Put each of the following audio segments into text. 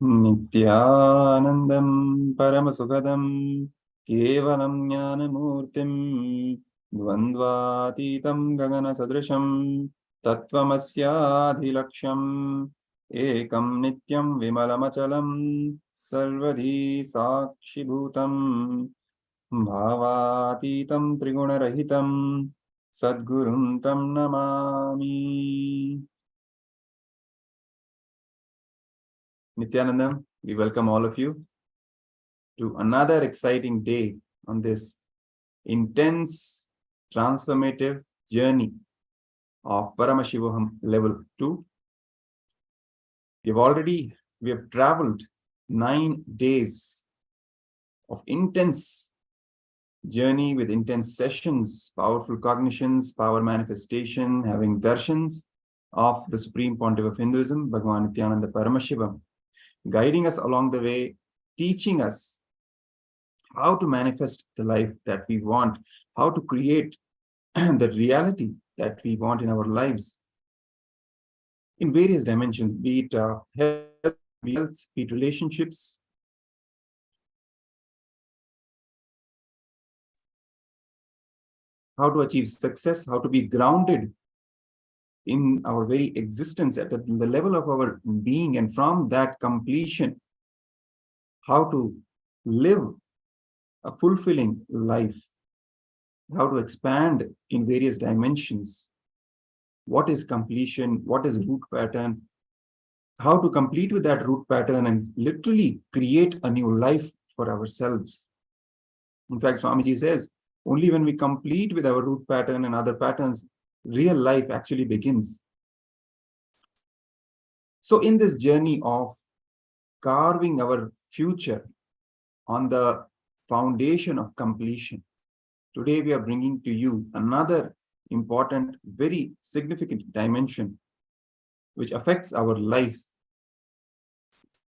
Nithyanandam Paramashivoham Kevalam Jnanamurtim Dvandvatitam Gagana Sadrisham Tattvamasya Ekam Nityam Vimalamachalam Sarvadhi Sakshibhutam Bhavatitam Trigunarahitam Sadgurum Tam Namami. Nithyanandam, we welcome all of you to another exciting day on this intense transformative journey of Paramashivoham level 2. We have traveled 9 days of intense journey with intense sessions, powerful cognitions, power manifestation, having darshans of the Supreme Pontiff of Hinduism, Bhagavan Nithyananda Paramashivam, guiding us along the way, teaching us how to manifest the life that we want, how to create the reality that we want in our lives in various dimensions, be it health, be it relationships, how to achieve success, how to be grounded in our very existence at the level of our being, and from that completion, how to live a fulfilling life, how to expand in various dimensions. What is completion? What is root pattern? How to complete with that root pattern and literally create a new life for ourselves. In fact, Swamiji says, only when we complete with our root pattern and other patterns, real life actually begins. So in this journey of carving our future on the foundation of completion, today we are bringing to you another important, very significant dimension which affects our life,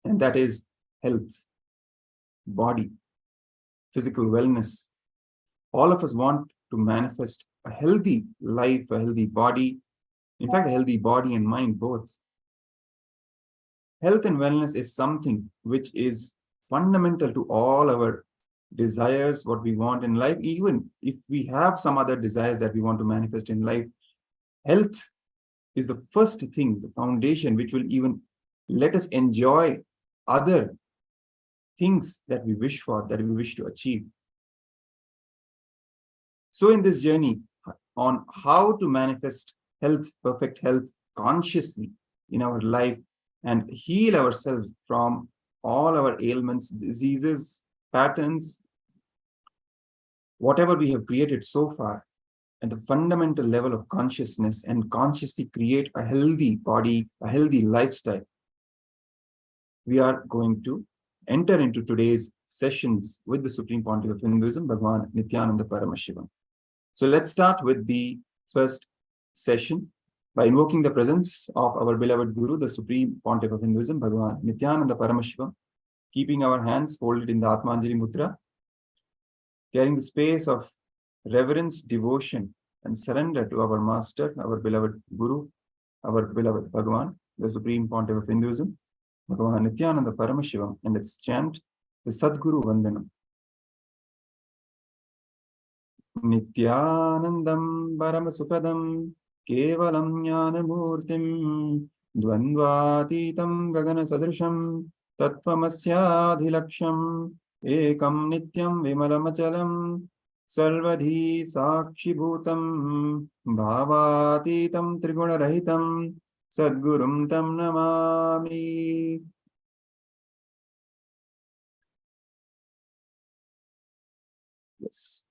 and that is health, body, physical wellness. All of us want to manifest a healthy life, a healthy body, in fact, a healthy body and mind both. Health and wellness is something which is fundamental to all our desires, what we want in life. Even if we have some other desires that we want to manifest in life, health is the first thing, the foundation, which will even let us enjoy other things that we wish for, that we wish to achieve. So in this journey on how to manifest health, perfect health consciously in our life and heal ourselves from all our ailments, diseases, patterns, whatever we have created so far, at the fundamental level of consciousness, and consciously create a healthy body, a healthy lifestyle, we are going to enter into today's sessions with the Supreme Pontiff of Hinduism, Bhagavan Nithyananda Paramashivam. So let's start with the first session by invoking the presence of our beloved Guru, the Supreme Pontiff of Hinduism, Bhagavan Nithyananda Paramashivam, keeping our hands folded in the Atmanjali Mudra, carrying the space of reverence, devotion, and surrender to our Master, our beloved Guru, our beloved Bhagavan, the Supreme Pontiff of Hinduism, Bhagavan Nithyananda Paramashivam, and let's chant the Sadguru Vandanam. Nithyanandam Paramashivoham Kevalam Jnanamurtim Dvandvatitam Gagana Sadrisham Tattvamasya Ekam Nityam Vimalamachalam Sarvadhi Sakshibhutam Bhavatitam Trigunarahitam Sadgurum Tam Namami. Yes.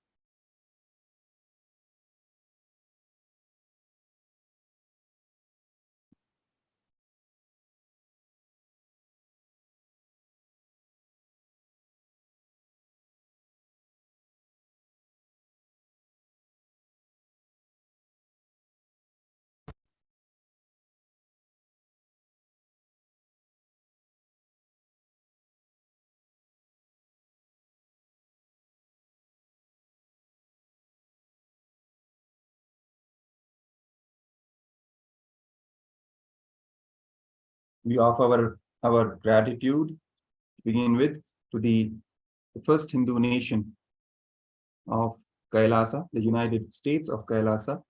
We offer our our gratitude to begin with to the first Hindu nation of Kailasa, the United States of Kailasa,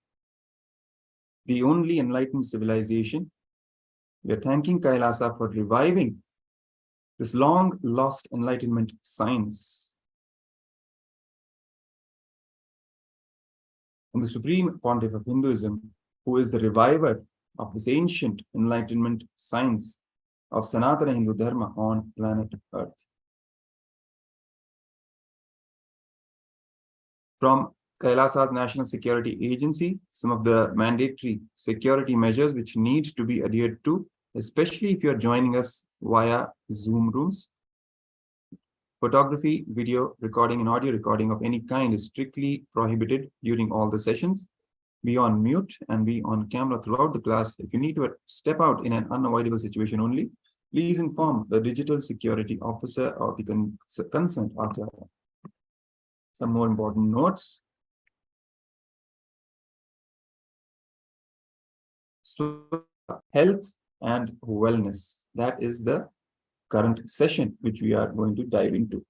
the only enlightened civilization. We are thanking Kailasa for reviving this long lost enlightenment science. And the Supreme Pontiff of Hinduism, who is the reviver of this ancient enlightenment science of Sanatana Hindu Dharma on planet Earth. From Kailasa's National Security Agency, some of the mandatory security measures which need to be adhered to, especially if you are joining us via Zoom rooms. Photography, video recording, and audio recording of any kind is strictly prohibited during all the sessions. Be on mute and be on camera throughout the class. If you need to step out in an unavoidable situation only, please inform the digital security officer or the concerned acharya. Some more important notes. So, health and wellness. That is the current session which we are going to dive into.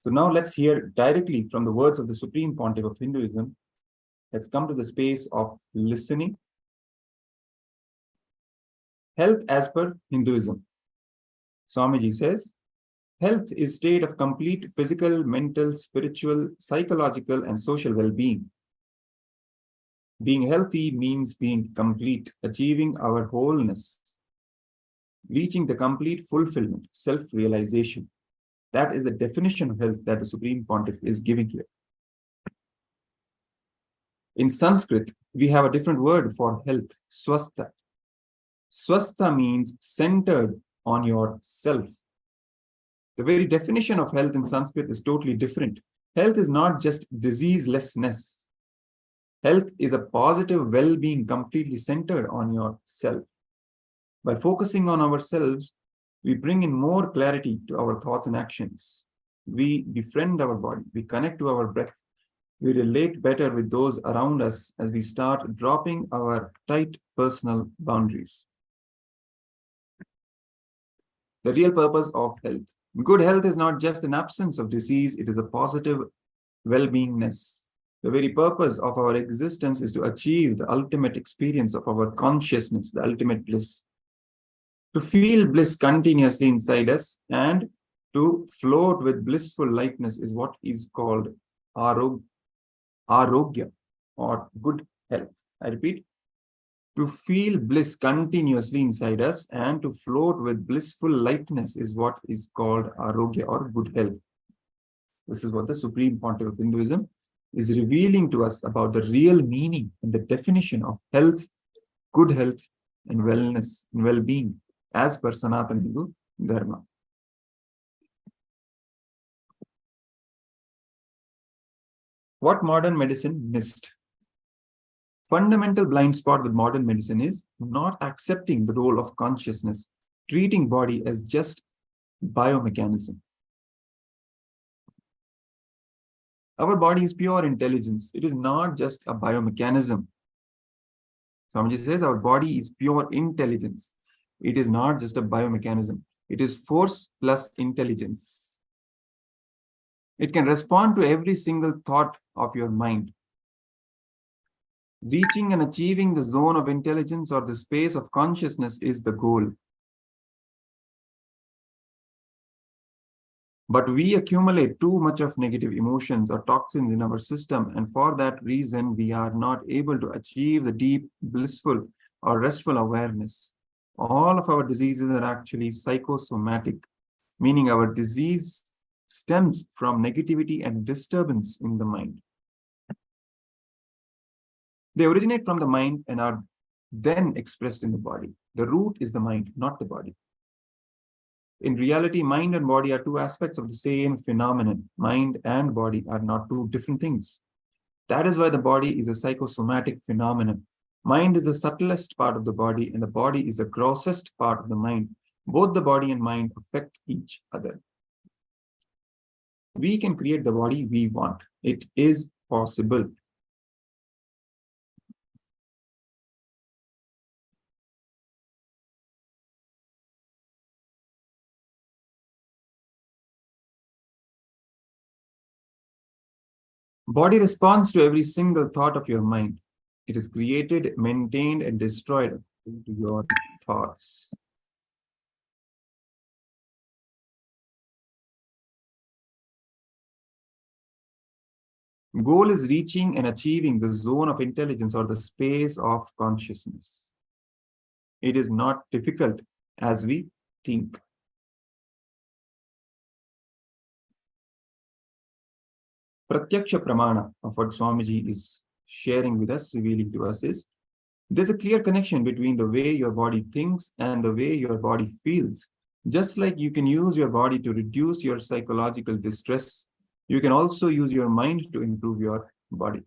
So now let's hear directly from the words of the Supreme Pontiff of Hinduism. Let's come to the space of listening. Health as per Hinduism. Swamiji says, health is state of complete physical, mental, spiritual, psychological, and social well-being. Being healthy means being complete, achieving our wholeness, reaching the complete fulfillment, self-realization. That is the definition of health that the Supreme Pontiff is giving here. In Sanskrit, we have a different word for health, swastha. Swastha means centered on yourself. The very definition of health in Sanskrit is totally different. Health is not just diseaselessness. Health is a positive well-being completely centered on yourself. By focusing on ourselves, we bring in more clarity to our thoughts and actions. We befriend our body. We connect to our breath. We relate better with those around us as we start dropping our tight personal boundaries. The real purpose of health. Good health is not just an absence of disease, it is a positive well-beingness. The very purpose of our existence is to achieve the ultimate experience of our consciousness, the ultimate bliss. To feel bliss continuously inside us and to float with blissful lightness is what is called arogya or good health. I repeat, to feel bliss continuously inside us and to float with blissful lightness is what is called arogya or good health. This is what the Supreme Pontiff of Hinduism is revealing to us about the real meaning and the definition of health, good health, and wellness and well-being as per Sanatana Hindu Dharma. What modern medicine missed? Fundamental blind spot with modern medicine is not accepting the role of consciousness, treating body as just biomechanism. Our body is pure intelligence. It is not just a biomechanism. Swamiji says our body is pure intelligence. It is not just a biomechanism. It is force plus intelligence. It can respond to every single thought of your mind. Reaching and achieving the zone of intelligence or the space of consciousness is the goal. But we accumulate too much of negative emotions or toxins in our system, and for that reason, we are not able to achieve the deep, blissful, or restful awareness. All of our diseases are actually psychosomatic, meaning our disease stems from negativity and disturbance in the mind. They originate from the mind and are then expressed in the body. The root is the mind, not the body. In reality, mind and body are two aspects of the same phenomenon. Mind and body are not two different things. That is why the body is a psychosomatic phenomenon. Mind is the subtlest part of the body, and the body is the grossest part of the mind. Both the body and mind affect each other. We can create the body we want. It is possible. Body responds to every single thought of your mind. It is created, maintained, and destroyed according to your thoughts. Goal is reaching and achieving the zone of intelligence or the space of consciousness. It is not difficult as we think. Pratyaksha Pramana of what Swamiji is sharing with us, revealing to us is, there's a clear connection between the way your body thinks and the way your body feels. Just like you can use your body to reduce your psychological distress, you can also use your mind to improve your body.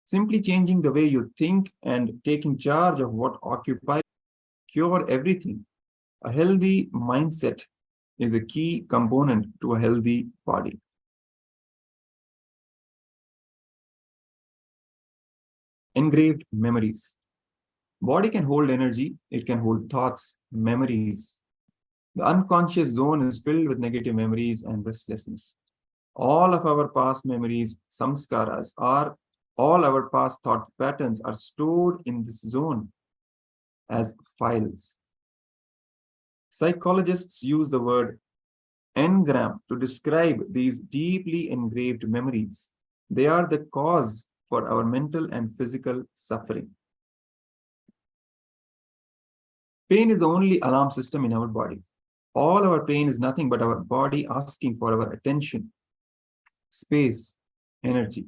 Simply changing the way you think and taking charge of what occupies, cure everything. A healthy mindset is a key component to a healthy body. Engraved memories. Body can hold energy, it can hold thoughts, memories. The unconscious zone is filled with negative memories and restlessness. All of our past memories, samskaras, all our past thought patterns are stored in this zone as files. Psychologists use the word engram to describe these deeply engraved memories. They are the cause for our mental and physical suffering. Pain is the only alarm system in our body. All our pain is nothing but our body asking for our attention, space, energy.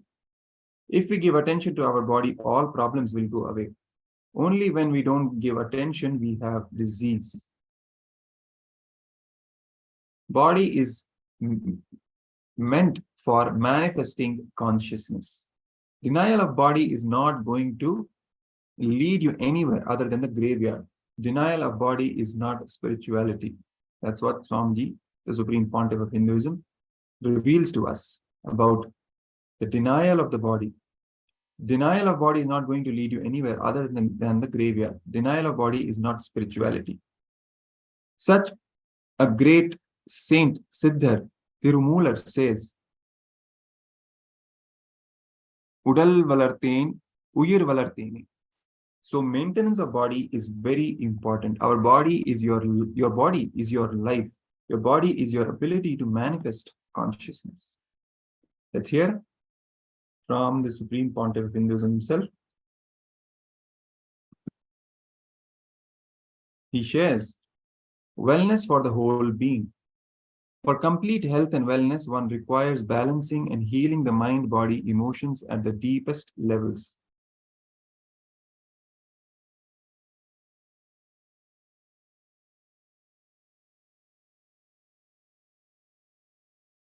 If we give attention to our body, all problems will go away. Only when we don't give attention, we have disease. Body is meant for manifesting consciousness. Denial of body is not going to lead you anywhere other than the graveyard. Denial of body is not spirituality. That's what Swamiji, the Supreme Pontiff of Hinduism, reveals to us about the denial of the body. Denial of body is not going to lead you anywhere other than the graveyard. Denial of body is not spirituality. Such a great saint, Siddhar Tirumular, says, Udal valarteen, uyir valarteeni. So maintenance of body is very important. Our body is your body is your life. Your body is your ability to manifest consciousness. Let's hear from the Supreme Pontiff of Hinduism himself. He shares wellness for the whole being. For complete health and wellness, one requires balancing and healing the mind, body, emotions at the deepest levels.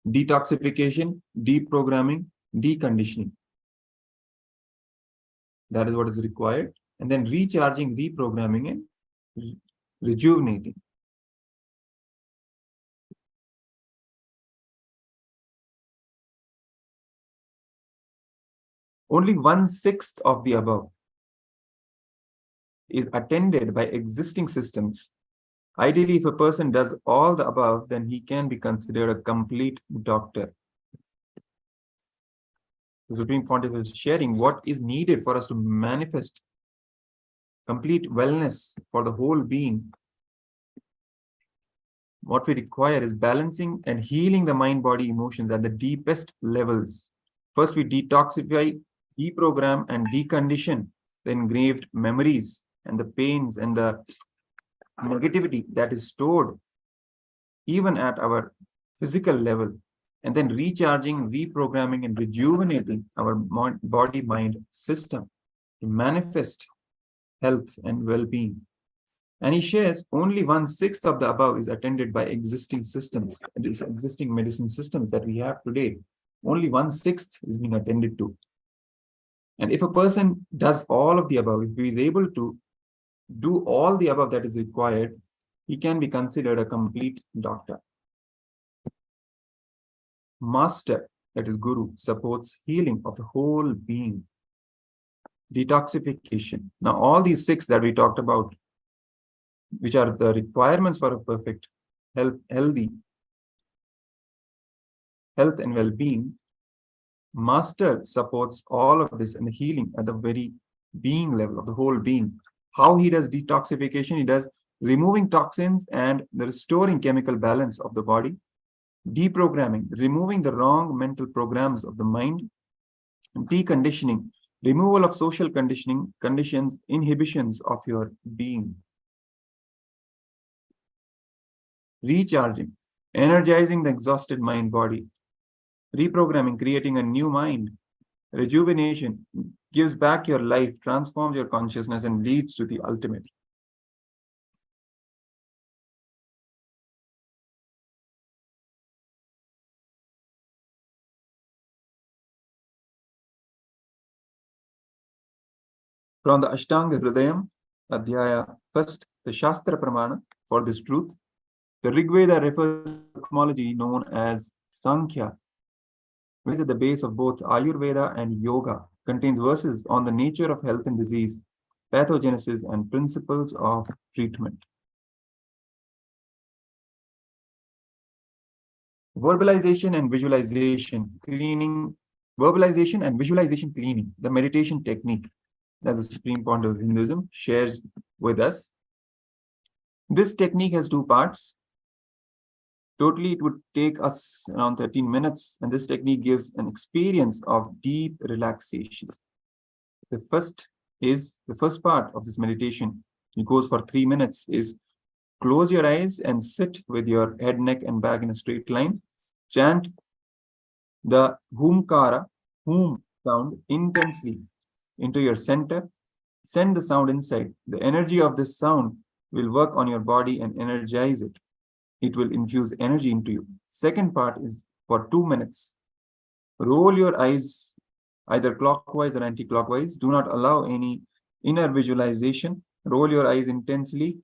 Detoxification, deprogramming, deconditioning. That is what is required. And then recharging, reprogramming, and rejuvenating. Only 1/6 of the above is attended by existing systems. Ideally, if a person does all the above, then he can be considered a complete doctor. The Supreme Pontiff is sharing what is needed for us to manifest complete wellness for the whole being. What we require is balancing and healing the mind, body, emotions at the deepest levels. First, we detoxify, deprogram, and decondition the engraved memories and the pains and the negativity that is stored even at our physical level, and then recharging, reprogramming, and rejuvenating our body-mind system to manifest health and well-being. And he shares only 1/6 of the above is attended by existing systems, these existing medicine systems that we have today. Only 1/6 is being attended to. And if a person does all of the above, if he is able to do all the above that is required, he can be considered a complete doctor. Master, that is Guru, supports healing of the whole being. Detoxification. Now, all these 6 that we talked about, which are the requirements for a perfect health and well-being, Master supports all of this and the healing at the very being level of the whole being. How he does detoxification? He does removing toxins and the restoring chemical balance of the body, deprogramming, removing the wrong mental programs of the mind, deconditioning, removal of social conditioning, conditions, inhibitions of your being, recharging, energizing the exhausted mind body, reprogramming, creating a new mind, rejuvenation, gives back your life, transforms your consciousness, and leads to the ultimate. From the Ashtanga Hridayam, Adhyaya first, the Shastra Pramana for this truth. The Rig Veda refers to cosmology known as Sankhya, which is at the base of both Ayurveda and Yoga, contains verses on the nature of health and disease, pathogenesis, and principles of treatment. Verbalization and visualization cleaning, verbalization and visualization cleaning, the meditation technique that the Supreme Point of Hinduism shares with us. This technique has two parts. Totally, it would take us around 13 minutes, and this technique gives an experience of deep relaxation. The first part of this meditation, it goes for 3 minutes, is close your eyes and sit with your head, neck, and back in a straight line. Chant the humkara, hum sound intensely into your center. Send the sound inside. The energy of this sound will work on your body and energize it. It will infuse energy into you. Second part is for 2 minutes. Roll your eyes either clockwise or anti-clockwise. Do not allow any inner visualization. Roll your eyes intensely.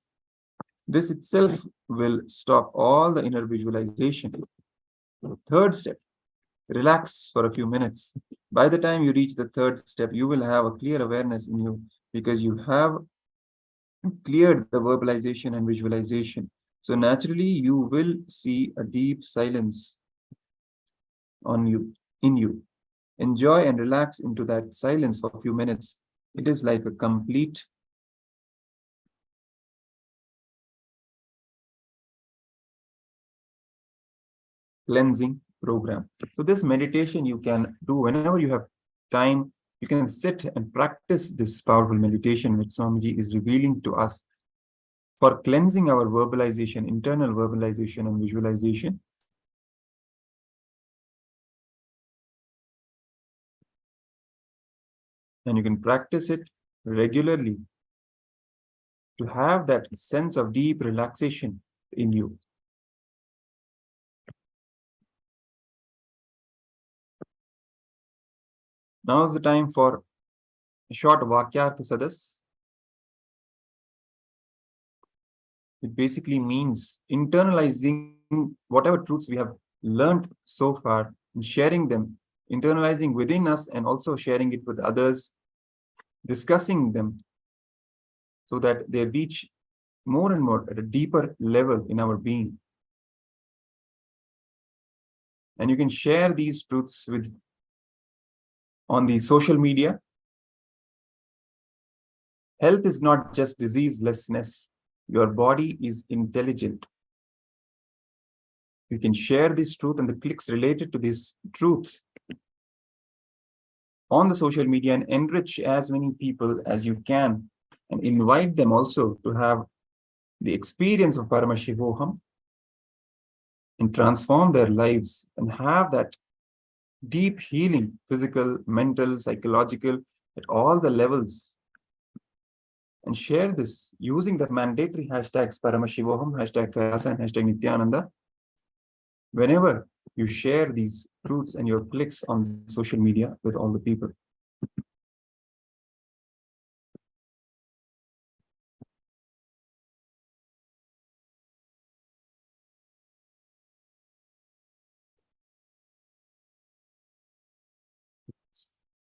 This itself will stop all the inner visualization. Third step, relax for a few minutes. By the time you reach the third step, you will have a clear awareness in you because you have cleared the verbalization and visualization. So naturally, you will see a deep silence on you, in you. Enjoy and relax into that silence for a few minutes. It is like a complete cleansing program. So this meditation you can do whenever you have time. You can sit and practice this powerful meditation which Swamiji is revealing to us for cleansing our verbalization, internal verbalization and visualization. And you can practice it regularly to have that sense of deep relaxation in you. Now is the time for a short Vakyartha Sadas. It basically means internalizing whatever truths we have learned so far and sharing them, internalizing within us and also sharing it with others, discussing them so that they reach more and more at a deeper level in our being. And you can share these truths with on the social media. Health is not just diseaselessness. Your body is intelligent. You can share this truth and the clicks related to this truth on the social media and enrich as many people as you can and invite them also to have the experience of Paramashivoham and transform their lives and have that deep healing, physical, mental, psychological, at all the levels. And share this using the mandatory hashtags Paramashivoham, hashtag KAILASA, and hashtag Nithyananda. Whenever you share these truths and your clicks on social media with all the people.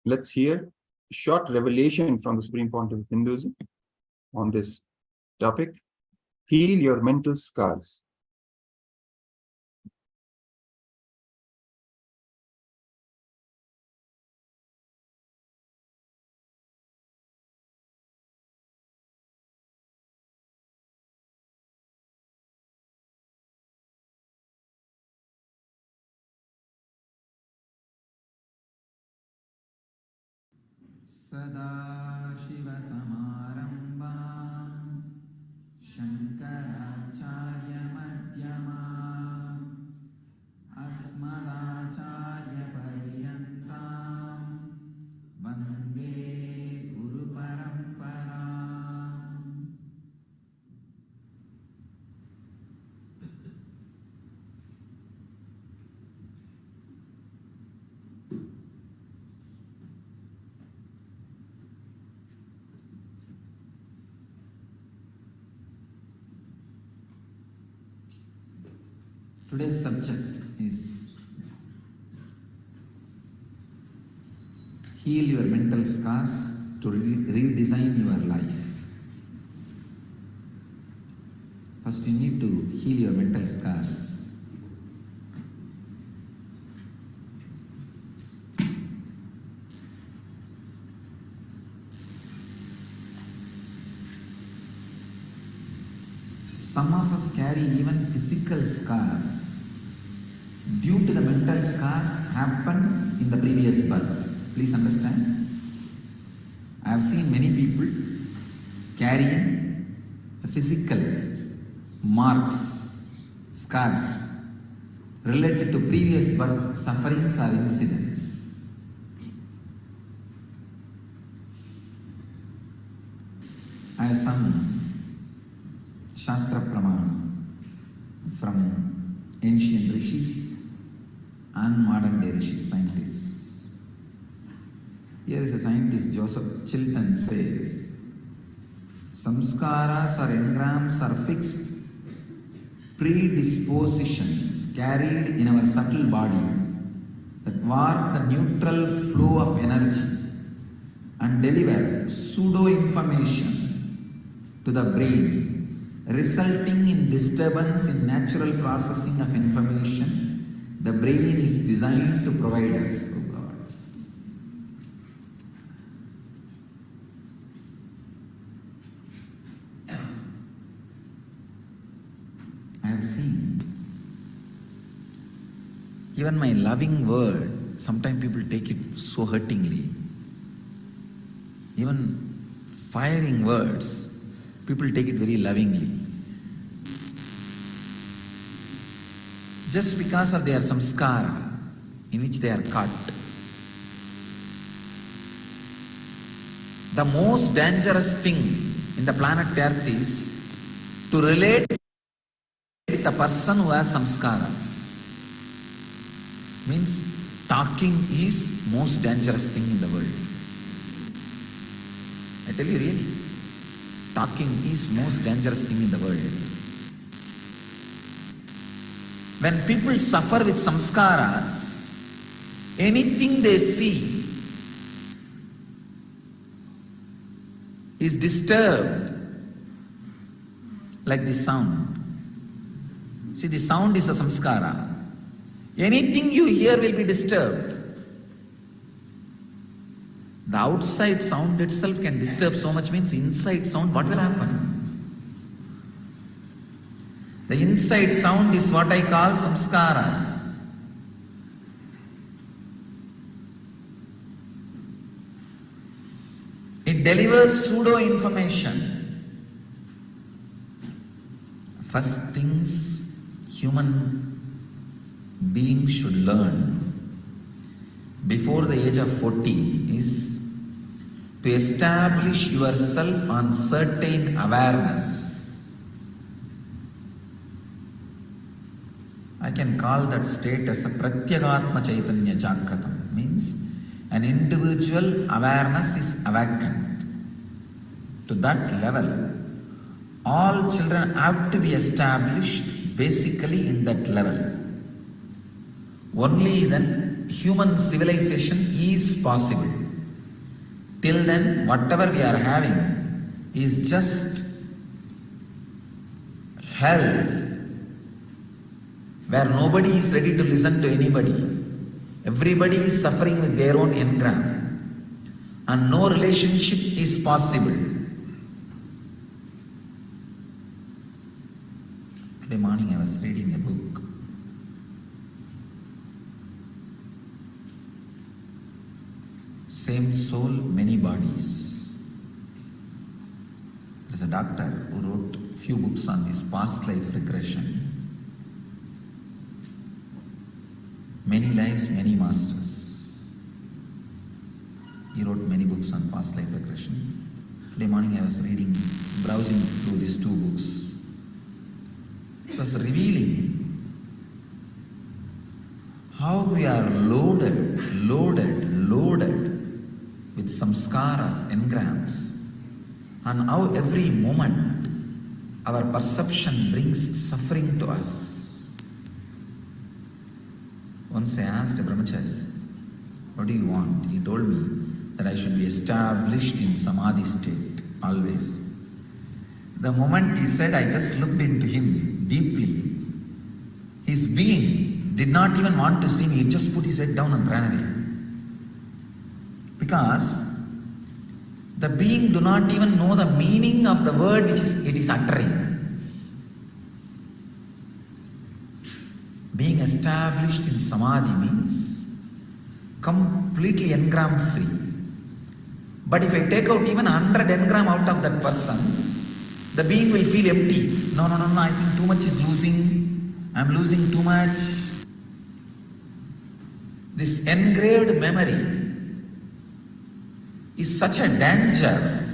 Let's hear a short revelation from the Supreme Point of Hinduism on this topic. Heal your mental scars. सदाशिवसमारम्भां शङ्कराचार्यमध्यमाम् अस्मदाचार्यपर्यन्तां वन्दे गुरुपरम्पराम्. Today's subject is heal your mental scars to redesign your life. First you need to heal your mental scars. Some of us carry even physical scars due to the mental scars happened in the previous birth. Please understand. I have seen many people carrying the physical marks, scars related to previous birth sufferings or incidents. I have some Shastra Pramana from ancient rishis and modern day rishis, scientists. Here is a scientist, Joseph Chilton, says, samskaras or engrams are fixed predispositions carried in our subtle body that warp the neutral flow of energy and deliver pseudo-information to the brain, resulting in disturbance in natural processing of information the brain is designed to provide us. Oh God. I have seen even my loving word, sometimes people take it so hurtingly. Even firing words, people take it very lovingly. Just because of their samskara in which they are caught. The most dangerous thing in the planet Earth is to relate with a person who has samskaras. Means talking is most dangerous thing in the world. I tell you really. Talking is most dangerous thing in the world. When people suffer with samskaras, anything they see is disturbed, like the sound. See, the sound is a samskara. Anything you hear will be disturbed. The outside sound itself can disturb so much, means inside sound, what will happen? The inside sound is what I call samskaras. It delivers pseudo-information. First things human beings should learn before the age of 40 is to establish yourself on certain awareness. I can call that state as a pratyagatma chaitanya jagratam, means an individual awareness is awakened. To that level, all children have to be established basically in that level. Only then human civilization is possible. Till then, whatever we are having is just hell, where nobody is ready to listen to anybody. Everybody is suffering with their own engram, and no relationship is possible. Today morning I was reading a book. same soul, many bodies. There's a doctor who wrote few books on this past life regression. Many lives, many masters. He wrote many books on past life regression. Today morning I was browsing through these two books. It was revealing how we are loaded with samskaras, engrams, and how every moment our perception brings suffering to us. Once I asked a brahmachari, what do you want? He told me that I should be established in samadhi state, always. The moment he said, I just looked into him deeply. His being did not even want to see me, he just put his head down and ran away. Because the being do not even know the meaning of the word which it is uttering. Being established in samadhi means completely engram free. But if I take out even 100 engram out of that person, the being will feel empty. No, I think too much is losing. I'm losing too much. This engraved memory is such a danger.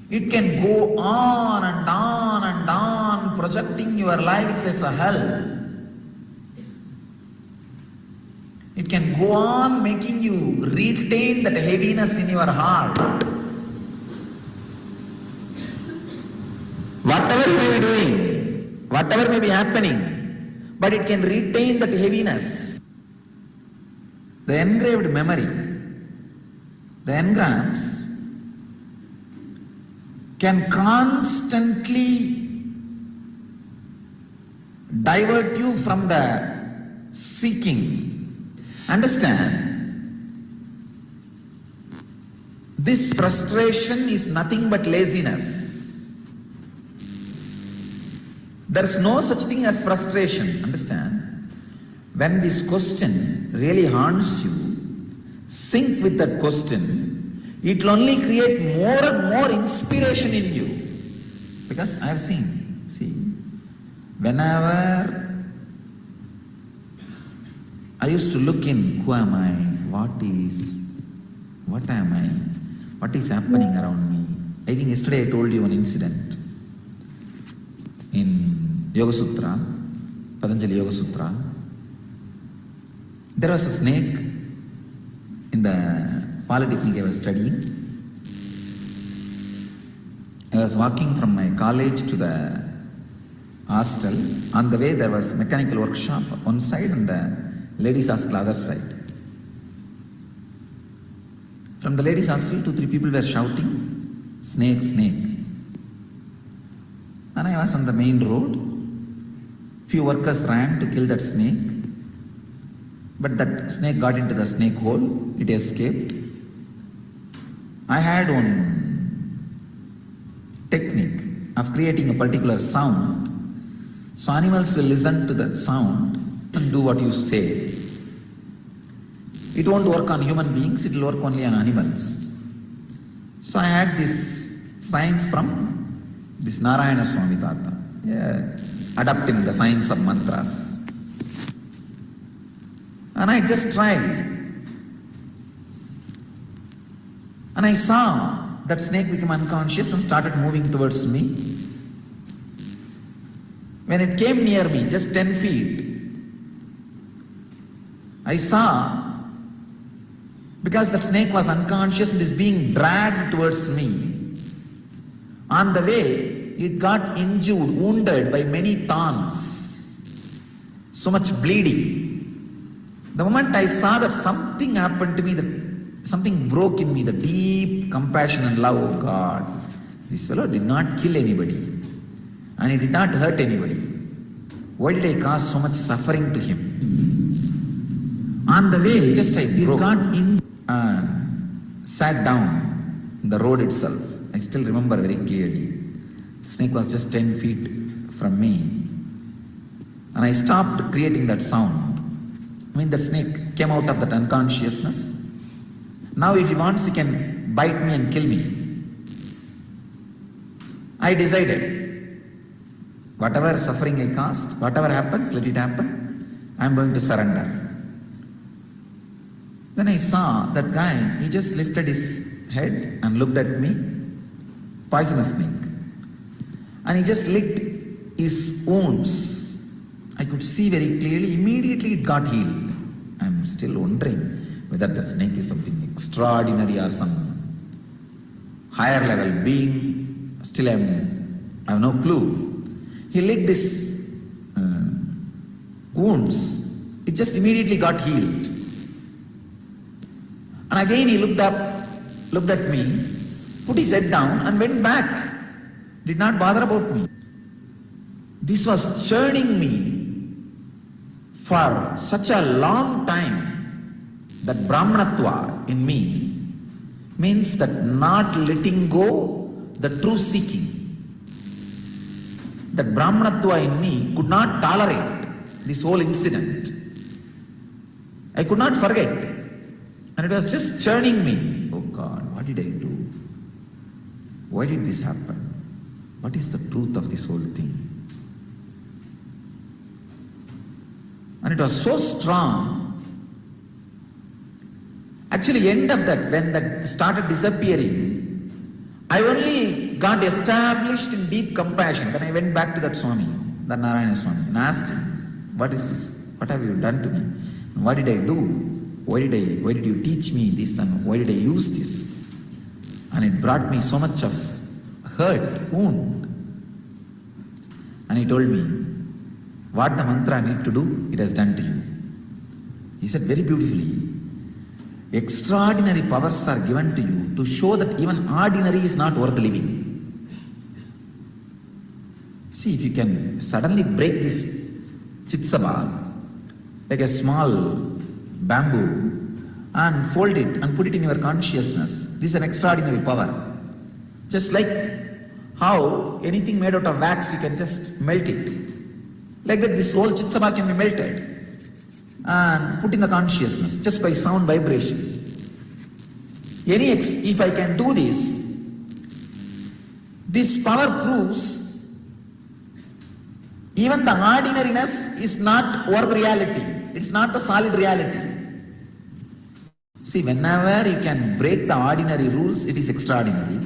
It can go on and on and on, projecting your life as a hell. It can go on making you retain that heaviness in your heart. Whatever you may be doing, whatever may be happening, but it can retain that heaviness. The engraved memory, the engrams, can constantly divert you from the seeking. Understand, this frustration is nothing but laziness. There is no such thing as frustration. Understand? When this question really haunts you, sync with that question. It will only create more and more inspiration in you. Because I have seen, whenever I used to look in, who am I? What am I? What is happening around me? I think yesterday I told you an incident in Yoga Sutra, Patanjali Yoga Sutra. There was a snake in the polytechnic I was studying. I was walking from my college to the hostel. On the way there was mechanical workshop one side and the ladies' hostel other side. From the ladies' hostel, 2-3 people were shouting, snake, snake. And I was on the main road. Few workers ran to kill that snake. But that snake got into the snake hole. It escaped. I had one technique of creating a particular sound. So animals will listen to that sound and do what you say. It won't work on human beings, it will work only on animals. So I had this science from this Narayana Swami Tata, adapting the science of mantras. And I just tried. And I saw that snake become unconscious and started moving towards me. When it came near me, just 10 feet, I saw, because that snake was unconscious and is being dragged towards me. On the way, it got injured, wounded by many thorns. So much bleeding. The moment I saw that something happened to me, that something broke in me, the deep compassion and love of God. This fellow did not kill anybody and he did not hurt anybody. Why did I cause so much suffering to him? On the way, just I got in and sat down in the road itself. I still remember very clearly. The snake was just 10 feet from me. And I stopped creating that sound. The snake came out of that unconsciousness Now if he wants, he can bite me and kill me. I decided, whatever suffering I caused, whatever happens, let it happen. I am going to surrender. Then I saw that guy, he just lifted his head and looked at me, poisonous snake. And he just licked his wounds. I could see very clearly, immediately it got healed. I am still wondering whether the snake is something extraordinary or some higher level being. Still I have no clue. He licked his wounds. It just immediately got healed. And again he looked up, looked at me, put his head down and went back. Did not bother about me. This was churning me for such a long time. That Brahmanatva in me means that not letting go the true seeking. That Brahmanatva in me could not tolerate this whole incident. I could not forget. And it was just churning me. Oh God, what did I do? Why did this happen? What is the truth of this whole thing? And it was so strong. Actually, end of that, when that started disappearing, I only got established in deep compassion. Then I went back to that Swami, that Narayana Swami, and asked him, what is this? What have you done to me? What did I do? Why did you teach me this and why did I use this? And it brought me so much of hurt, wound. And he told me, what the mantra need to do, it has done to you. He said very beautifully, extraordinary powers are given to you to show that even ordinary is not worth living. See, if you can suddenly break this chitsabha, like a small bamboo, and fold it and put it in your consciousness, this is an extraordinary power. Just like how anything made out of wax, you can just melt it. Like that, this whole chitsabha can be melted and put in the consciousness just by sound vibration. If I can do this power proves even the ordinariness is not worth reality. It's not the solid reality. See, whenever you can break the ordinary rules, it is extraordinary.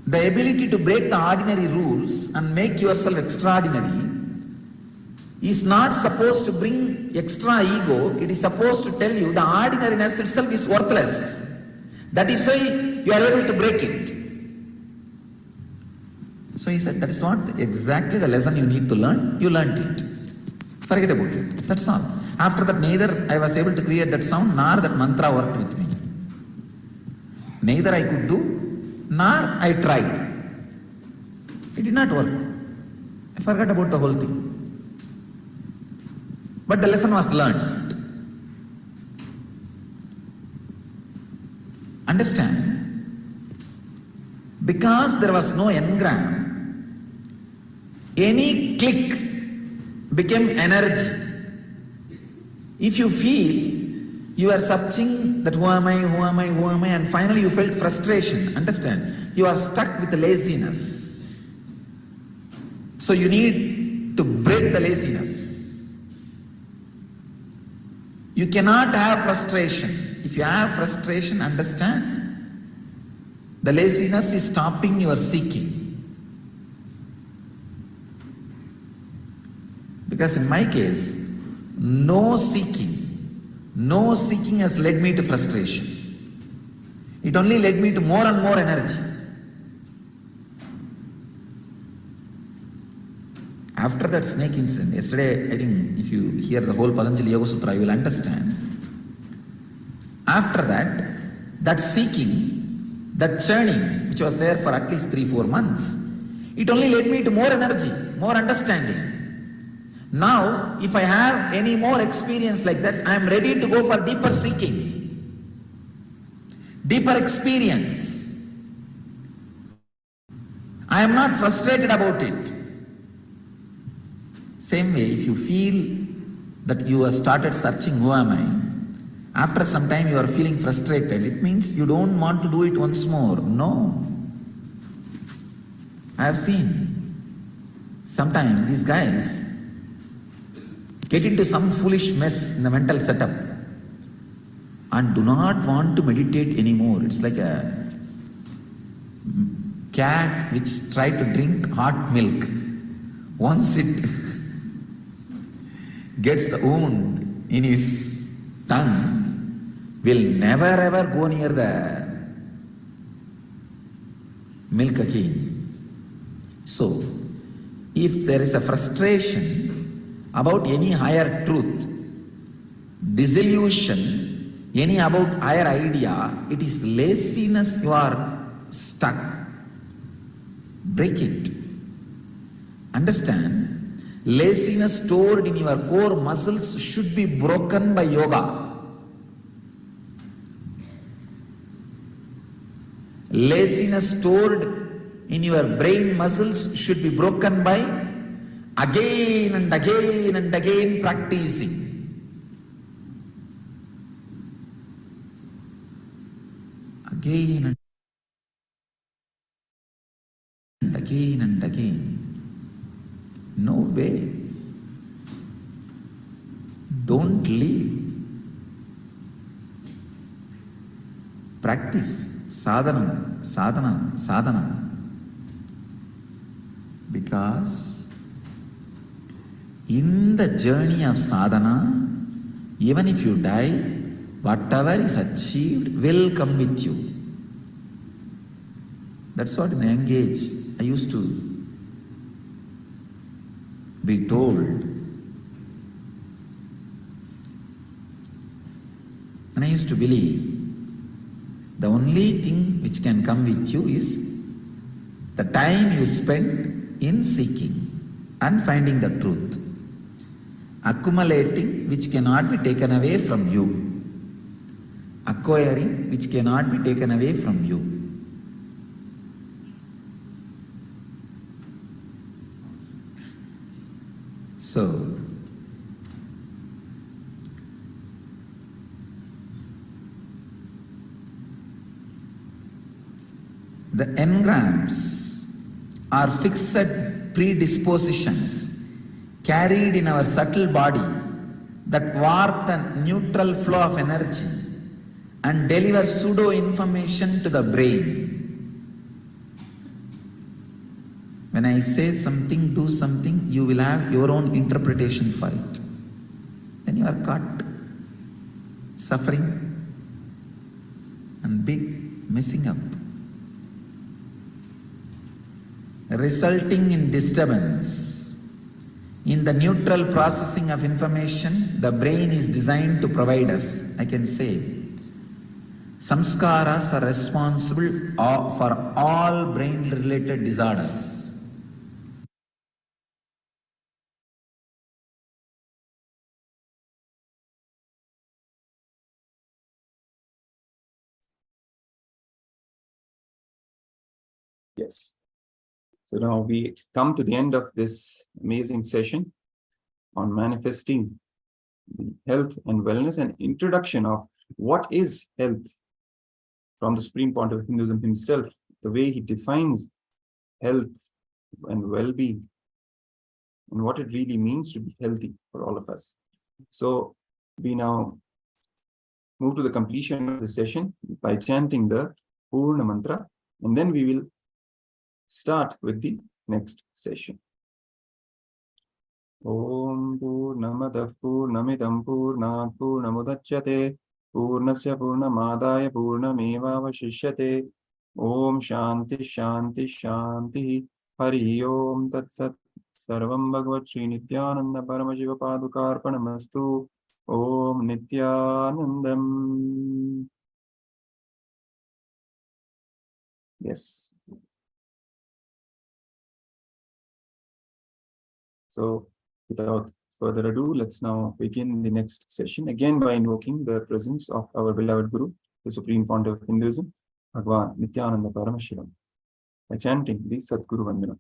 The ability to break the ordinary rules and make yourself extraordinary is not supposed to bring extra ego. It is supposed to tell you the ordinariness itself is worthless. That is why you are able to break it. So he said, that is what exactly the lesson you need to learn. You learned it. Forget about it. That's all. After that, neither I was able to create that sound, nor that mantra worked with me. Neither I could do, nor I tried. It did not work. I forgot about the whole thing. But the lesson was learned. Understand? Because there was no engram, any click became energy. If you feel you are searching that who am I, and finally you felt frustration, understand? You are stuck with the laziness. So you need to break the laziness. You cannot have frustration. If you have frustration, understand? The laziness is stopping your seeking. Because in my case, no seeking has led me to frustration. It only led me to more and more energy. After that snake incident, yesterday, I think if you hear the whole Patanjali Yoga Sutra, you will understand. After that seeking, that churning, which was there for at least 3-4 months, it only led me to more energy, more understanding. Now, if I have any more experience like that, I am ready to go for deeper seeking, deeper experience. I am not frustrated about it. Same way, if you feel that you have started searching who am I, After some time you are feeling frustrated. It means you don't want to do it once more. No. I have seen sometimes these guys get into some foolish mess in the mental setup and do not want to meditate anymore. It's like a cat which tried to drink hot milk. Once it gets the wound in his tongue, will never ever go near the milk again. So, if there is a frustration about any higher truth, disillusion, any about higher idea, it is laziness you are stuck. Break it. Understand, laziness stored in your core muscles should be broken by yoga. Laziness stored in your brain muscles should be broken by again and again and again practicing. Again and again and again. No way. Don't leave. Practice. Sadhana, sadhana, sadhana. Because in the journey of sadhana, even if you die, whatever is achieved will come with you. That's what in the young age I used to be told. And I used to believe the only thing which can come with you is the time you spend in seeking and finding the truth. Accumulating which cannot be taken away from you. Acquiring which cannot be taken away from you. So, the engrams are fixed predispositions carried in our subtle body that warp the neutral flow of energy and deliver pseudo information to the brain. When I say something, do something, you will have your own interpretation for it. Then you are caught suffering and big messing up, resulting in disturbance. In the neutral processing of information, the brain is designed to provide us, I can say, samskaras are responsible for all brain-related disorders. Yes. So now we come to the end of this amazing session on manifesting the health and wellness and introduction of what is health from the Supreme Point of Hinduism himself, the way he defines health and well-being and what it really means to be healthy for all of us. So we now move to the completion of the session by chanting the Purna Mantra, and then we will start with the next session. Om Purnamadav Purnamidam Purnat Purnamudachyate Purnasya Purnamadaya Purnamevavashishyate. Om Shanti Shanti Shanti. Hari Om Tat Sat. Sarvam Bhagavat Sri Nithyananda Paramashivam Padukarpanamastu. Om Nithyanandam. Yes. So without further ado, let's now begin the next session, again by invoking the presence of our beloved Guru, the Supreme Fount of Hinduism, Bhagavan Nithyananda Paramashivam, by chanting the Sadguru Vandana.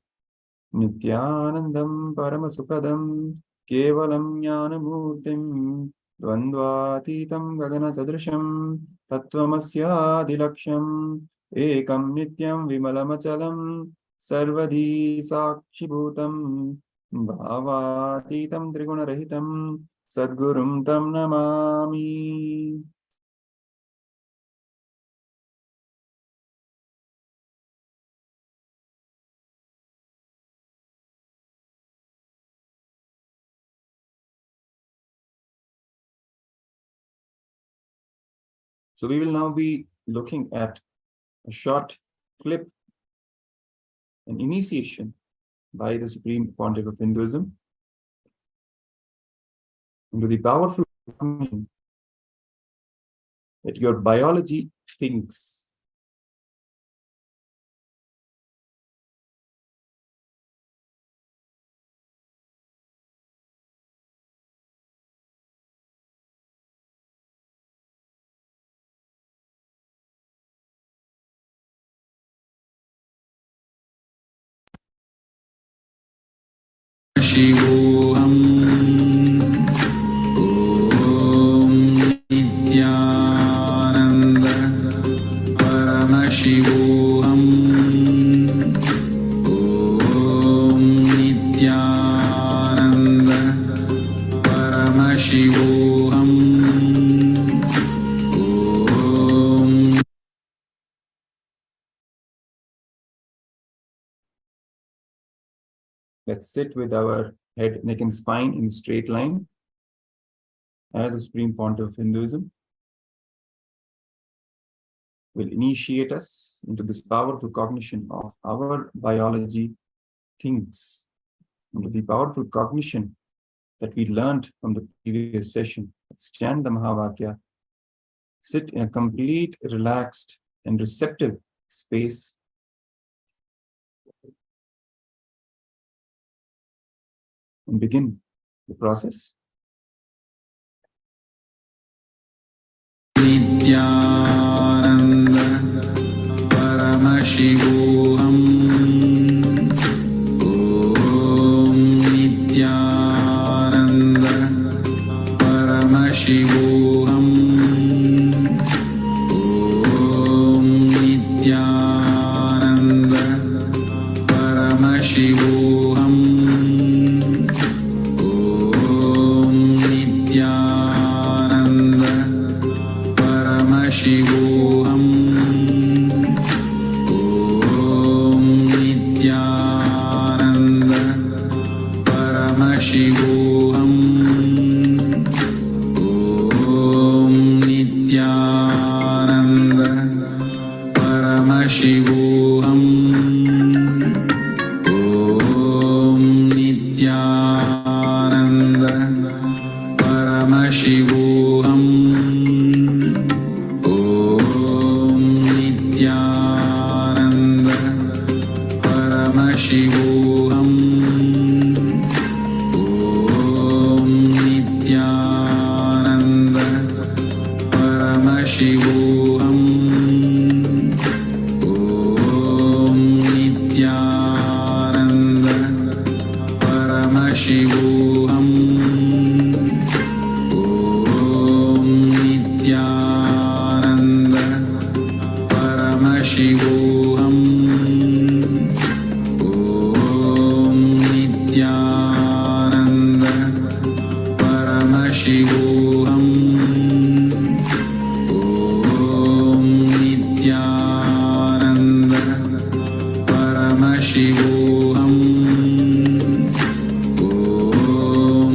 Nithyanandam Paramasukadam Kevalam Jnanamurtim Dvandvatitam gagana sadrisham tattvamasya ekam nityam vimalamachalam sarvadhi sakshibhutam bhavatitam trigunarahitam sadgurum tam namami. So we will now be looking at a short clip, an initiation by the Supreme Pontiff of Hinduism into the powerful conclusion that your biology thinks. Paramashivoham. Om Nithyananda Paramashivoham. Om Nithyananda Paramashivoham. Om. Let's sit with our head, neck, and spine in a straight line as the Supreme Pontiff of Hinduism will initiate us into this powerful cognition of our biology thinks, into the powerful cognition that we learned from the previous session. Let's chant the Mahavakya, sit in a complete, relaxed, and receptive space. And begin the process. Nithyananda Paramashivoham. Om Nithyananda Paramashivoham. Om Nithyananda Paramashivoham. Om Nithyananda Paramashivoham. Om Nithyananda Paramashivoham. Om Nithyananda Paramashivoham. Om Nithyananda Paramashivoham. Om Nithyananda Paramashivoham. Om Nithyananda Paramashivoham. Om Nithyananda Paramashivoham. Om Nithyananda Paramashivoham. Om Nithyananda Paramashivoham. Om Nithyananda Paramashivoham. Om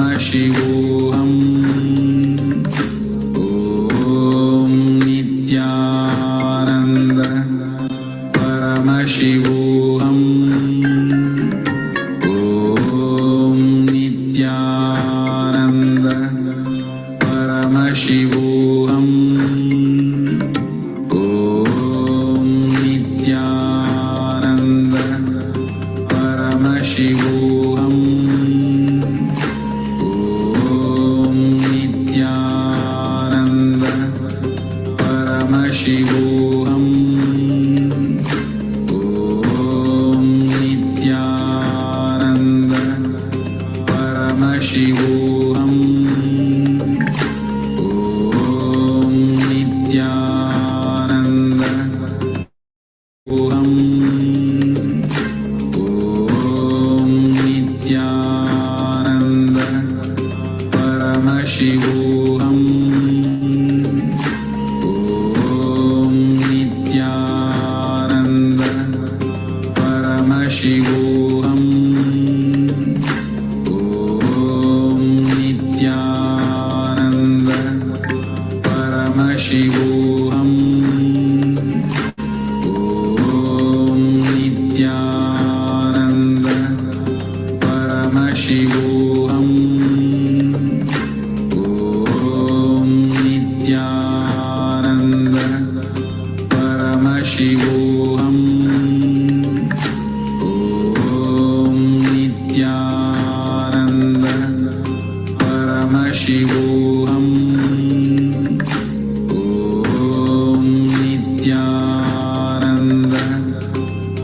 Paramashivoham. Om Nithyananda Paramashivoham. Om Nithyananda Paramashivoham. Om Nithyananda Paramashivoham. Om Nithyananda Paramashivoham. Om Nithyananda Paramashivoham. Om Nithyananda Om Nithyananda Paramashivoham. Om Nithyananda Paramashivoham. Om Nithyananda Paramashivoham. Om Nithyananda Paramashivoham. Om Nithyananda Paramashivoham. Om Nithyananda Paramashivoham. Om Nithyananda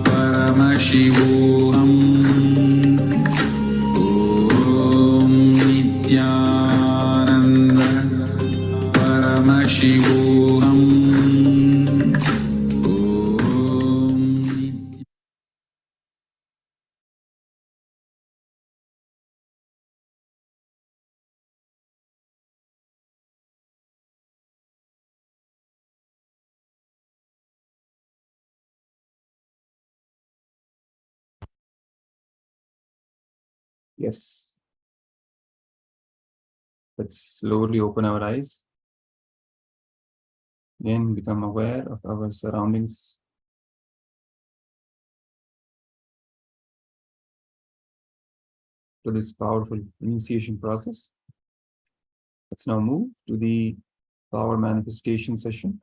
Paramashivoham. Om Nithyananda Paramashivoham. Yes. Let's slowly open our eyes. Then become aware of our surroundings. To this powerful initiation process. Let's now move to the power manifestation session.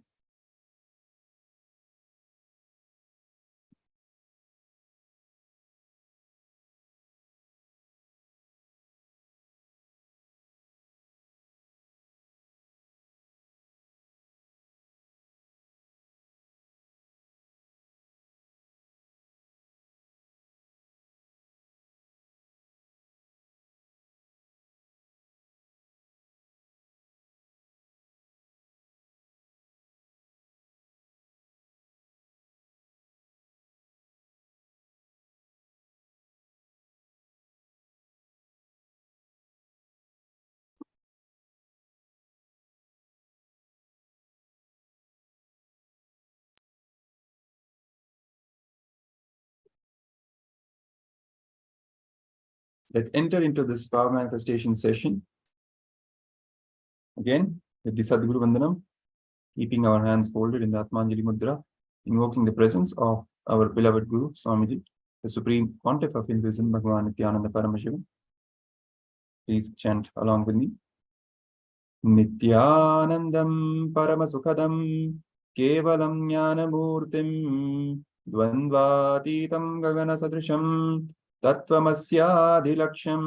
Let's enter into this power manifestation session. Again, with the Sadguru Vandanam, keeping our hands folded in the Atmanjali Mudra, invoking the presence of our beloved Guru, Swamiji, the Supreme Pontiff of Hinduism, Bhagavan Nithyananda Paramashivam. Please chant along with me. Nithyanandam Paramasukhadam Kevalam Jnanamurtim Dvandvatitam Gagana Sadrisham Tattvamasyaadhilaksham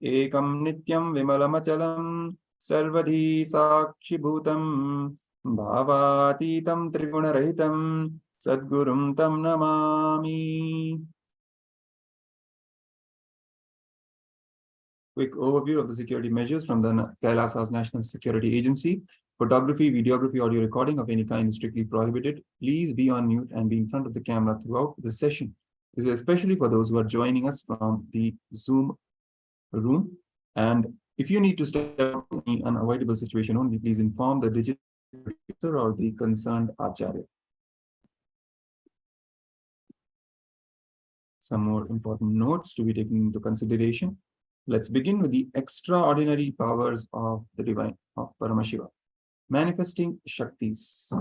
Ekam Nityam Vimalamachalam Sarvadhi Sakshibhutam Bhavatitam Trigunarahitam Sadgurum Tam Namami. Quick overview of the security measures from the KAILASA's National Security Agency. Photography, videography, audio recording of any kind is strictly prohibited. Please be on mute and be in front of the camera throughout the session. This is especially for those who are joining us from the Zoom room. And if you need to step out in any unavoidable situation only, please inform the digital officer or the concerned Acharya. Some more important notes to be taken into consideration. Let's begin with the extraordinary powers of the divine, of Paramashiva, manifesting Shaktis.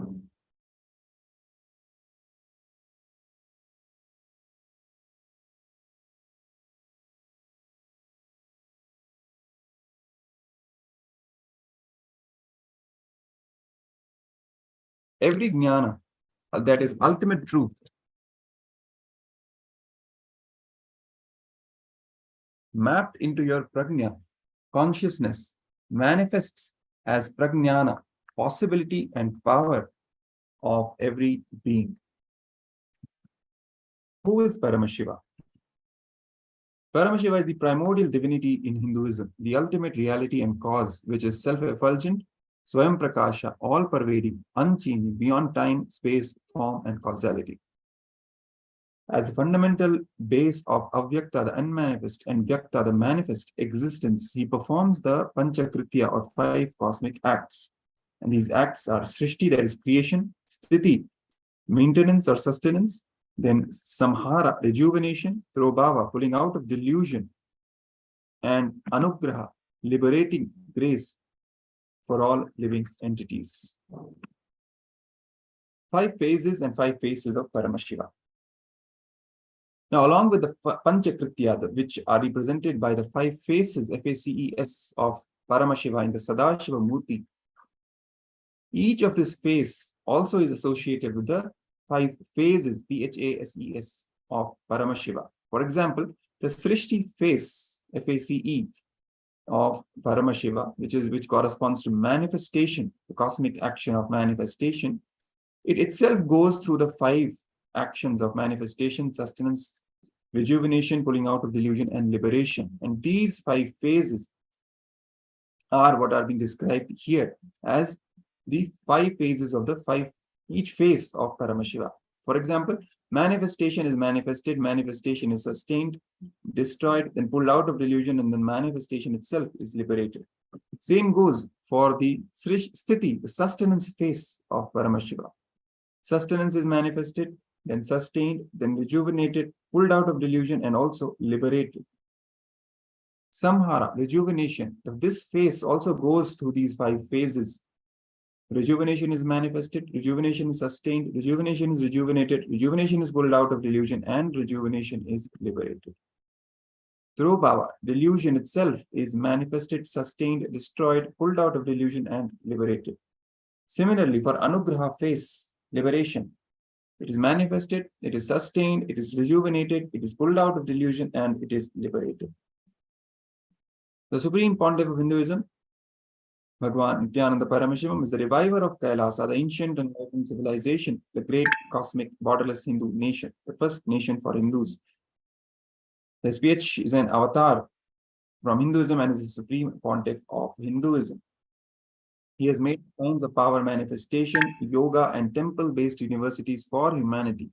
Every jnana, that is ultimate truth, mapped into your prajna, consciousness, manifests as prajnana, possibility and power of every being. Who is Paramashiva? Paramashiva is the primordial divinity in Hinduism, the ultimate reality and cause, which is self-effulgent, Swayam Prakasha, all-pervading, unchanging, beyond time, space, form, and causality. As the fundamental base of Avyakta, the unmanifest, and Vyakta, the manifest existence, he performs the Panchakritya, or 5 cosmic acts. And these acts are Srishti, that is creation, Sthiti, maintenance or sustenance, then Samhara, rejuvenation, Trobhava, pulling out of delusion, and Anugraha, liberating grace for all living entities. 5 phases and 5 faces of Paramashiva. Now, along with the Panchakritya, which are represented by the 5 faces, FACES, of Paramashiva in the Sadashiva Murti, each of this phase also is associated with the 5 phases, PHASES, of Paramashiva. For example, the Srishti phase, FACE, of Paramashiva, which corresponds to manifestation, the cosmic action of manifestation, it itself goes through the 5 actions of manifestation, sustenance, rejuvenation, pulling out of delusion, and liberation. And these 5 phases are what are being described here as the 5 phases of each phase of Paramashiva. For example, manifestation is manifested, manifestation is sustained, destroyed, then pulled out of delusion, and then manifestation itself is liberated. Same goes for the Sthiti, the sustenance phase of Paramashiva. Sustenance is manifested, then sustained, then rejuvenated, pulled out of delusion, and also liberated. Samhara, rejuvenation. This phase also goes through these 5 phases. Rejuvenation is manifested, rejuvenation is sustained, rejuvenation is rejuvenated, rejuvenation is pulled out of delusion, and rejuvenation is liberated. Trobhava, delusion itself is manifested, sustained, destroyed, pulled out of delusion, and liberated. Similarly, for Anugraha phase, liberation, it is manifested, it is sustained, it is rejuvenated, it is pulled out of delusion, and it is liberated. The Supreme Pontiff of Hinduism, Bhagwan Nithyananda Paramashivam, is the reviver of Kailasa, the ancient and modern civilization, the great cosmic borderless Hindu nation, the first nation for Hindus. The SPH is an avatar from Hinduism and is the Supreme Pontiff of Hinduism. He has made kinds of power manifestation, yoga, and temple-based universities for humanity.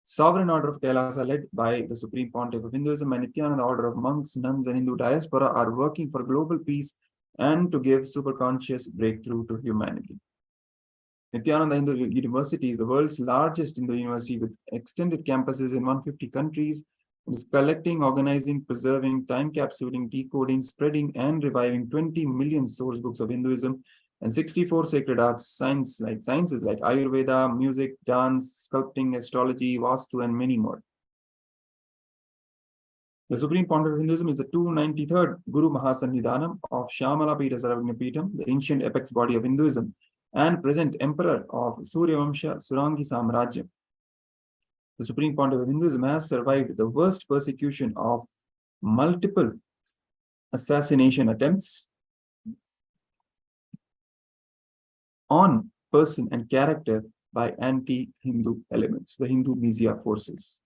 Sovereign Order of Kailasa, led by the Supreme Pontiff of Hinduism and Nithyananda Order of monks, nuns, and Hindu diaspora, are working for global peace and to give superconscious breakthrough to humanity. Nithyananda Hindu University is the world's largest Hindu university with extended campuses in 150 countries. It is collecting, organizing, preserving, time-capsuling, decoding, spreading, and reviving 20 million source books of Hinduism and 64 sacred arts, sciences like Ayurveda, music, dance, sculpting, astrology, Vastu, and many more. The Supreme Pontiff of Hinduism is the 293rd Guru Mahasannidhanam of Shyamala Pita Sarvagna Pitam, the ancient apex body of Hinduism, and present emperor of Suryavamsha Surangi Samrajya. The Supreme Pontiff of Hinduism has survived the worst persecution of multiple assassination attempts on person and character by anti-Hindu elements, the Hindu Mizya forces.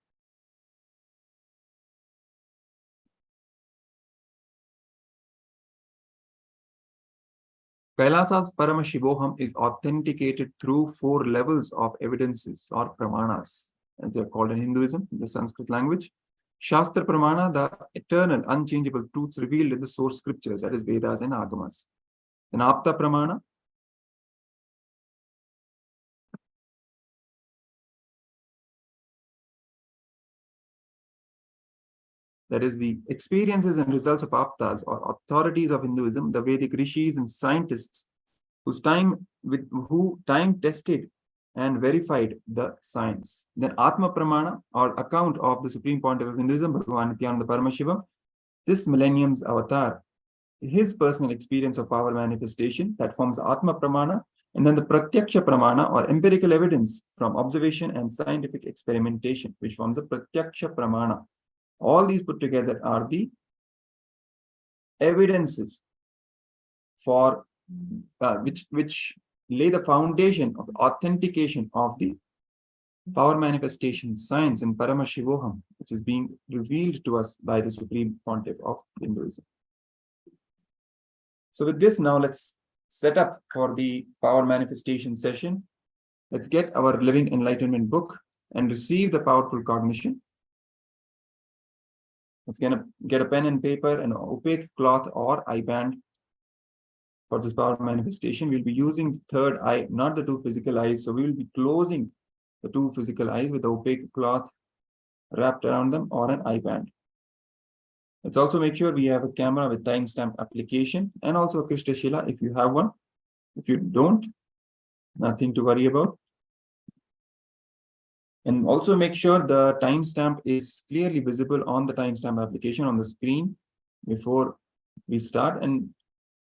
Kailasa's Paramashivoham is authenticated through 4 levels of evidences or pramanas, as they are called in Hinduism, in the Sanskrit language. Shastra Pramana, the eternal, unchangeable truths revealed in the source scriptures, that is Vedas and Agamas. Then Apta Pramana, that is the experiences and results of aptas or authorities of Hinduism, the Vedic rishis and scientists who time tested and verified the science. Then Atma Pramana, or account of the Supreme Pontiff of Hinduism, Bhagavan Nithyananda Paramashivam, this millennium's avatar, his personal experience of power manifestation, that forms Atma Pramana, and then the Pratyaksha Pramana, or empirical evidence from observation and scientific experimentation, which forms the Pratyaksha Pramana. All these put together are the evidences for which lay the foundation of the authentication of the power manifestation science in Paramashivoham, which is being revealed to us by the Supreme Pontiff of Hinduism. So with this, now let's set up for the power manifestation session. Let's get our Living Enlightenment book and receive the powerful cognition. Let's get a pen and paper and an opaque cloth or eye band. For this power manifestation, we'll be using the third eye, not the two physical eyes. So we will be closing the two physical eyes with opaque cloth wrapped around them or an eye band. Let's also make sure we have a camera with timestamp application and also a Krishna Shila if you have one. If you don't, nothing to worry about. And also make sure the timestamp is clearly visible on the timestamp application on the screen before we start. And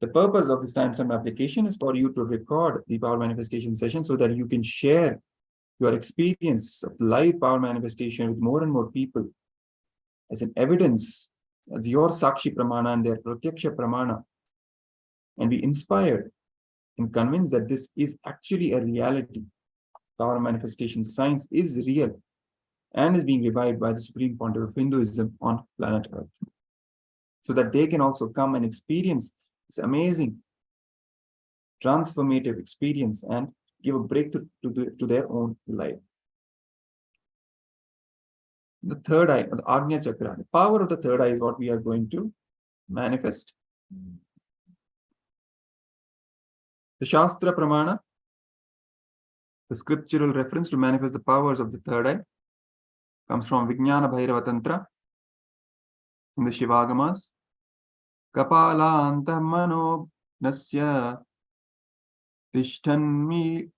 the purpose of this timestamp application is for you to record the power manifestation session so that you can share your experience of live power manifestation with more and more people as an evidence, as your Sakshi Pramana and their Pratyaksha Pramana, and be inspired and convinced that this is actually a reality. Power manifestation science is real and is being revived by the Supreme Pontiff of Hinduism on planet Earth, so that they can also come and experience this amazing transformative experience and give a breakthrough to their own life. The third eye, the Agnya Chakra, the power of the third eye is what we are going to manifest. The Shastra Pramana, the scriptural reference to manifest the powers of the third eye, comes from Vijnana Bhairava Tantra in the Shivagamas. Kapala anta mano nasya tishtanmi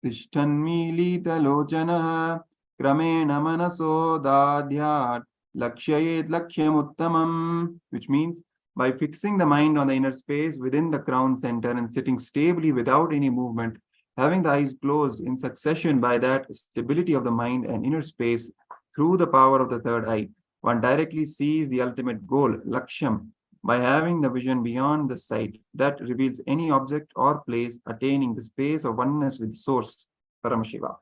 lita lochana kramena manaso dadhyat lakshayet lakhyamuttamam, which means by fixing the mind on the inner space within the crown center and sitting stably without any movement, having the eyes closed in succession, by that stability of the mind and inner space through the power of the third eye, one directly sees the ultimate goal, Lakshyam, by having the vision beyond the sight that reveals any object or place attaining the space of oneness with Source, Paramashiva.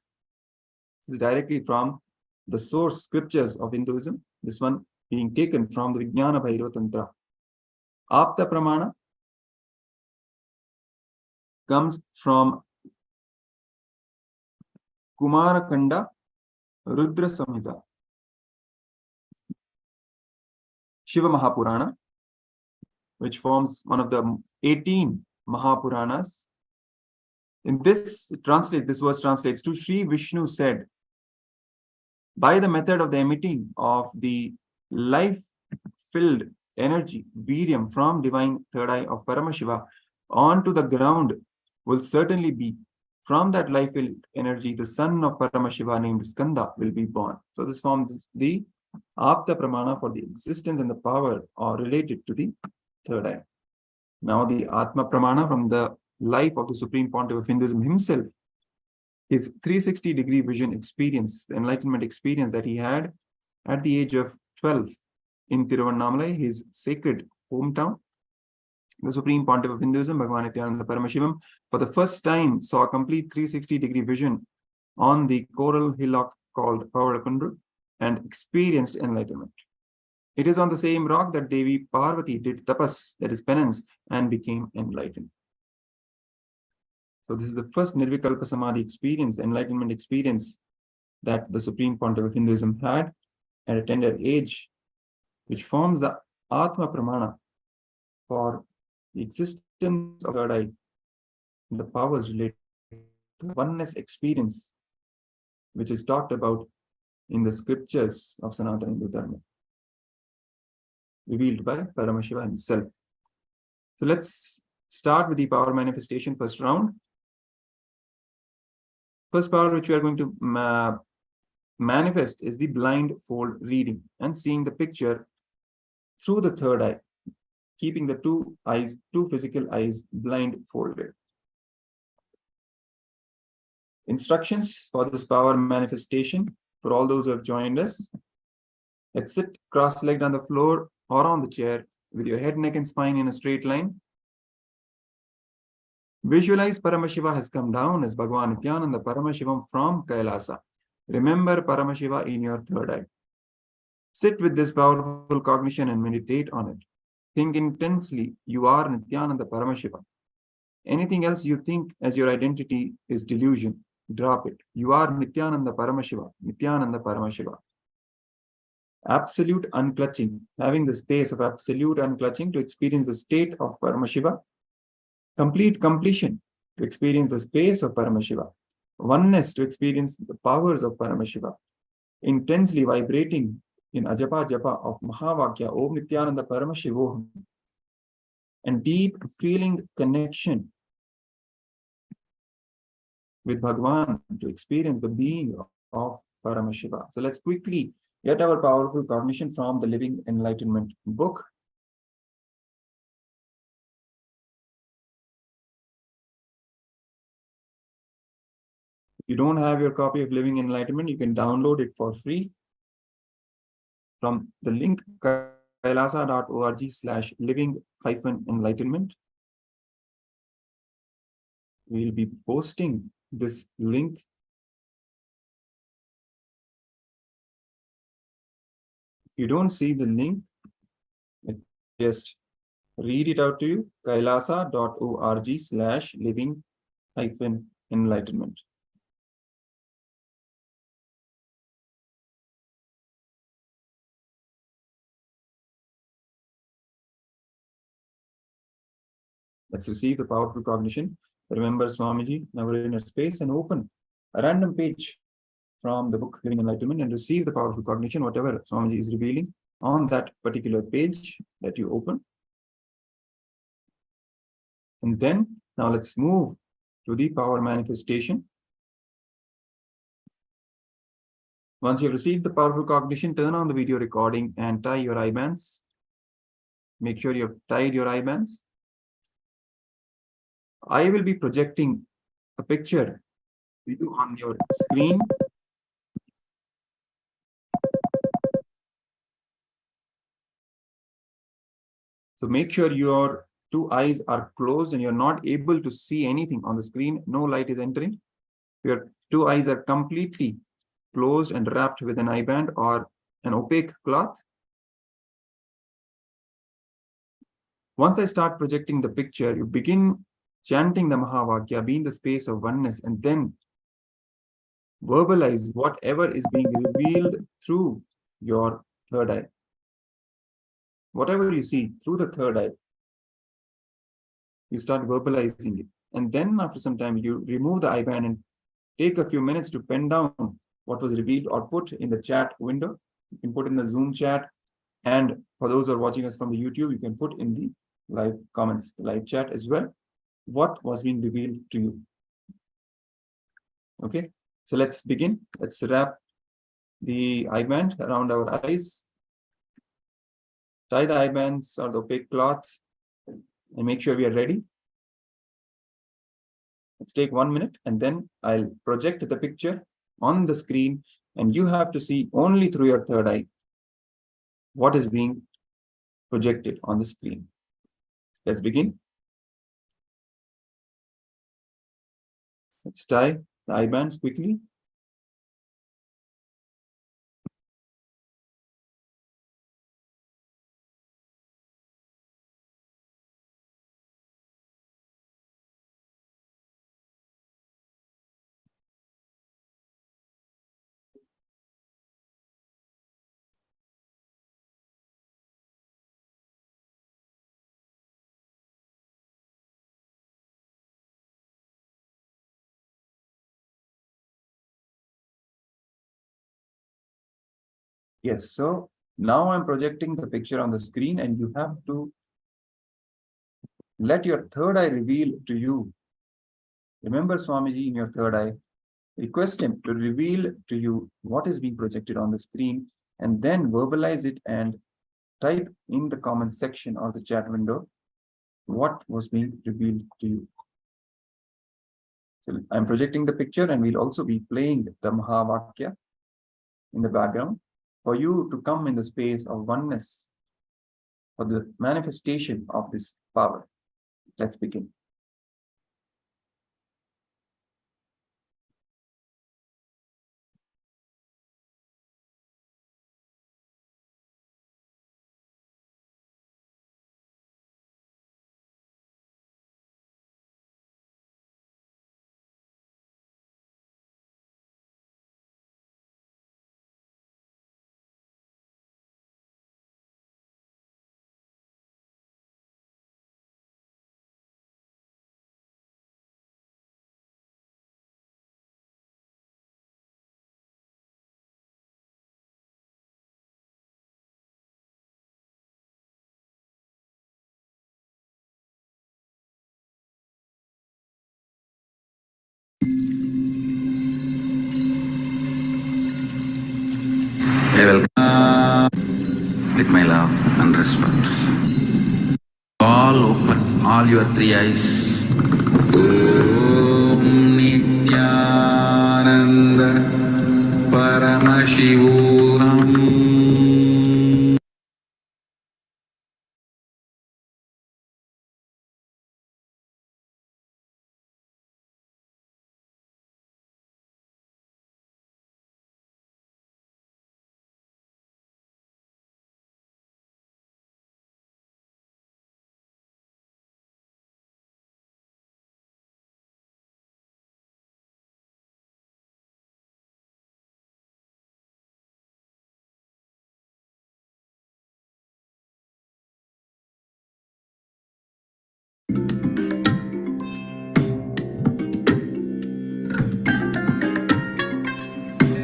This is directly from the source scriptures of Hinduism, this one being taken from the Vijnana Bhairava Tantra. Apta Pramana comes from Kumara Kanda Rudra Samhita, Shiva Mahapurana, which forms one of the 18 Mahapuranas. In this verse translates to Sri Vishnu said, by the method of the emitting of the life-filled energy, Viryam, from divine third eye of Paramashiva onto the ground will certainly be. From that life-filled energy, the son of Paramashiva named Skanda will be born. So this forms the Apta Pramana for the existence and the power are related to the third eye. Now the Atma Pramana from the life of the Supreme Pontiff of Hinduism himself, his 360-degree vision experience, the enlightenment experience that he had at the age of 12 in Tiruvannamalai, his sacred hometown. The Supreme Pontiff of Hinduism, Bhagavan Nithyananda Paramashivam, for the first time saw a complete 360-degree vision on the coral hillock called Pavadakundru and experienced enlightenment. It is on the same rock that Devi Parvati did tapas, that is penance, and became enlightened. So this is the first Nirvikalpa Samadhi experience, enlightenment experience that the Supreme Pontiff of Hinduism had at a tender age, which forms the Atma Pramana for the existence of third eye and the powers related to oneness experience, which is talked about in the scriptures of Sanatana Hindu Dharma. revealed by Paramashiva himself. So let's start with the power manifestation first round. First power which we are going to manifest is the blindfold reading and seeing the picture through the third eye, keeping the two physical eyes blindfolded. Instructions for this power manifestation for all those who have joined us. Let's sit cross-legged on the floor or on the chair with your head, neck, and spine in a straight line. Visualize Paramashiva has come down as Bhagavan Nithyananda Paramashivam from Kailasa. Remember Paramashiva in your third eye. Sit with this powerful cognition and meditate on it. Think intensely, you are Nithyananda Paramashiva. Anything else you think as your identity is delusion. Drop it. You are Nithyananda Paramashiva. Nithyananda Paramashiva. Absolute unclutching. Having the space of absolute unclutching to experience the state of Paramashiva. Complete completion to experience the space of Paramashiva. Oneness to experience the powers of Paramashiva. Intensely vibrating in Ajapa Japa of Mahavakya, Om Nithyananda Paramashivoham. And deep feeling connection with Bhagavan to experience the being of Paramashiva. So let's quickly get our powerful cognition from the Living Enlightenment book. If you don't have your copy of Living Enlightenment, you can download it for free from the link kailasa.org/living-enlightenment. We'll be posting this link. If you don't see the link, just read it out to you, kailasa.org/living-enlightenment. Let's receive the powerful cognition. Remember Swamiji, now we're in a space and open a random page from the book Living Enlightenment and receive the powerful cognition, whatever Swamiji is revealing on that particular page that you open. And then now let's move to the power manifestation. Once you've received the powerful cognition, turn on the video recording and tie your eye bands. Make sure you've tied your eye bands. I will be projecting a picture on your screen. So make sure your two eyes are closed and you're not able to see anything on the screen. No light is entering. Your two eyes are completely closed and wrapped with an eye band or an opaque cloth. Once I start projecting the picture, you begin chanting the Mahavakya, be in the space of oneness, and then verbalize whatever is being revealed through your third eye. Whatever you see through the third eye, you start verbalizing it. And then after some time, you remove the eye band and take a few minutes to pen down what was revealed or put in the chat window. You can put in the Zoom chat. And for those who are watching us from the YouTube, you can put in the live comments, the live chat as well, what was being revealed to you. Okay, so let's begin. Let's wrap the eye band around our eyes. Tie the eye bands or the opaque cloth and make sure we are ready. Let's take 1 minute and then I'll project the picture on the screen and you have to see only through your third eye what is being projected on the screen. Let's begin. Let's tie the eye bands quickly. Yes, so Now I'm projecting the picture on the screen, and you have to let your third eye reveal to you. Remember Swamiji in your third eye. Request him to reveal to you what is being projected on the screen, and then verbalize it and type in the comment section or the chat window what was being revealed to you. So I'm projecting the picture, and we'll also be playing the Mahavakya in the background for you to come in the space of oneness for the manifestation of this power. Let's begin. I welcome with my love and respects. All open, all your three eyes. Om Nithyananda Paramashivoham.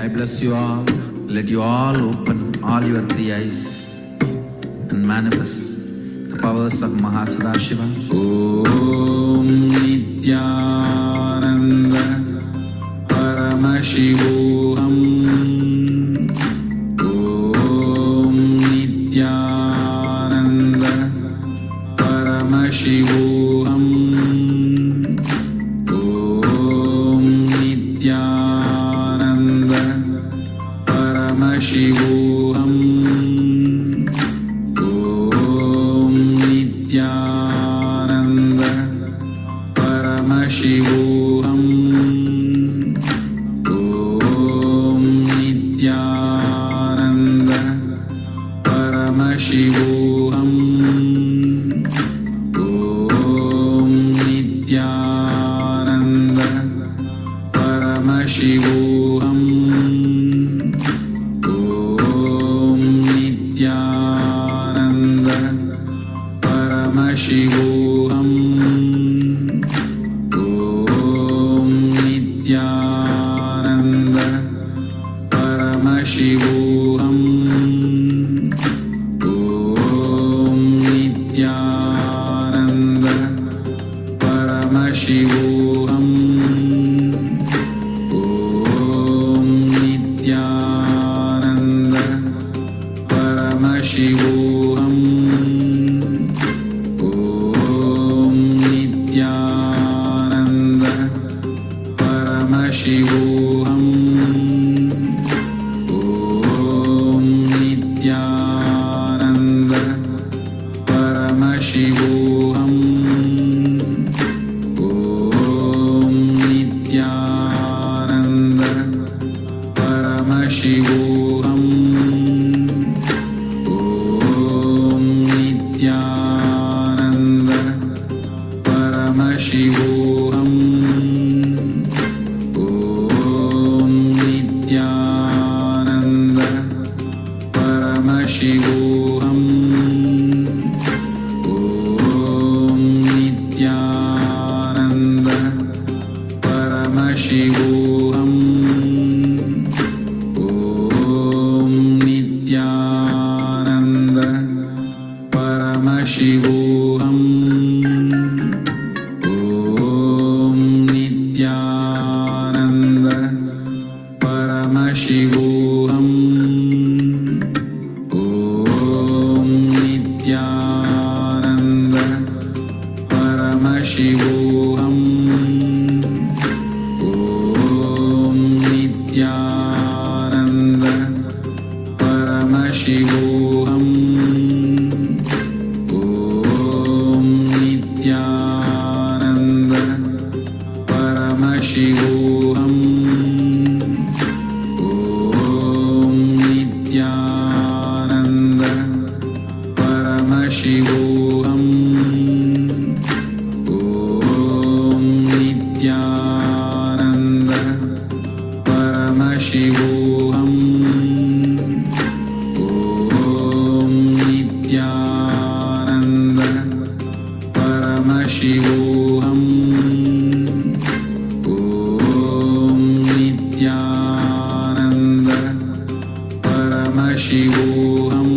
I bless you all. Let you all open all your three eyes and manifest the powers of Mahasadashiva. Om Nithyananda Paramashivoham. Om Nithyananda Paramashivoham. Om Nithyananda Paramashivoham. Om Nithyananda Paramashivoham. Om Nithyananda Paramashivoham. Om Nithyananda Paramashivoham. Om Nithyananda Paramashivoham. Om Nithyananda Paramashivoham. Om Nithyananda Paramashivoham. Om Nithyananda Paramashivoham. Om Nithyananda Paramashivoham. Om Nithyananda Paramashivoham. Om Nithyananda Paramashivoham. Om Nithyananda Paramashivoham. Nithyananda Paramashivoham. Om Nithyananda Paramashivoham. Om Nithyananda Paramashivoham. Om Nithyananda Paramashivoham. Om Nithyananda Paramashivoham.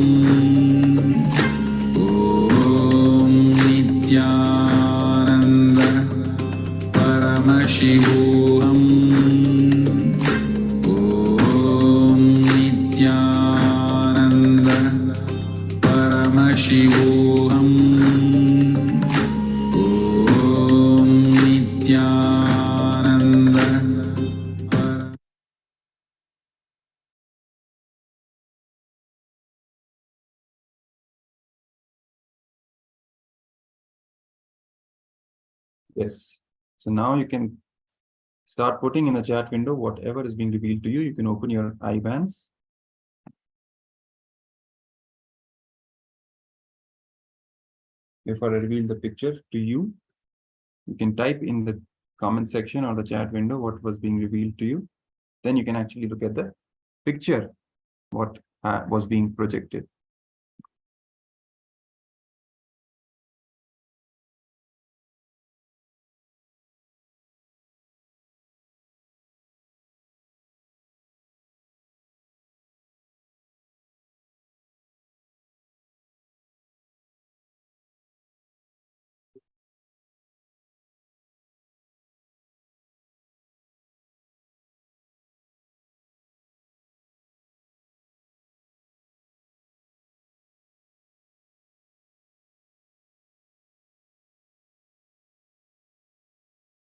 Om Nithyananda Paramashivoham. Om Nithyananda Paramashivoham. Om Nithyananda Yes. So now you can start putting in the chat window whatever is being revealed to you. You can open your eye bands. Before I reveal the picture to you, you can type in the comment section or the chat window what was being revealed to you. Then you can actually look at the picture, what was being projected.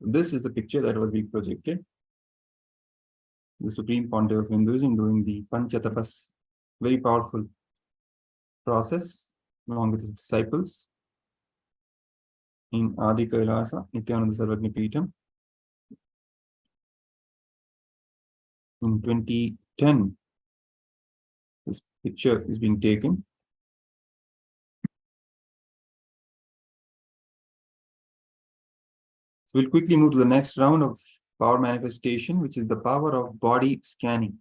This is the picture that was being projected. The Supreme Pontiff of Hinduism doing the Panchatapas, very powerful process along with his disciples in Adi KAILASA, Nithyananda Paramashivam. In 2010, this picture is being taken. So we'll quickly move to the next round of power manifestation, which is the power of body scanning.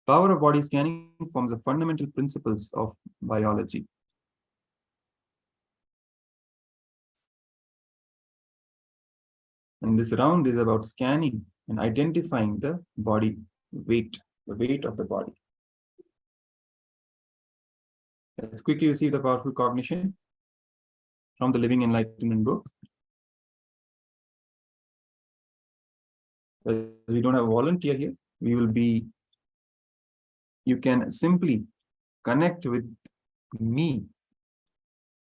Power of body scanning forms the fundamental principles of biology. And this round is about scanning and identifying the body weight, the weight of the body. Let's quickly receive the powerful cognition from the Living Enlightenment book. As we don't have a volunteer here, you can simply connect with me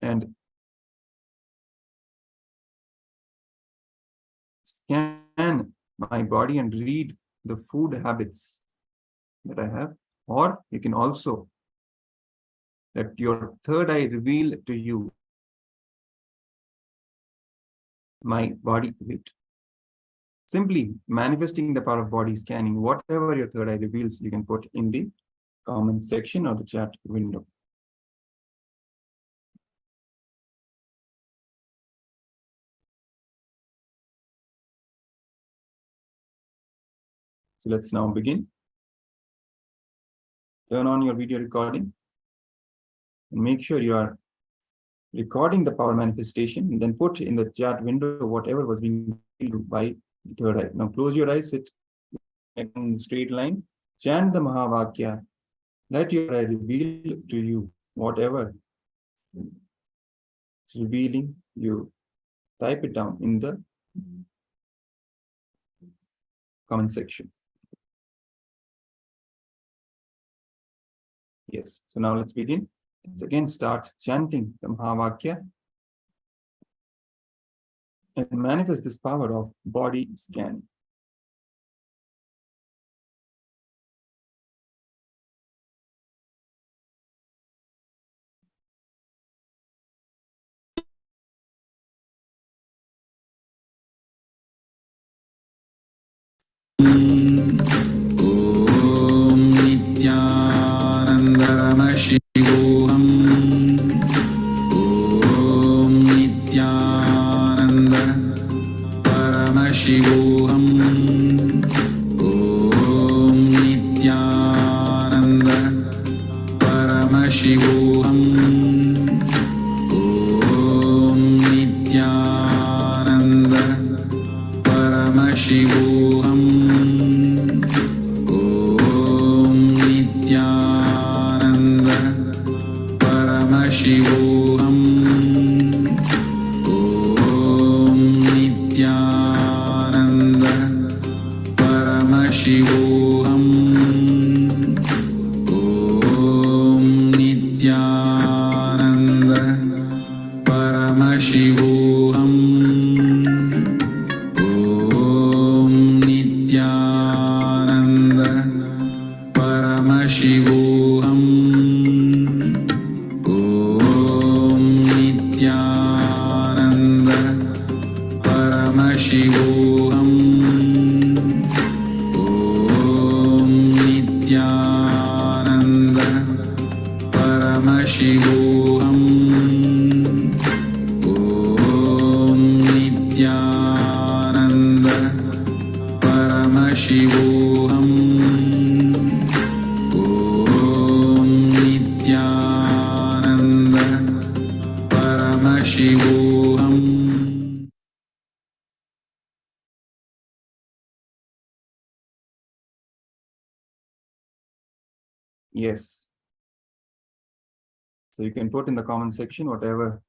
and scan my body and read the food habits that I have. Or you can also let your third eye reveal to you my body weight. Simply manifesting the power of body scanning, whatever your third eye reveals, you can put in the comment section or the chat window. So let's now begin. Turn on your video recording and make sure you are recording the power manifestation, and then put in the chat window whatever was being revealed by the third eye. Now close your eyes, sit in the straight line, chant the Mahavakya. Let your eye reveal to you whatever it's revealing. You type it down in the comment section. Yes, so now let's begin. Let's again start chanting the Mahavakya and manifest this power of body scanning. Om Nithyananda Paramashivoham. Om Nithyananda Paramashivoham. Om Nithyananda Paramashivoham. Om Nithyananda Paramashivoham. Om Nithyananda Paramashivoham. Om Nithyananda Paramashivoham. Om Nithyananda Paramashivoham. Om Nithyananda Paramashivoham. Om Nithyananda Paramashivoham. Om Nithyananda Paramashivoham. Om Nithyananda Paramashivoham. Om Nithyananda Paramashivoham. Yes. So you can put in the comment section whatever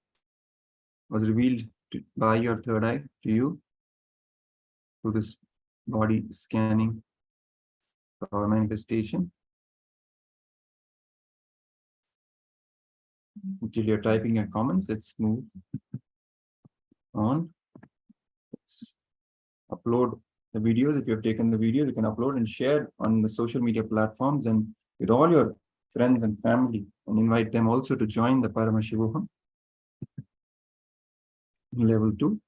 was revealed by your third eye to you through this body scanning or manifestation. Until you're typing your comments, let's move on. Let's upload the videos. If you have taken the video, you can upload and share on the social media platforms and with all your friends and family, and invite them also to join the Paramashivoham level 2.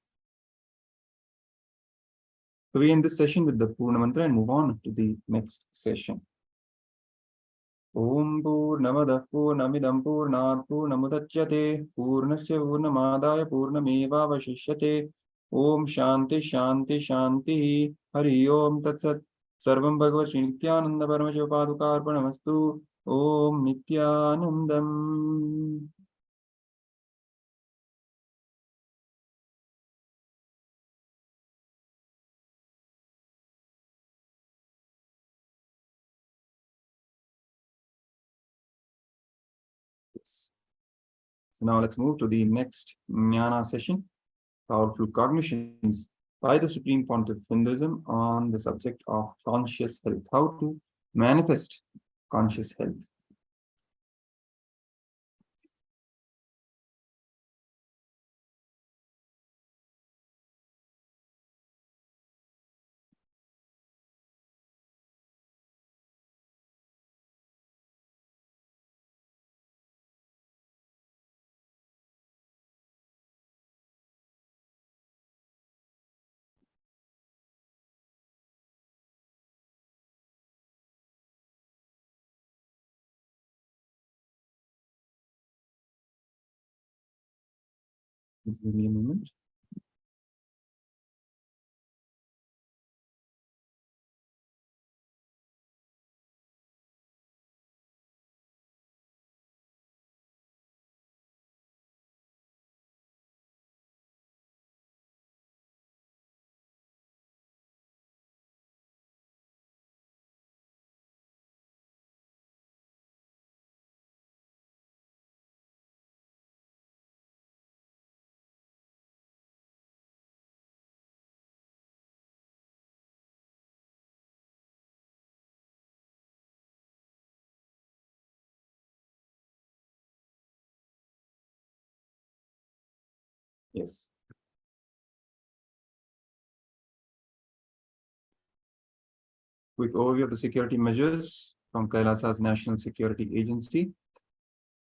So we end this session with the Purna Mantra and move on to the next session. Om Purnamadah Purnamidam Purnat Purnamudachyate Purnasya Purnamadaya Purnamevavashishyate Om Shanti Shanti Shanti Hari Om Tatsat Sarvam Bhagavad Shri Nithyananda Paramashiva Padukarpanamastu Om Nithyanandam. So now let's move to the next Jnana session, powerful cognitions by the Supreme Pontiff of Hinduism on the subject of conscious health, how to manifest conscious health. Just give me a moment. Yes. Quick overview of the security measures from KAILASA's National Security Agency.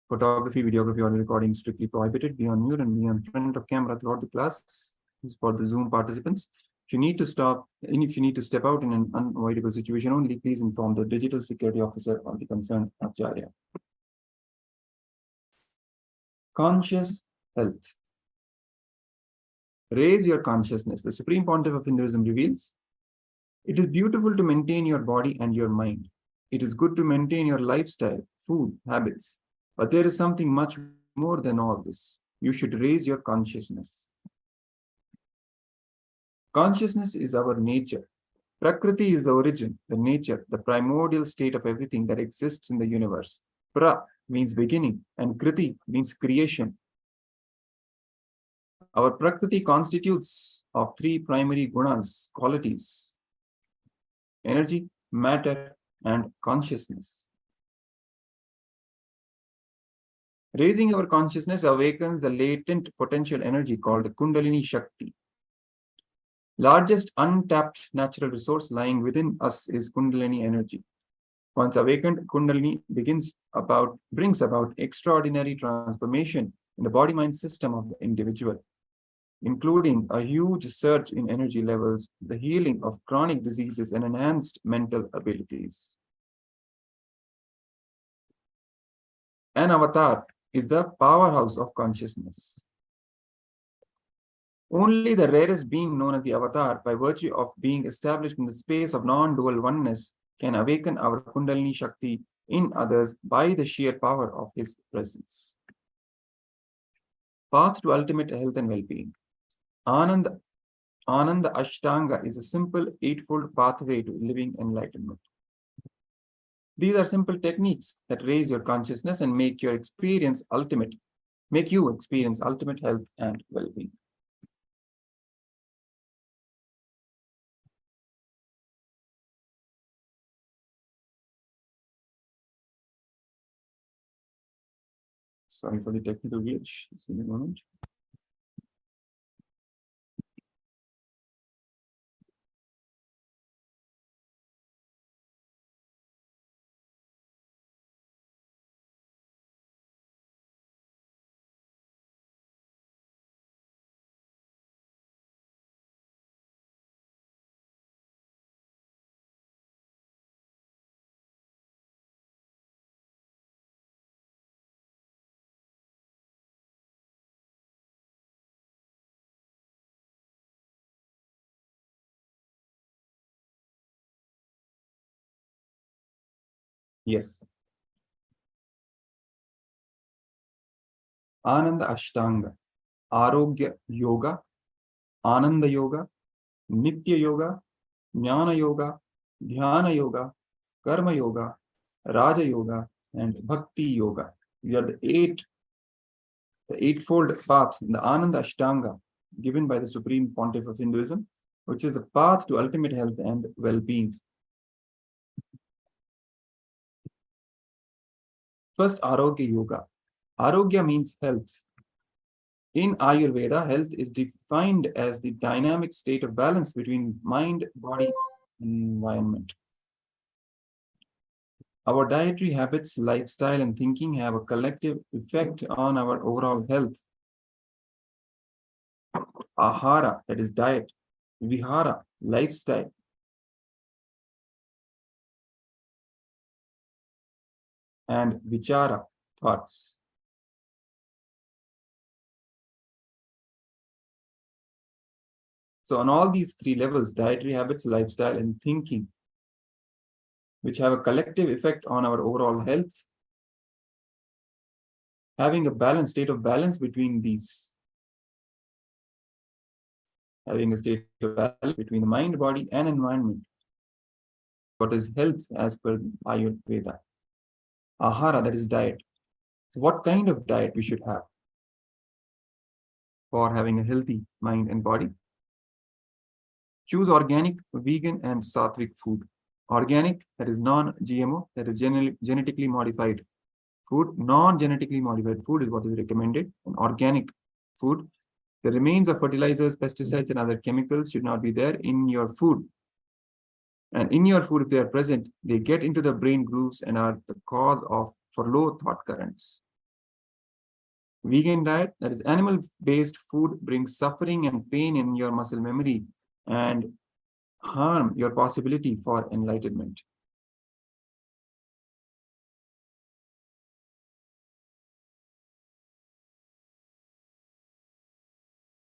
Photography, videography, audio recording strictly prohibited. Be on mute and be on front of camera throughout the class. This is for the Zoom participants. If you need to stop, and if you need to step out in an unavoidable situation only, please inform the digital security officer or the concerned Acharya. Conscious health. Raise your consciousness. The Supreme Pontiff of Hinduism reveals, it is beautiful to maintain your body and your mind. It is good to maintain your lifestyle, food, habits. But there is something much more than all this. You should raise your consciousness. Consciousness is our nature. Prakriti is the origin, the nature, the primordial state of everything that exists in the universe. Pra means beginning, and Kriti means creation. Our Prakriti constitutes of three primary gunas, qualities: energy, matter, and consciousness. Raising our consciousness awakens the latent potential energy called Kundalini Shakti. Largest untapped natural resource lying within us is Kundalini energy. Once awakened, Kundalini brings about extraordinary transformation in the body-mind system of the individual, including a huge surge in energy levels, the healing of chronic diseases, and enhanced mental abilities. An avatar is the powerhouse of consciousness. Only the rarest being known as the avatar, by virtue of being established in the space of non-dual oneness, can awaken our Kundalini Shakti in others by the sheer power of his presence. Path to ultimate health and well-being. Ananda Ashtanga is a simple eightfold pathway to living enlightenment. These are simple techniques that raise your consciousness and make you experience ultimate health and well-being. Sorry for the technical glitch. Just give me a moment. Yes. Ananda Ashtanga, Arogya Yoga, Ananda Yoga, Nitya Yoga, Jnana Yoga, Dhyana Yoga, Karma Yoga, Raja Yoga, and Bhakti Yoga. These are the eightfold path in the Ananda Ashtanga given by the Supreme Pontiff of Hinduism, which is the path to ultimate health and well-being. First, Arogya Yoga. Arogya means health. In Ayurveda, health is defined as the dynamic state of balance between mind, body, and environment. Our dietary habits, lifestyle, and thinking have a collective effect on our overall health. Ahara, that is diet. Vihara, lifestyle. And vichara, thoughts. So on all these three levels, dietary habits, lifestyle, and thinking, which have a collective effect on our overall health, having a state of balance between these, having a state of balance between the mind, body, and environment. What is health as per Ayurveda? Ahara, that is diet. So what kind of diet we should have for having a healthy mind and body? Choose organic, vegan, and sattvic food. Organic, that is non-GMO, that is genetically modified food. Non-genetically modified food is what is recommended. And organic food, the remains of fertilizers, pesticides, and other chemicals should not be there in your food. And in your food, if they are present, they get into the brain grooves and are the cause for low thought currents. Vegan diet, that is animal-based food, brings suffering and pain in your muscle memory and harm your possibility for enlightenment.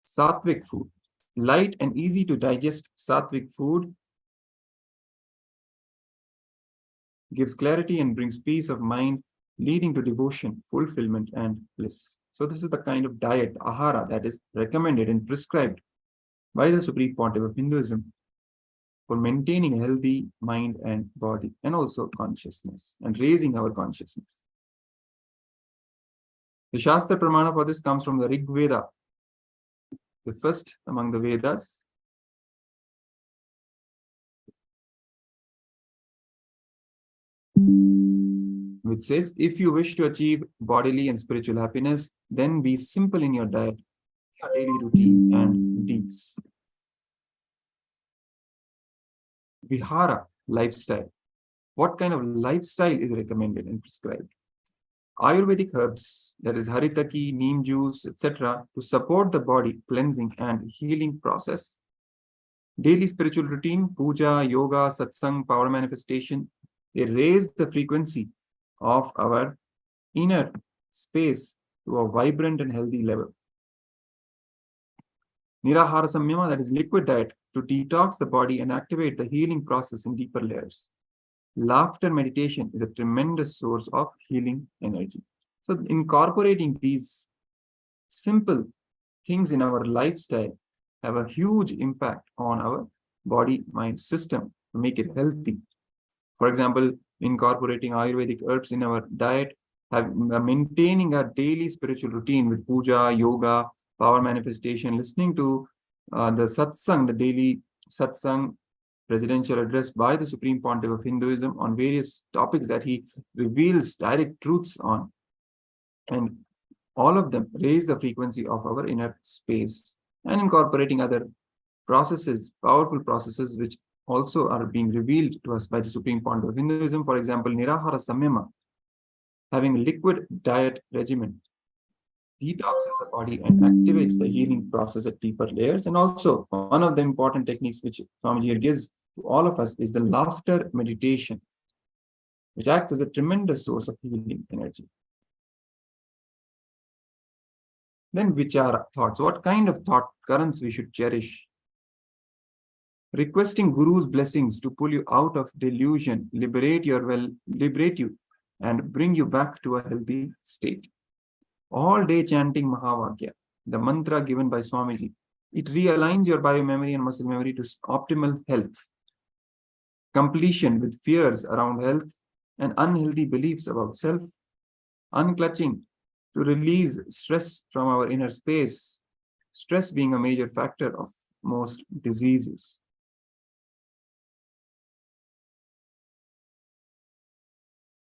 Sattvic food. Light and easy to digest sattvic food gives clarity and brings peace of mind, leading to devotion, fulfillment, and bliss. So this is the kind of diet, ahara, that is recommended and prescribed by the Supreme Pontiff of Hinduism for maintaining a healthy mind and body, and also consciousness, and raising our consciousness. The Shastra Pramana for this comes from the Rig Veda, the first among the Vedas, which says, if you wish to achieve bodily and spiritual happiness, then be simple in your diet, your daily routine, and deeds. Vihara, lifestyle. What kind of lifestyle is recommended and prescribed? Ayurvedic herbs, that is haritaki, neem juice, etc., to support the body cleansing and healing process. Daily spiritual routine, puja, yoga, satsang, power manifestation, they raise the frequency of our inner space to a vibrant and healthy level. Nirahara samyama, that is liquid diet, to detox the body and activate the healing process in deeper layers. Laughter meditation is a tremendous source of healing energy. So incorporating these simple things in our lifestyle have a huge impact on our body-mind system to make it healthy. For example, incorporating Ayurvedic herbs in our diet, maintaining a daily spiritual routine with puja, yoga, power manifestation, listening to the satsang, the daily satsang presidential address by the Supreme Pontiff of Hinduism on various topics that he reveals direct truths on. And all of them raise the frequency of our inner space, and incorporating other processes, powerful processes, which also are being revealed to us by the Supreme Pontiff of Hinduism. For example, Nirahara Samyama, having a liquid diet regimen, detoxes the body and activates the healing process at deeper layers. And also, one of the important techniques which Swamiji here gives to all of us is the laughter meditation, which acts as a tremendous source of healing energy. Then vichara, thoughts. What kind of thought currents we should cherish? Requesting Guru's blessings to pull you out of delusion, liberate you, and bring you back to a healthy state. All day chanting Mahavakya, the mantra given by Swamiji, it realigns your biomemory and muscle memory to optimal health. Completion with fears around health and unhealthy beliefs about self. Unclutching to release stress from our inner space, stress being a major factor of most diseases.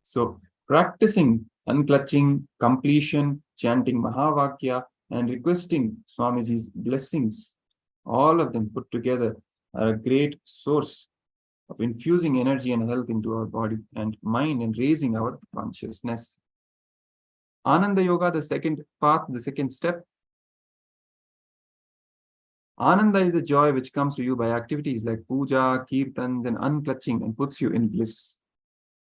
So practicing unclutching, completion, chanting Mahavakya, and requesting Swamiji's blessings, all of them put together are a great source of infusing energy and health into our body and mind and raising our consciousness. Ananda Yoga, the second path, the second step. Ananda is the joy which comes to you by activities like puja, kirtans, and unclutching and puts you in bliss.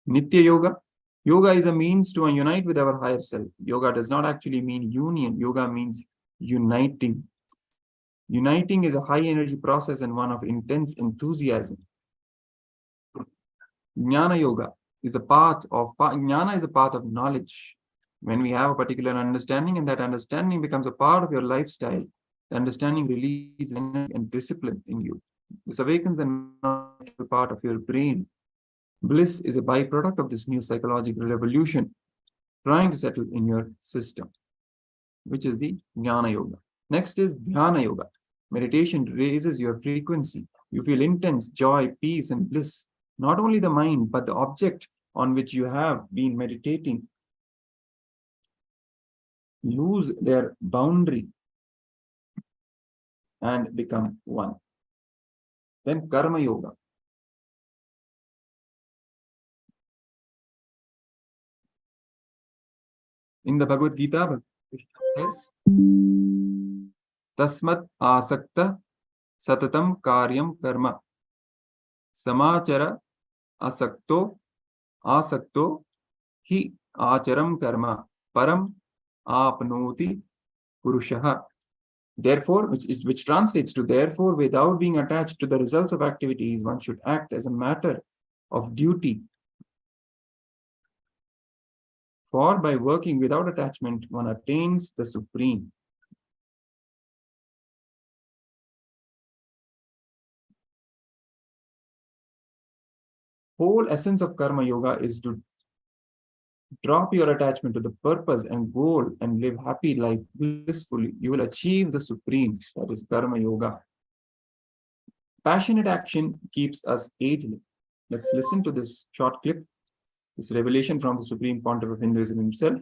Nitya Yoga. Yoga is a means to unite with our higher self. Yoga does not actually mean union. Yoga means uniting. Uniting is a high energy process and one of intense enthusiasm. Jnana Yoga is the path of Jnana is the path of knowledge. When we have a particular understanding and that understanding becomes a part of your lifestyle, the understanding releases energy and discipline in you. This awakens the part of your brain. Bliss is a byproduct of this new psychological revolution trying to settle in your system, which is the Jnana Yoga. Next is Dhyana Yoga. Meditation raises your frequency. You feel intense joy, peace, and bliss. Not only the mind, but the object on which you have been meditating lose their boundary and become one. Then Karma Yoga. In the Bhagavad Gita, Krishna says, Tasmat asakta Satatam karyam karma. Samachara asakto hi acharam karma. Param apnoti purushaha. Therefore, which translates to therefore, without being attached to the results of activities, one should act as a matter of duty. For by working without attachment, one attains the supreme. Whole essence of karma yoga is to drop your attachment to the purpose and goal and live happy life blissfully. You will achieve the supreme, that is karma yoga. Passionate action keeps us ageless. Let's listen to this short clip, this revelation from the Supreme Pontiff of Hinduism himself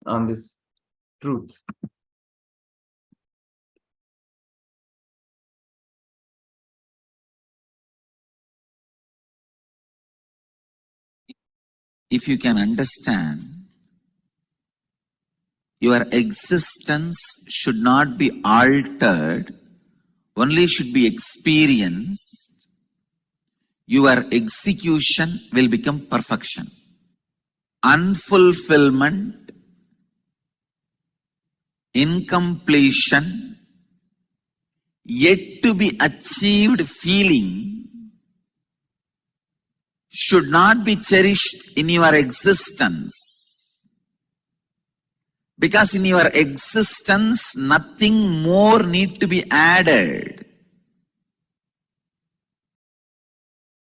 on this truth. If you can understand, your existence should not be altered, only should be experienced, your execution will become perfection. Unfulfillment, incompletion, yet to be achieved feeling should not be cherished in your existence. Because in your existence, nothing more need to be added.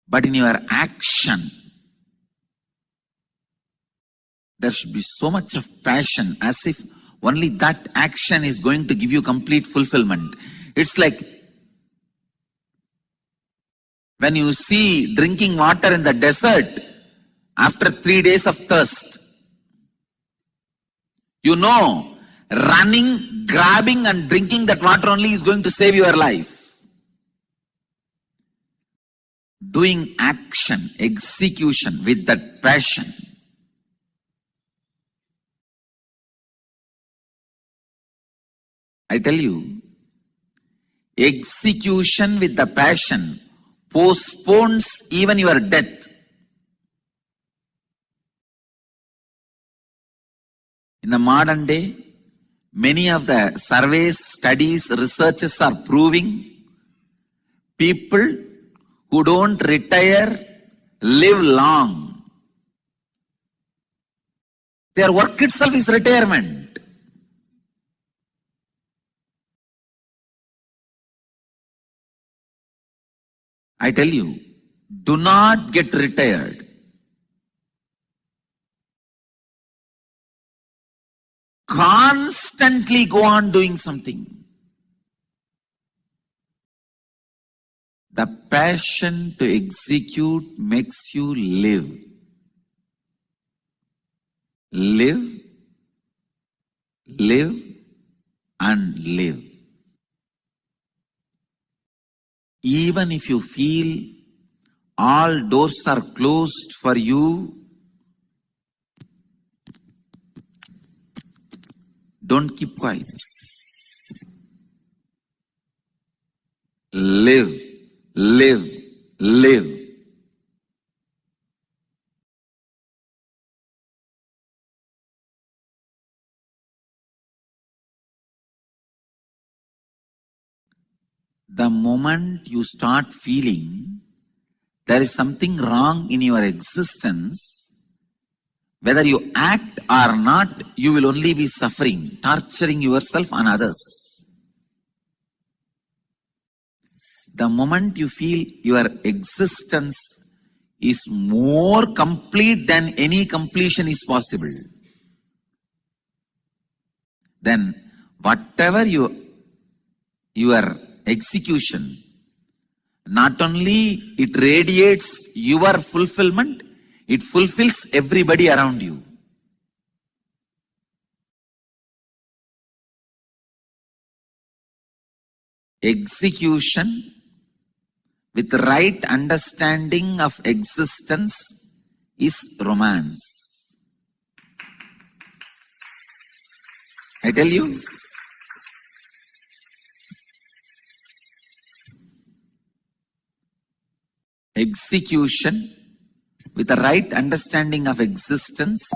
But in your action, there should be so much of passion, as if only that action is going to give you complete fulfillment. It's like when you see drinking water in the desert after 3 days of thirst. You know, running, grabbing and drinking that water only is going to save your life. Doing action, execution with that passion. I tell you, execution with the passion postpones even your death. In the modern day, many of the surveys, studies, researches are proving people who don't retire live long. Their work itself is retirement. I tell you, do not get retired. Constantly go on doing something. The passion to execute makes you live. Live, live, and live. Even if you feel all doors are closed for you, don't keep quiet. Live, live, live. The moment you start feeling there is something wrong in your existence, whether you act or not, you will only be suffering, torturing yourself and others. The moment you feel your existence is more complete than any completion is possible, then whatever your execution, not only it radiates your fulfillment, it fulfills everybody around you. Execution with right understanding of existence is romance. I tell you, execution with the right understanding of existence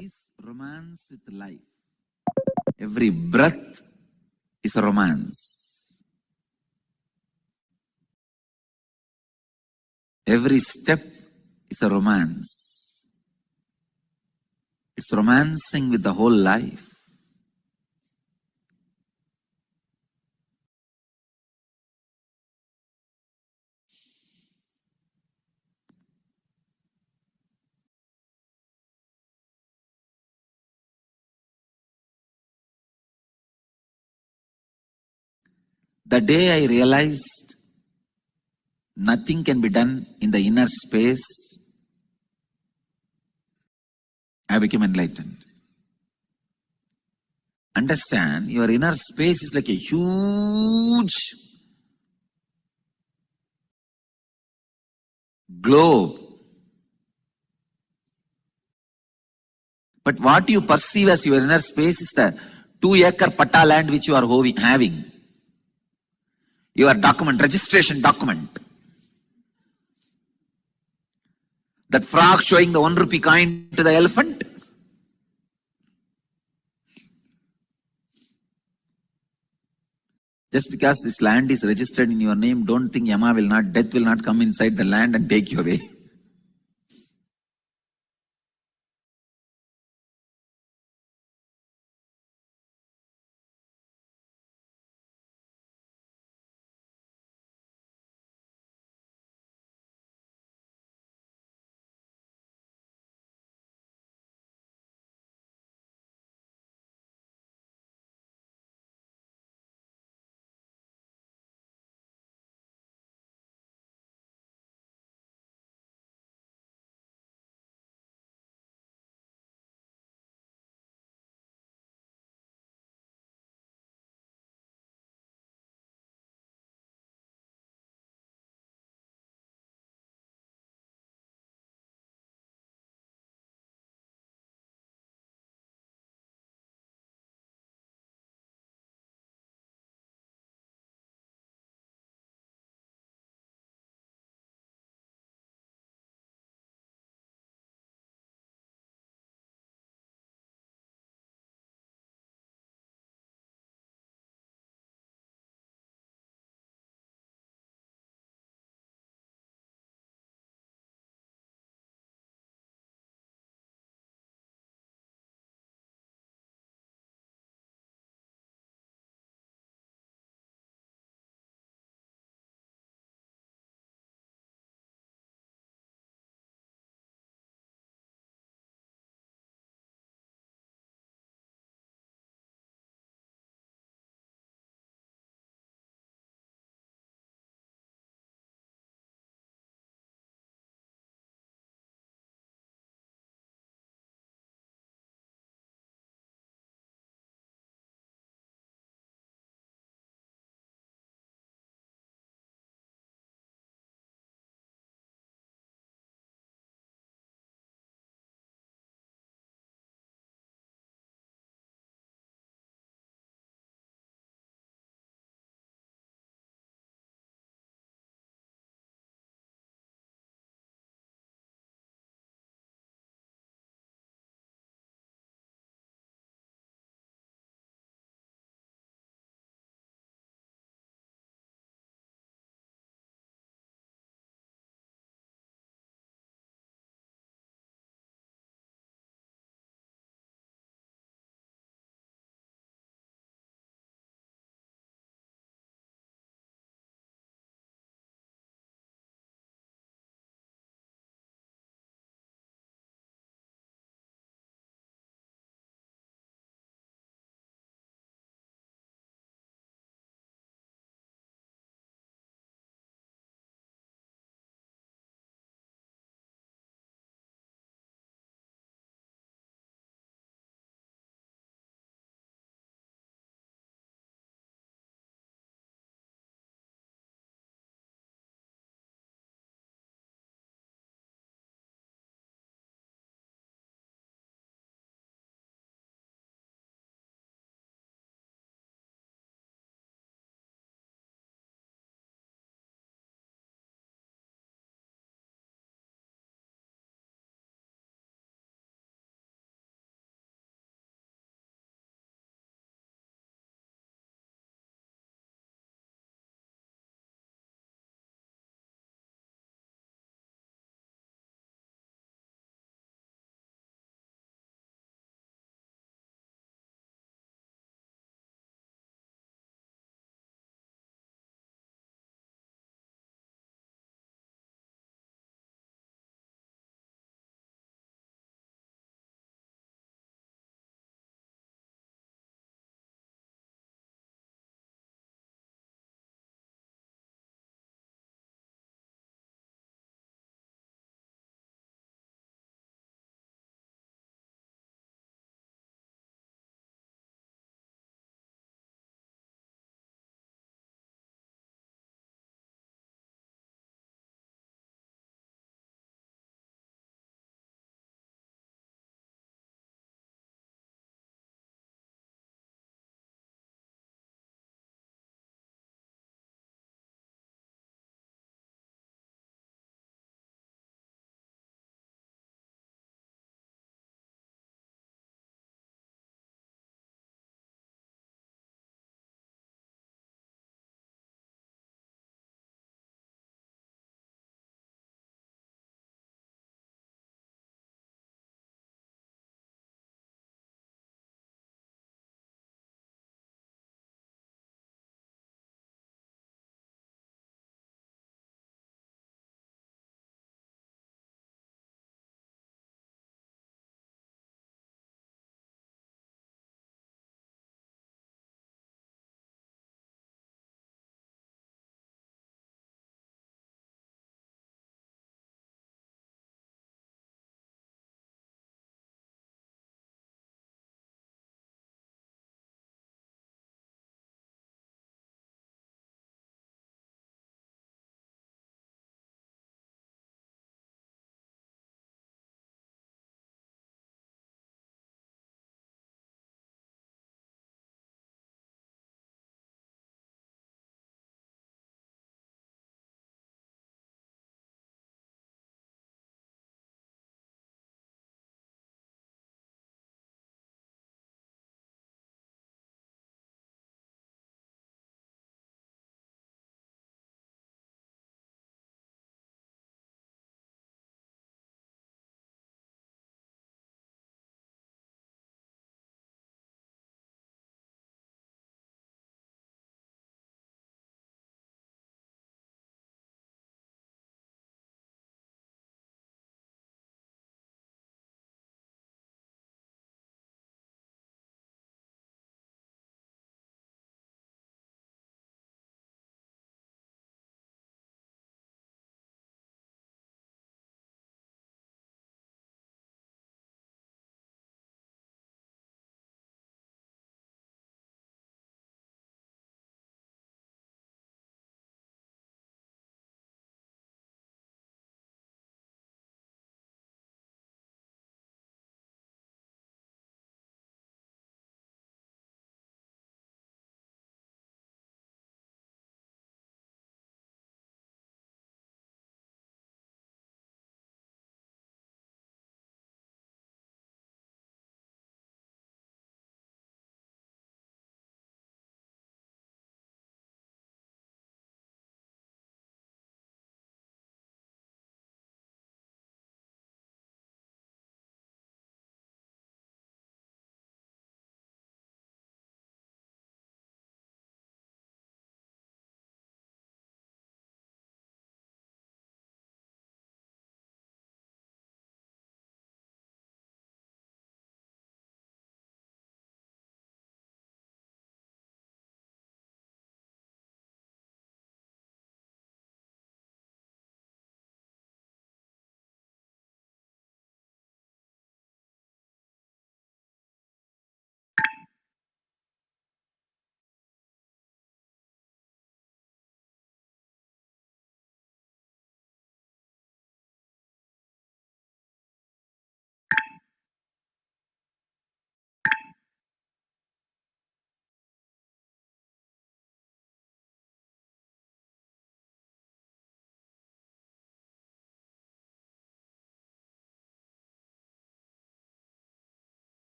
is romance with life. Every breath is a romance. Every step is a romance. It's romancing with the whole life. The day I realized nothing can be done in the inner space, I became enlightened. Understand, your inner space is like a huge globe. But what you perceive as your inner space is the 2-acre patta land which you are having. Your document, registration document. That frog showing the 1 rupee coin to the elephant. Just because this land is registered in your name, don't think death will not come inside the land and take you away.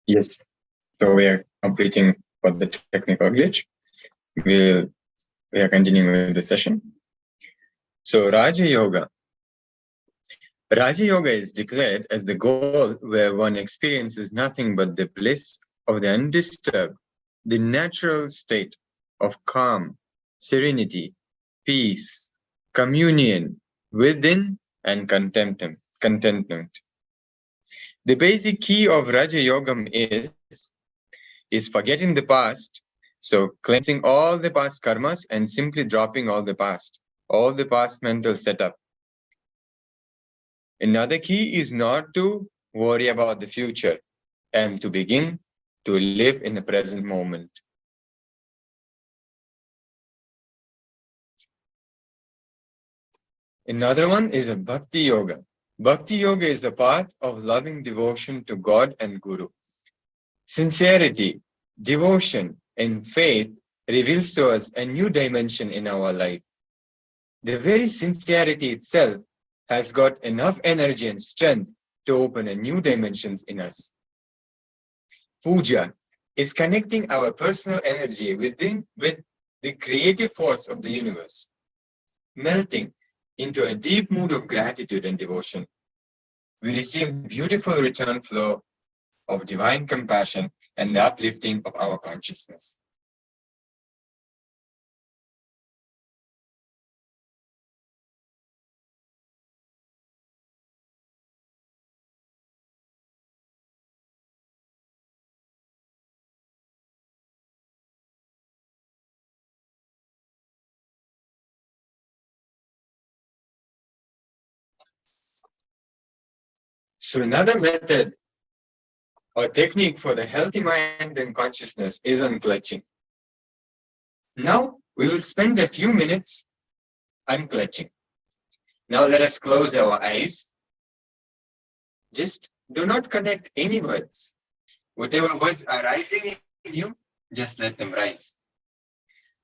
Yes. So we are completing for the technical glitch. We are continuing with the session. So Raja Yoga. Raja Yoga is declared as the goal where one experiences nothing but the bliss of the undisturbed, the natural state of calm, serenity, peace, communion within and contentment. The basic key of Raja Yogam is forgetting the past, so cleansing all the past karmas and simply dropping all the past mental setup. Another key is not to worry about the future and to begin to live in the present moment. Another one is a Bhakti Yoga. Bhakti Yoga is the path of loving devotion to God and Guru. Sincerity, devotion, and faith reveals to us a new dimension in our life. The very sincerity itself has got enough energy and strength to open a new dimensions in us. Puja is connecting our personal energy with the creative force of the universe, melting into a deep mood of gratitude and devotion. We receive the beautiful return flow of divine compassion and the uplifting of our consciousness. So another method or technique for the healthy mind and consciousness is unclutching. Now we will spend a few minutes unclutching. Now let us close our eyes. Just do not connect any words. Whatever words are rising in you, just let them rise.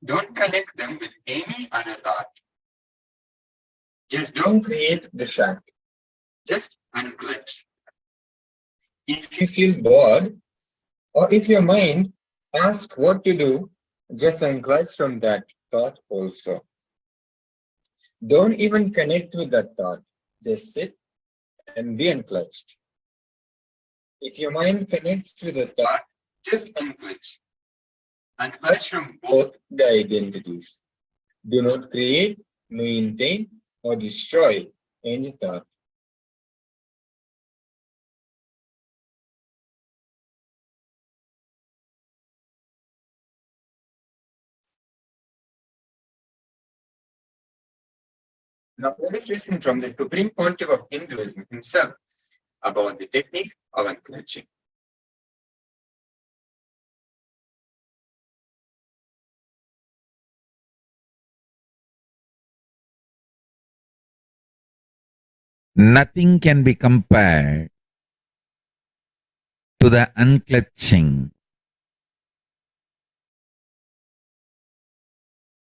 Don't connect them with any other thought. Just don't create distract. Just unclutch. If you feel bored, or if your mind asks what to do, just unclutch from that thought also. Don't even connect with that thought. Just sit and be unclutched. If your mind connects with a thought, just unclutch. Unclutch from both the identities. Do not create, maintain, or destroy any thought. Now let us listen from the Supreme Pontiff of Hinduism himself about the technique of unclutching. Nothing can be compared to the unclutching.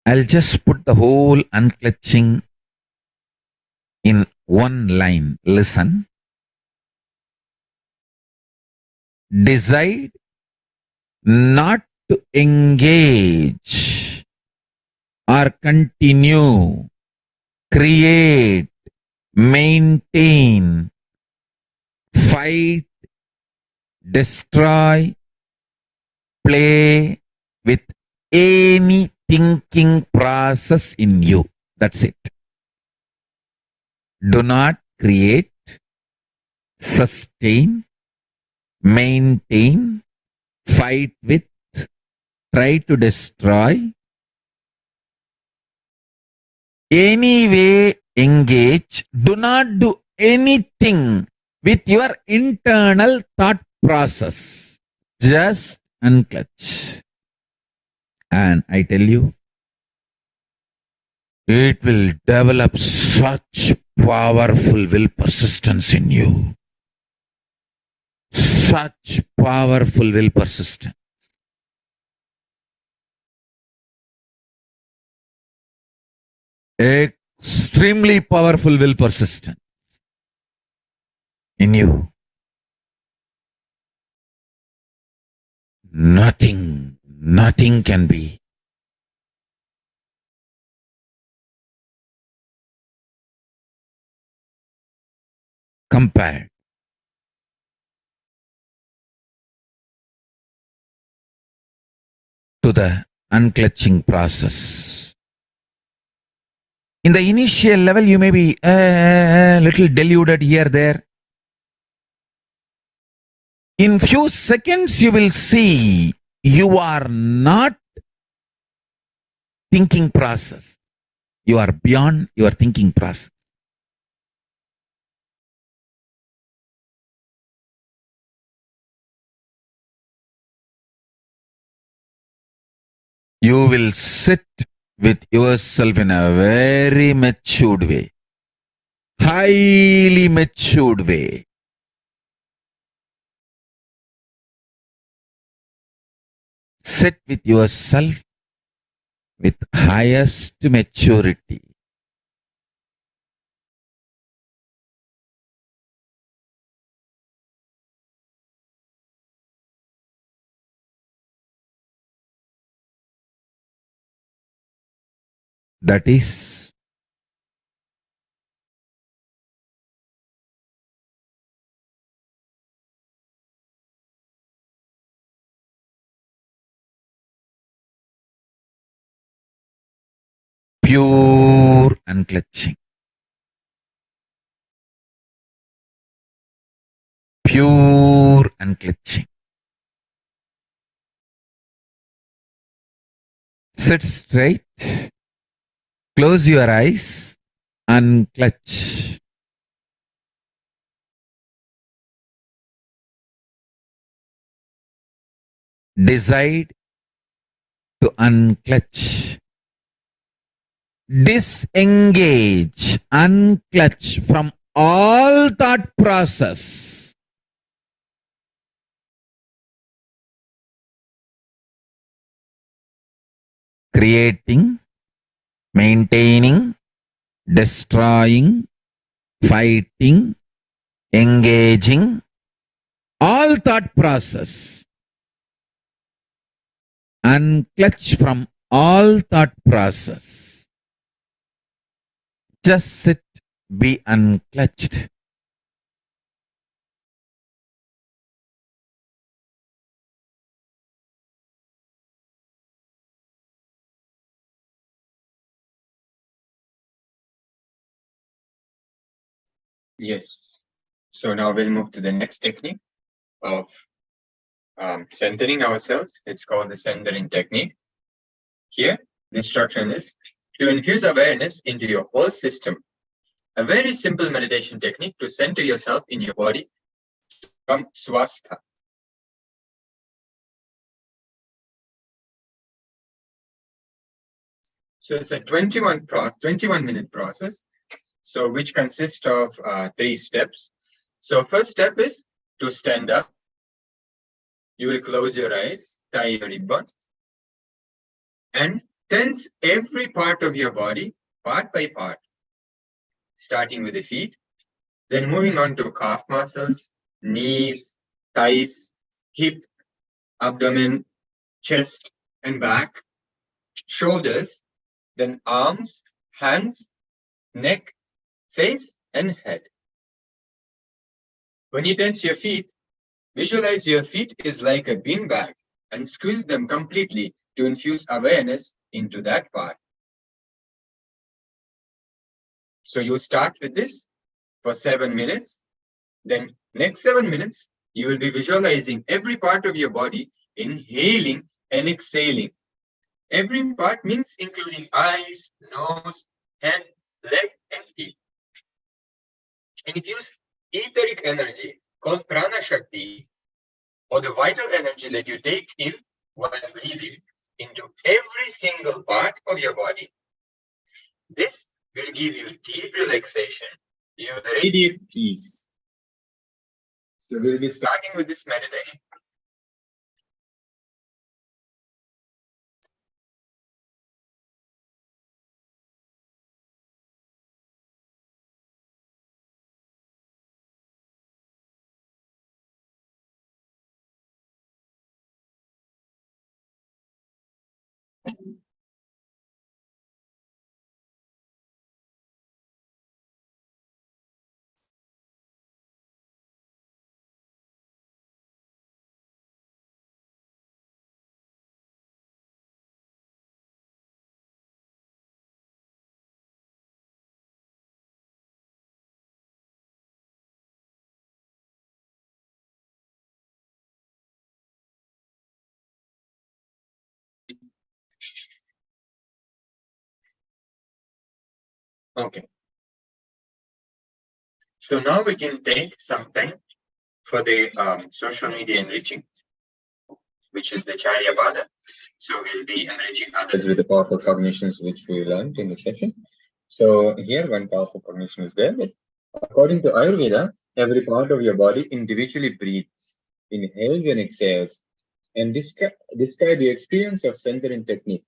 I'll just put the whole unclutching in one line. Listen. Decide not to engage or continue, create, maintain, fight, destroy, play with any thinking process in you. That's it. Do not create, sustain, maintain, fight with, try to destroy, anyway engage. Do not do anything with your internal thought process. Just unclutch. And I tell you, it will develop such powerful will persistence in you. Such powerful will persistence. Extremely powerful will persistence in you. nothing can be compared to the unclutching process. In the initial level, you may be a little deluded here, there. In few seconds, you will see you are not thinking process. You are beyond your thinking process. You will sit with yourself in a very matured way, highly matured way. Sit with yourself with highest maturity. That is pure unclutching. Pure unclutching. Sit straight, close your eyes, unclutch. Decide to unclutch. Disengage, unclutch from all thought process. Creating, maintaining, destroying, fighting, engaging, all thought process. Unclutch from all thought process. Just sit, be unclutched. Yes. So now we'll move to the next technique of centering ourselves. It's called the centering technique. Here, the instruction is to infuse awareness into your whole system. A very simple meditation technique to center yourself in your body from swastha. So it's a 21-minute process, so which consists of 3 steps. So first step is to stand up. You will close your eyes, tie your ribbon, and tense every part of your body, part by part, starting with the feet, then moving on to calf muscles, knees, thighs, hip, abdomen, chest, and back, shoulders, then arms, hands, neck, face, and head. When you tense your feet, visualize your feet is like a beanbag and squeeze them completely to infuse awareness into that part. So you start with this for 7 minutes. Then next 7 minutes, you will be visualizing every part of your body, inhaling and exhaling. Every part means including eyes, nose, head, leg, and feet. Infuse etheric energy called prana shakti, or the vital energy that you take in while breathing, into every single part of your body. This will give you deep relaxation. You will radiate peace. So we'll be starting with this meditation. Okay. So now we can take some time for the social media enriching, which is the Charya Pada. So we'll be enriching others with the powerful cognitions which we learned in the session. So here one powerful cognition is there. According to Ayurveda, every part of your body individually breathes, inhales and exhales, and describe your experience of centering technique.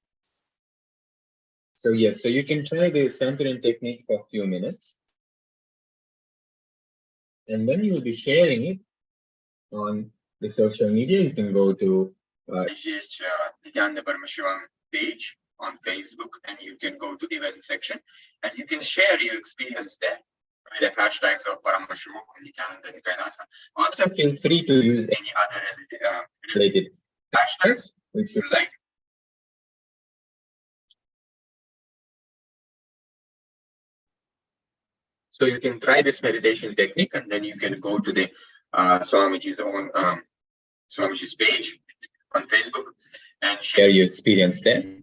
So yes, so you can try the centering technique for a few minutes, and then you'll be sharing it on the social media. You can go to SPH Nithyananda Paramashivam page on Facebook, and you can go to the event section, and you can share your experience there with the hashtags of Paramashivoham, Nithyananda, and KAILASA. Also, feel free to use any other related hashtags which you like. So you can try this meditation technique, and then you can go to the Swamiji's own Swamiji's page on Facebook and share your experience there.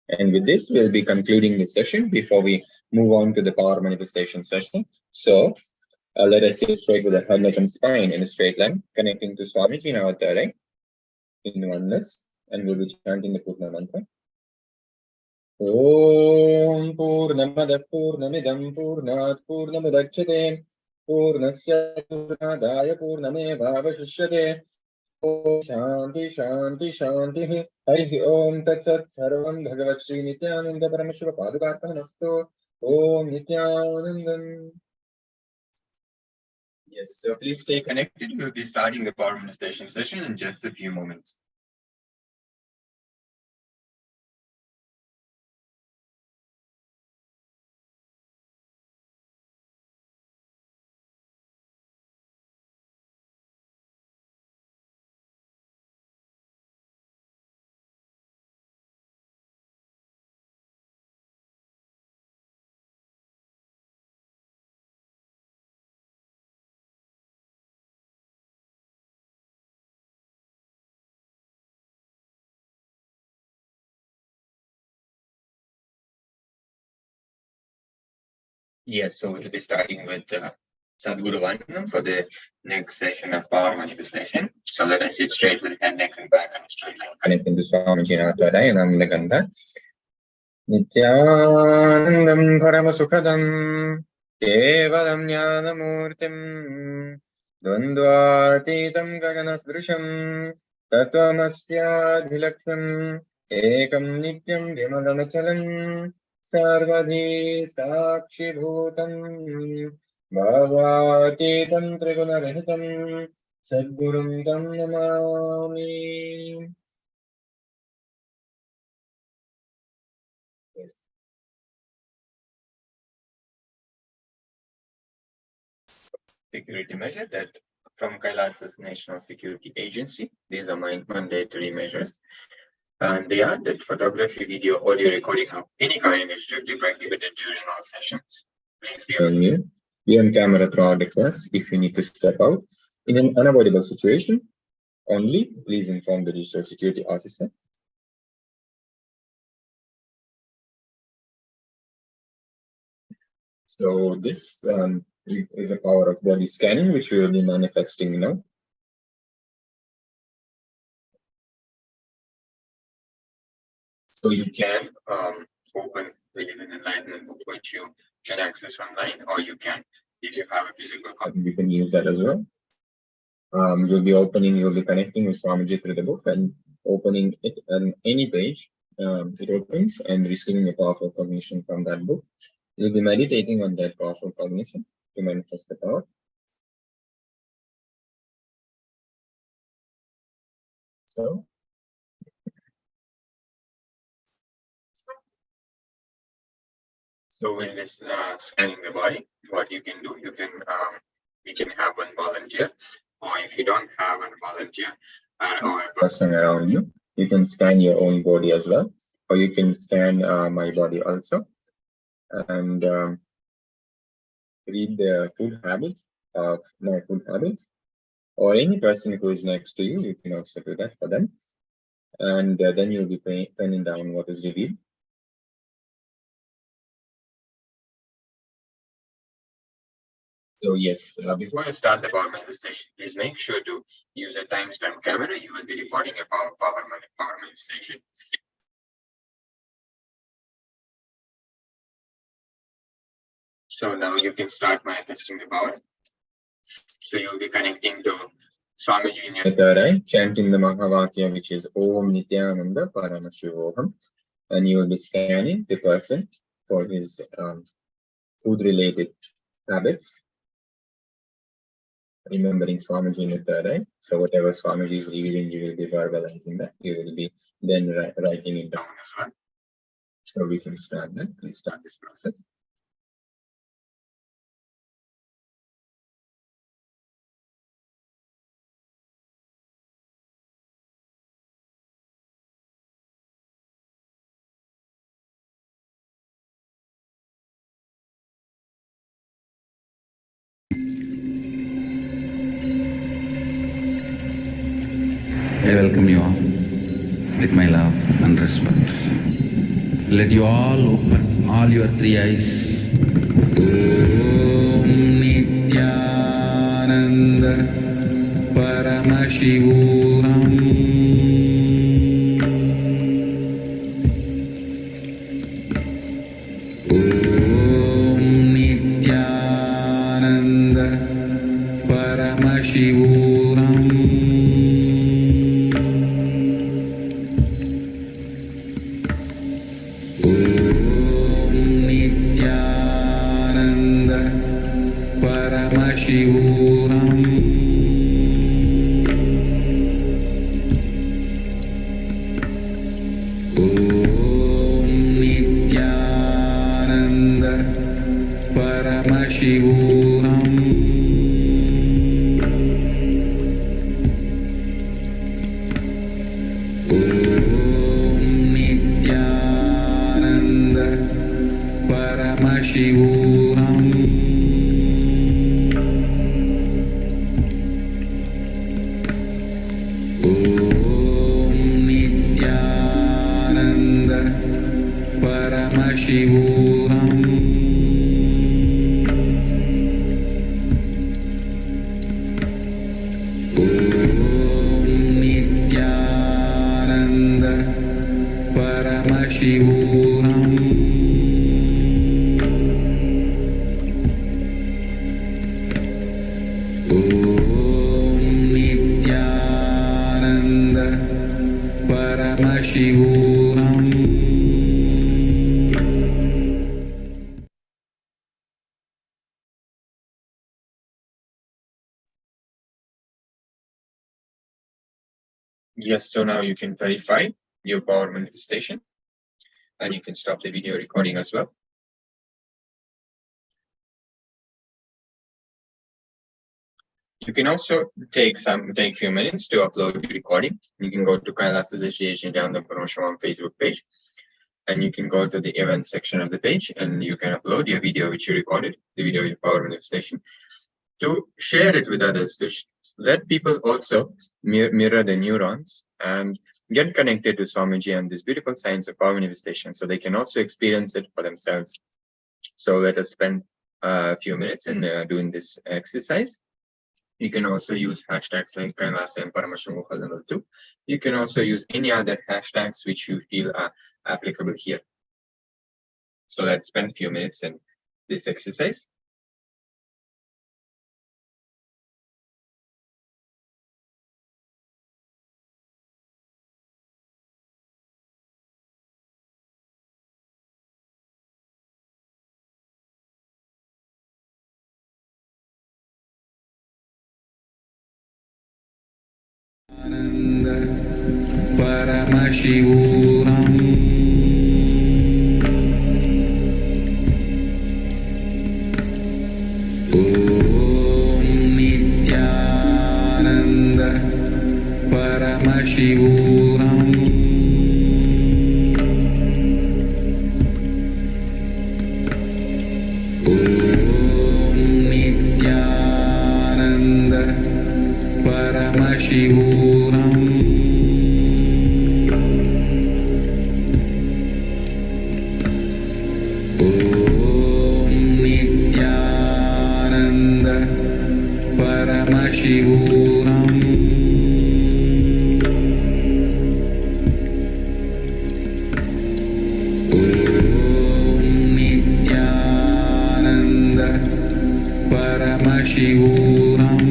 And with this, we'll be concluding the session before we move on to the power manifestation session. So let us sit straight with the head, neck, and spine in a straight line, connecting to Swamiji in our third eye in oneness, and we'll be chanting the Purna mantra. Om Purnamada Purnamidam Purnat Purnamudachyate Purnasya Purnadaya Purnameva Vashishyate. Om Shanti Shanti Shanti Hari Om Tat Sat Sarvam Bhagavat Shri Nithyananda Paramashiva Padukatah Nasto Om Nithyanandam. Yes, so please stay connected. We'll be starting the power manifestation session in just a few moments. Yes, so we'll be starting with Sadhguru Vandanam for the next session of power manifestation. So let us sit straight with head, neck, and back on a straight line. Connecting to Swamiji Nathadaya and Ananda. Nithyanandam Paramasukhadam Kevalam Jnanamurtim Dvandvatitam Gaganasdrusham Tattvamasyaadhilaksham Ekam Nityam Vimalanachalam Sarvadhi Sakshibhutam Bhavaatitam Trigunarahitam Sadgurum Tam Namami. Yes. Security measure that from Kailasa's National Security Agency. These are my mandatory measures. And they are that photography, video, audio recording of any kind is strictly prohibited during all sessions. Please be on mute. Be on camera throughout the class. If you need to step out in an unavoidable situation, only please inform the digital security officer. So this is a power of body scanning, which we will be manifesting now. So you can open the enlightenment book, which you can access online, or you can, if you have a physical copy, you can use that as well. You'll be connecting with Swamiji through the book and opening it on any page. It opens and receiving a powerful cognition from that book. You'll be meditating on that powerful cognition to manifest the power. So when this scanning the body, what you can do, you can have one volunteer, or if you don't have a volunteer or a person around you, you can scan your own body as well, or you can scan my body also, and read the food habits of my food habits, or any person who is next to you. You can also do that for them, and then you'll be penning down what is revealed. So yes, before you start the power manifestation, please make sure to use a timestamp camera. You will be recording a power manifestation. So now you can start manifesting the power. So you'll be connecting to Swamiji in your third eye, chanting the Mahavakya, which is Om Nithyananda Paramashivoham, and you will be scanning the person for his food-related habits, remembering Swamiji in the third eye. So whatever Swamiji is revealing, you will be verbalizing that. You will be then writing it down as well. So we can start that. Please start this process. I welcome you all with my love and respect. Let you all open all your three eyes. Om Nithyananda Paramashivoham. Om Nithyananda Paramashivoham. Paramashivoham. Om Nithyananda Paramashivoham. Om Nithyananda Paramashivoham. Paramashivoham. Om Nithyananda Paramashivoham. Om Nithyananda Paramashivoham. Yes, so now you can verify your power manifestation and you can stop the video recording as well. You can also take few minutes to upload the recording. You can go to KAILASA SPH Nithyananda Paramashivam Facebook page, and you can go to the event section of the page, and you can upload your video which you recorded, the video of your power manifestation, to share it with others, to let people also mirror the neurons and get connected to Swamiji and this beautiful science of power manifestation, so they can also experience it for themselves. So let us spend a few minutes in doing this exercise. You can also use hashtags like KAILASA and Paramashivoham too. You can also use any other hashtags which you feel are applicable here. So let's spend a few minutes in this exercise. Ananda Paramashivoham. Om Nithyananda Paramashivoham. Om Nithyananda Paramashivoham. Om Nithyananda Paramashivoham. Nithyananda Paramashivoham.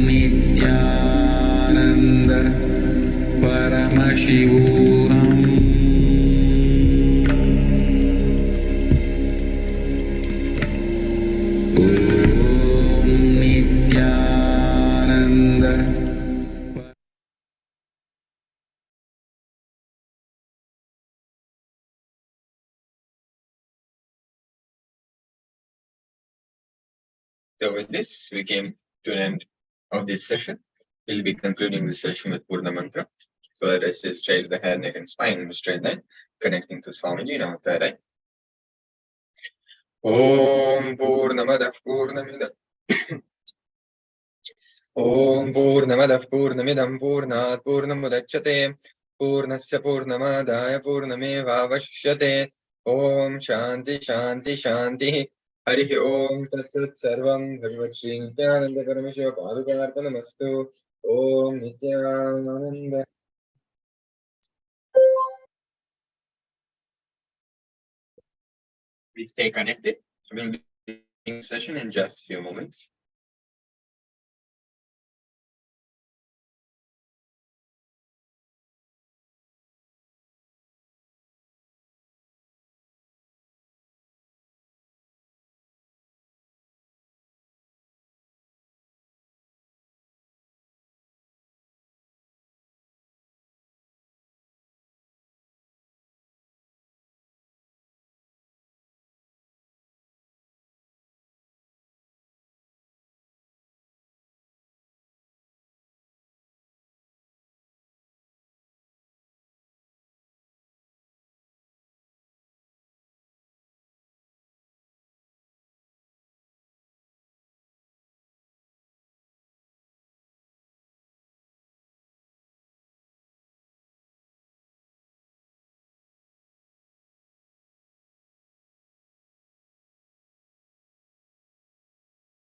Nithyananda Paramashivoham. Nithyananda. So with this, we came to an end of this session. We'll be concluding the session with Purna Mantra. So let us just straight the head, neck, and spine in a straight line, connecting to Swamiji in our third eye. Om Purnamadah Purnamidam. Om Purnamadah Purnamidam Purnat Purnamudachyate Purnasya Purnamadaya Purnameva Vashyate Om Shanti Shanti Shanti Harihi Om Tatsat Sarvam Bhagavat Shri Nithyananda Paramashiva Padukarpanamastu Om Nithyananda. Please stay connected. We'll be in session in just a few moments.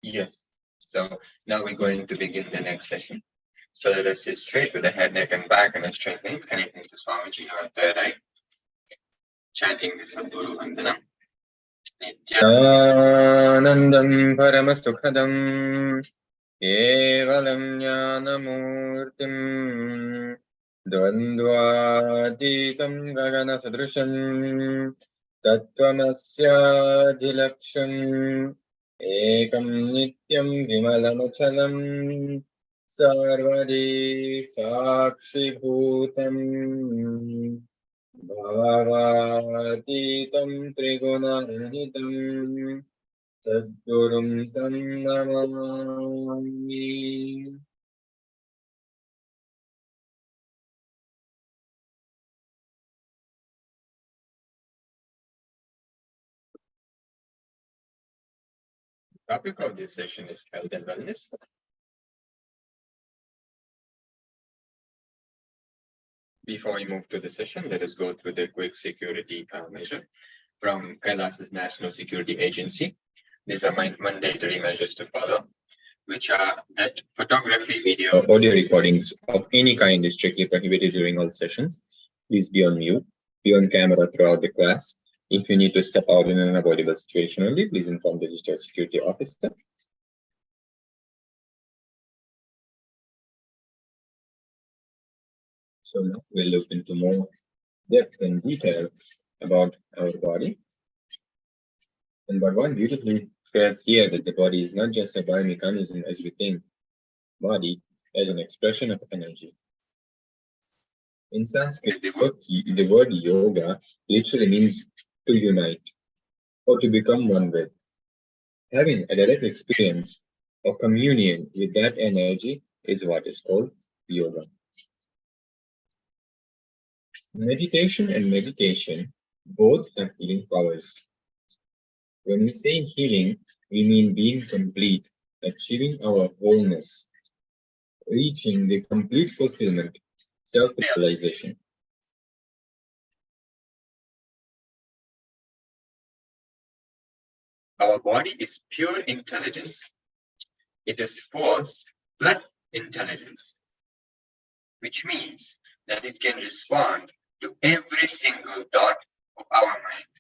Yes. So now we're going to begin the next session. So let us sit straight with the head, neck, and back in a straight line, connecting to Swamiji in our third eye. Chanting the Sadguru Vandanam. Nityanandam Paramasukhadam Kevalam Jnanamurtim Dvandvatitam Gagana Sadrusham Tattvamasya Ekam Nityam Vimalamachalam Sarvadi Sakshi Bhutam Bhavatitam Trigunaranitam Sadgurum Tam Namami. The topic of this session is health and wellness. Before we move to the session, let us go through the quick security measure from KAILASA's National Security Agency. These are mandatory measures to follow, which are that photography, video, or audio recordings of any kind is strictly prohibited during all sessions. Please be on mute, be on camera throughout the class. If you need to step out in an unavoidable situation only, please inform the registered security officer. So now we'll look into more depth and detail about our body. And Bhagavan beautifully says here that the body is not just a biomechanism as we think. Body as an expression of energy. In Sanskrit, the word yoga literally means to unite or to become one with. Having a direct experience or communion with that energy is what is called yoga. Meditation and medication both have healing powers. When we say healing, we mean being complete, achieving our wholeness, reaching the complete fulfillment, self-realization. Our body is pure intelligence. It is force plus intelligence, which means that it can respond to every single thought of our mind.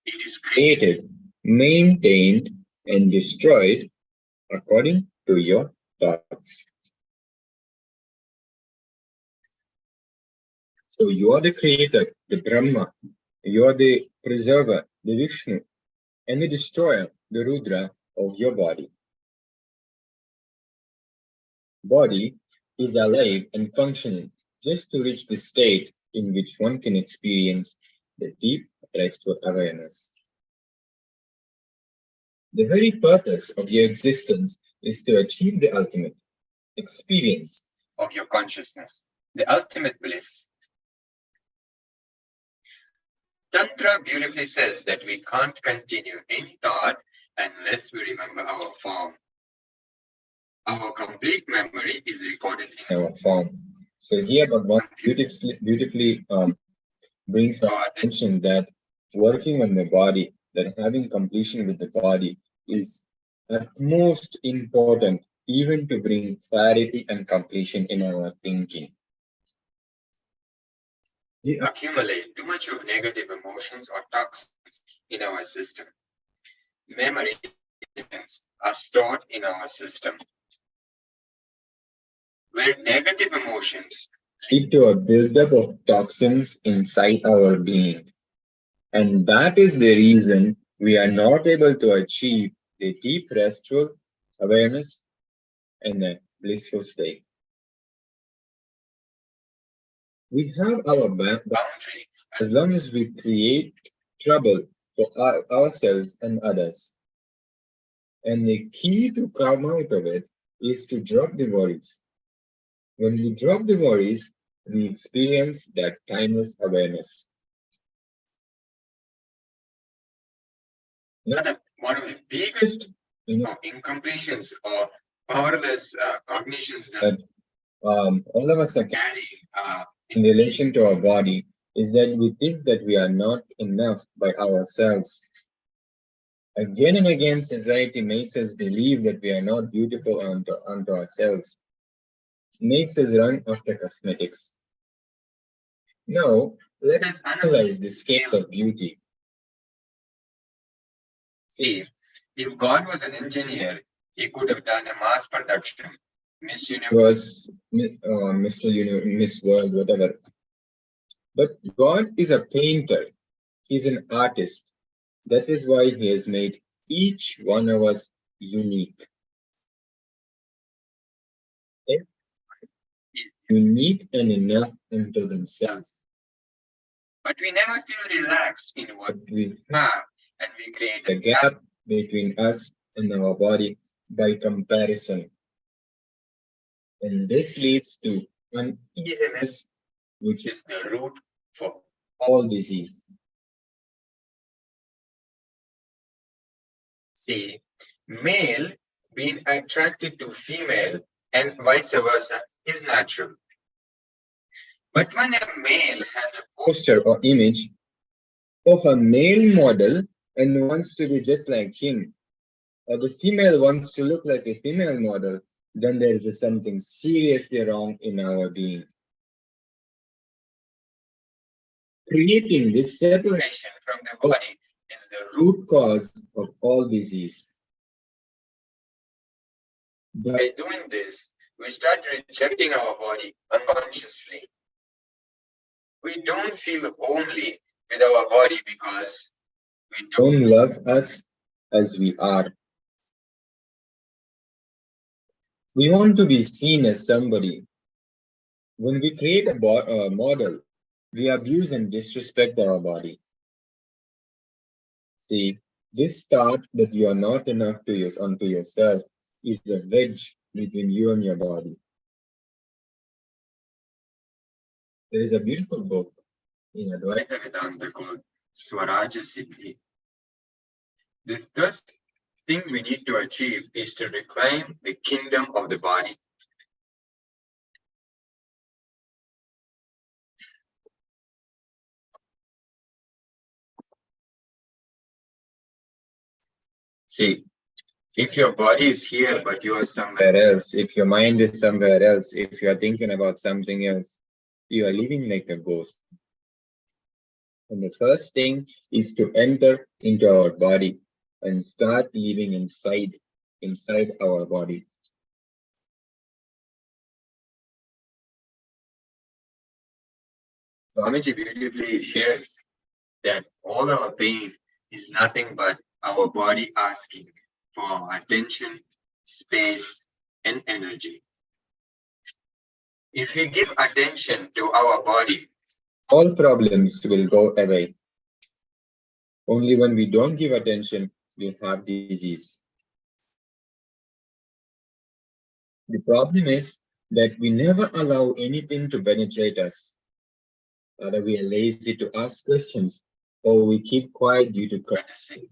It is created, maintained, and destroyed according to your thoughts. So you are the creator, the Brahma, you are the preserver, the Vishnu, and the destroyer, the Rudra of your body. Body is alive and functioning just to reach the state in which one can experience the deep restful awareness. The very purpose of your existence is to achieve the ultimate experience of your consciousness, the ultimate bliss. Tantra beautifully says that we can't continue any thought unless we remember our form. Our complete memory is recorded in our form. So here Bhagavan beautifully brings our attention that working on the body, that having completion with the body is at most important, even to bring clarity and completion in our thinking. We accumulate too much of negative emotions or toxins in our system. Memory elements are stored in our system, where negative emotions lead to a buildup of toxins inside our being. And that is the reason we are not able to achieve the deep restful awareness and a blissful state. We have our boundary as long as we create trouble for ourselves and others. And the key to come out of it is to drop the worries. When we drop the worries, we experience that timeless awareness. One of the biggest incompletions or powerless cognitions that all of us are carrying in relation to our body is that we think that we are not enough by ourselves. Again and again, society makes us believe that we are not beautiful unto ourselves. Makes us run after cosmetics. Now, let us analyze the scale of beauty. See, if God was an engineer, he could have done a mass production, Miss Universe, Mr. Universe, Miss World, whatever. But God is a painter. He's an artist. That is why he has made each one of us unique. Everyone is unique and enough unto themselves. But we never feel relaxed in what we have, and we create a gap between us and our body by comparison. And this leads to uneasiness, which is the root for all disease. See, male being attracted to female and vice versa is natural. But when a male has a poster or image of a male model and wants to be just like him, or the female wants to look like a female model, then there is something seriously wrong in our being. Creating this separation from the body is the root cause of all disease. By doing this, we start rejecting our body unconsciously. We don't feel homely with our body because we don't love us as we are. We want to be seen as somebody. When we create a model, we abuse and disrespect our body. See, this thought that you are not enough unto yourself is a wedge between you and your body. There is a beautiful book in Advaita Vedanta called Swaraja Siddhi. This first thing we need to achieve is to reclaim the kingdom of the body. See, if your body is here, but you are somewhere else, if your mind is somewhere else, if you are thinking about something else, you are living like a ghost. And the first thing is to enter into our body and start living inside our body. Swamiji beautifully shares that all our pain is nothing but our body asking for attention, space, and energy. If we give attention to our body, all problems will go away. Only when we don't give attention, we have disease. The problem is that we never allow anything to penetrate us. Either we are lazy to ask questions, or we keep quiet due to courtesy.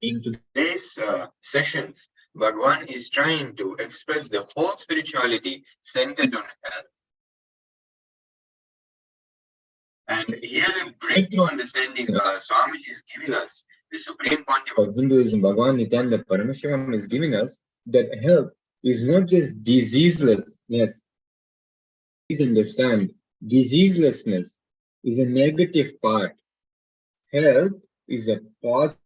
In today's sessions, Bhagwan is trying to express the whole spirituality centered on health. And here a breakthrough understanding Swamiji is giving us, the Supreme Pontiff of Hinduism, Bhagwan Nithyananda Paramashivam, is giving us that health is not just diseaselessness. Please understand, diseaselessness is a negative part. Health is a positive.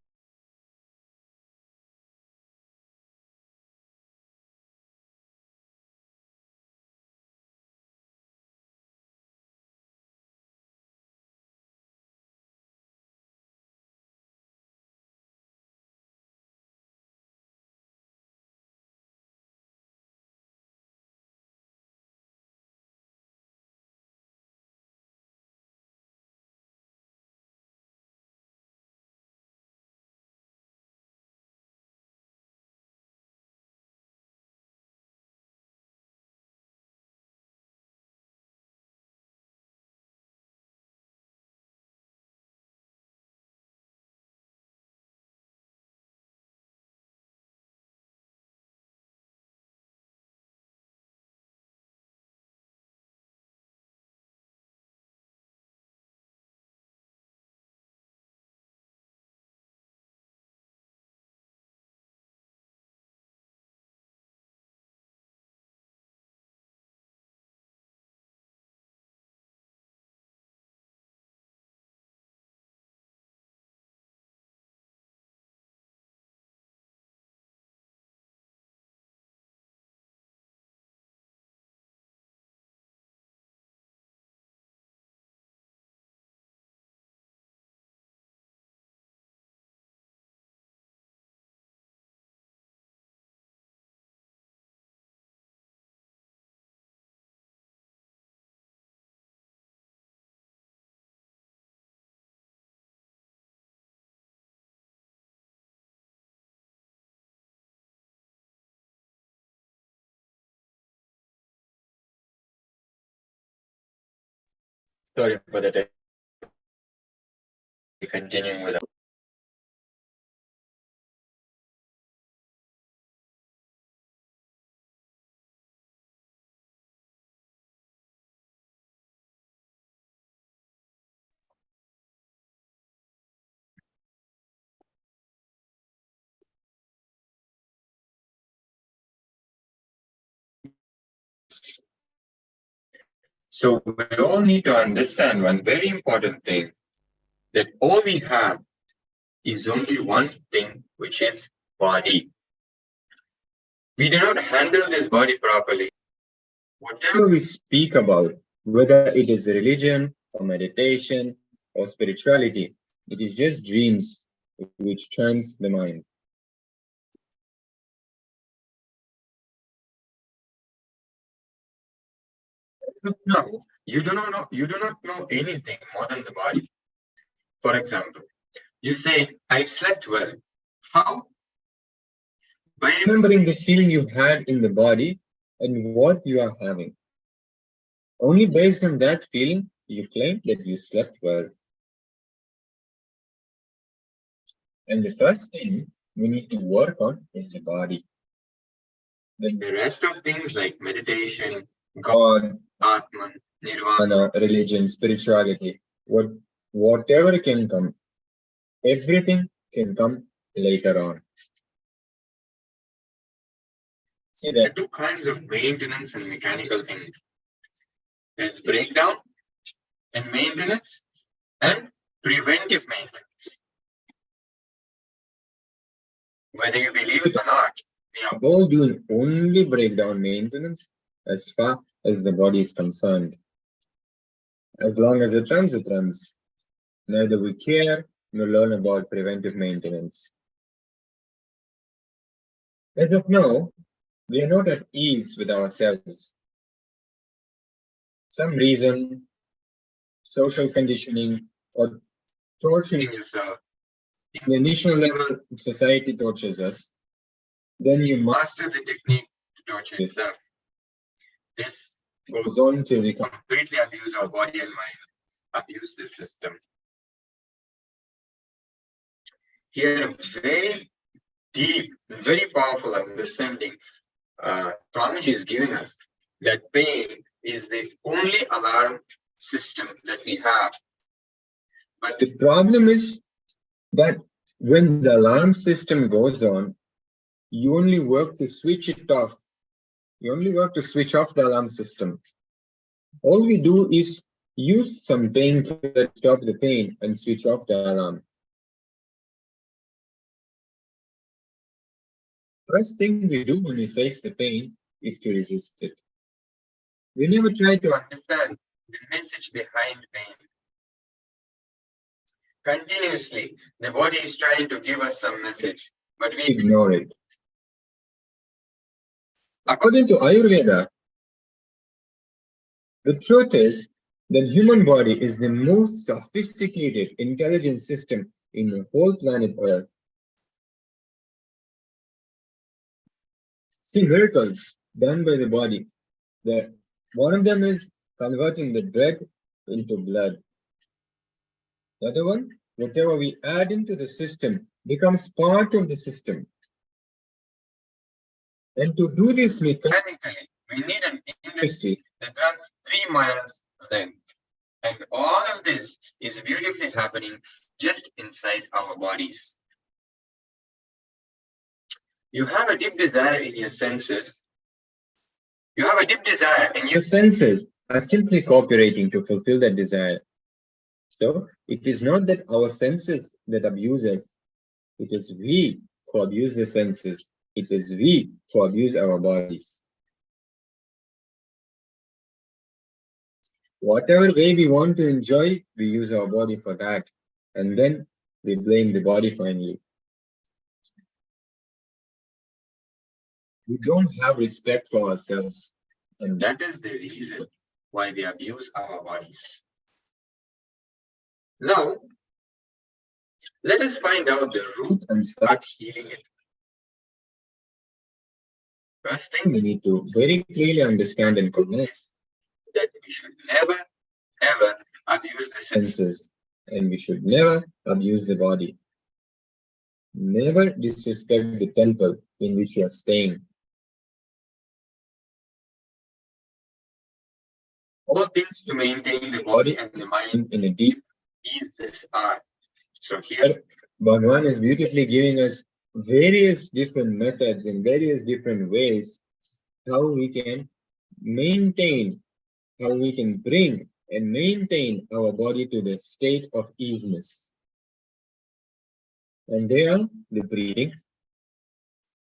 Sorry for that. Continuing with. So we all need to understand one very important thing, that all we have is only one thing, which is body. We do not handle this body properly. Whatever we speak about, whether it is religion or meditation or spirituality, it is just dreams which turns the mind. Now, you do not know anything more than the body. For example, you say, I slept well. How? By remembering the feeling you had in the body and what you are having. Only based on that feeling, you claim that you slept well. And the first thing we need to work on is the body. Then the rest of things like meditation, God, Atman, Nirvana, religion, spirituality, whatever can come, everything can come later on. See, there are two kinds of maintenance and mechanical things. There's breakdown and maintenance and preventive maintenance. Whether you believe it or not, we are all doing only breakdown maintenance as far as the body is concerned. As long as it runs, it runs. Neither we care nor learn about preventive maintenance. As of now, we are not at ease with ourselves. Some reason, social conditioning, or torturing yourself. In the initial level, society tortures us. Then you master the technique to torture yourself. This goes on till we completely abuse our body and mind, abuse the system. Here, a very deep, very powerful understanding Paramashivoham is giving us that pain is the only alarm system that we have. But the problem is that when the alarm system goes on, you only work to switch it off. You only work to switch off the alarm system. All we do is use some painkiller to stop the pain and switch off the alarm. First thing we do when we face the pain is to resist it. We never try to understand the message behind pain. Continuously, the body is trying to give us some message, but we ignore it. According to Ayurveda, the truth is that human body is the most sophisticated intelligent system in the whole planet Earth. See miracles done by the body. One of them is converting the bread into blood. The other one, whatever we add into the system becomes part of the system. And to do this mechanically, we need an industry that runs 3 miles length. And all of this is beautifully happening just inside our bodies. You have a deep desire in your senses. You have a deep desire and your senses are simply cooperating to fulfill that desire. So it is not that our senses that abuse us. It is we who abuse the senses. It is we who abuse our bodies. Whatever way we want to enjoy, we use our body for that. And then we blame the body finally. We don't have respect for ourselves. And that is the reason why we abuse our bodies. Now, let us find out the root and start healing it. First thing we need to very clearly understand and recognize that we should never, ever abuse the senses. And we should never abuse the body. Never disrespect the temple in which you are staying. All things to maintain the body and the mind in a deep ease this art. So here, Bhagavan is beautifully giving us various different methods in various different ways how we can maintain, how we can bring and maintain our body to the state of easiness. And they are the breathing,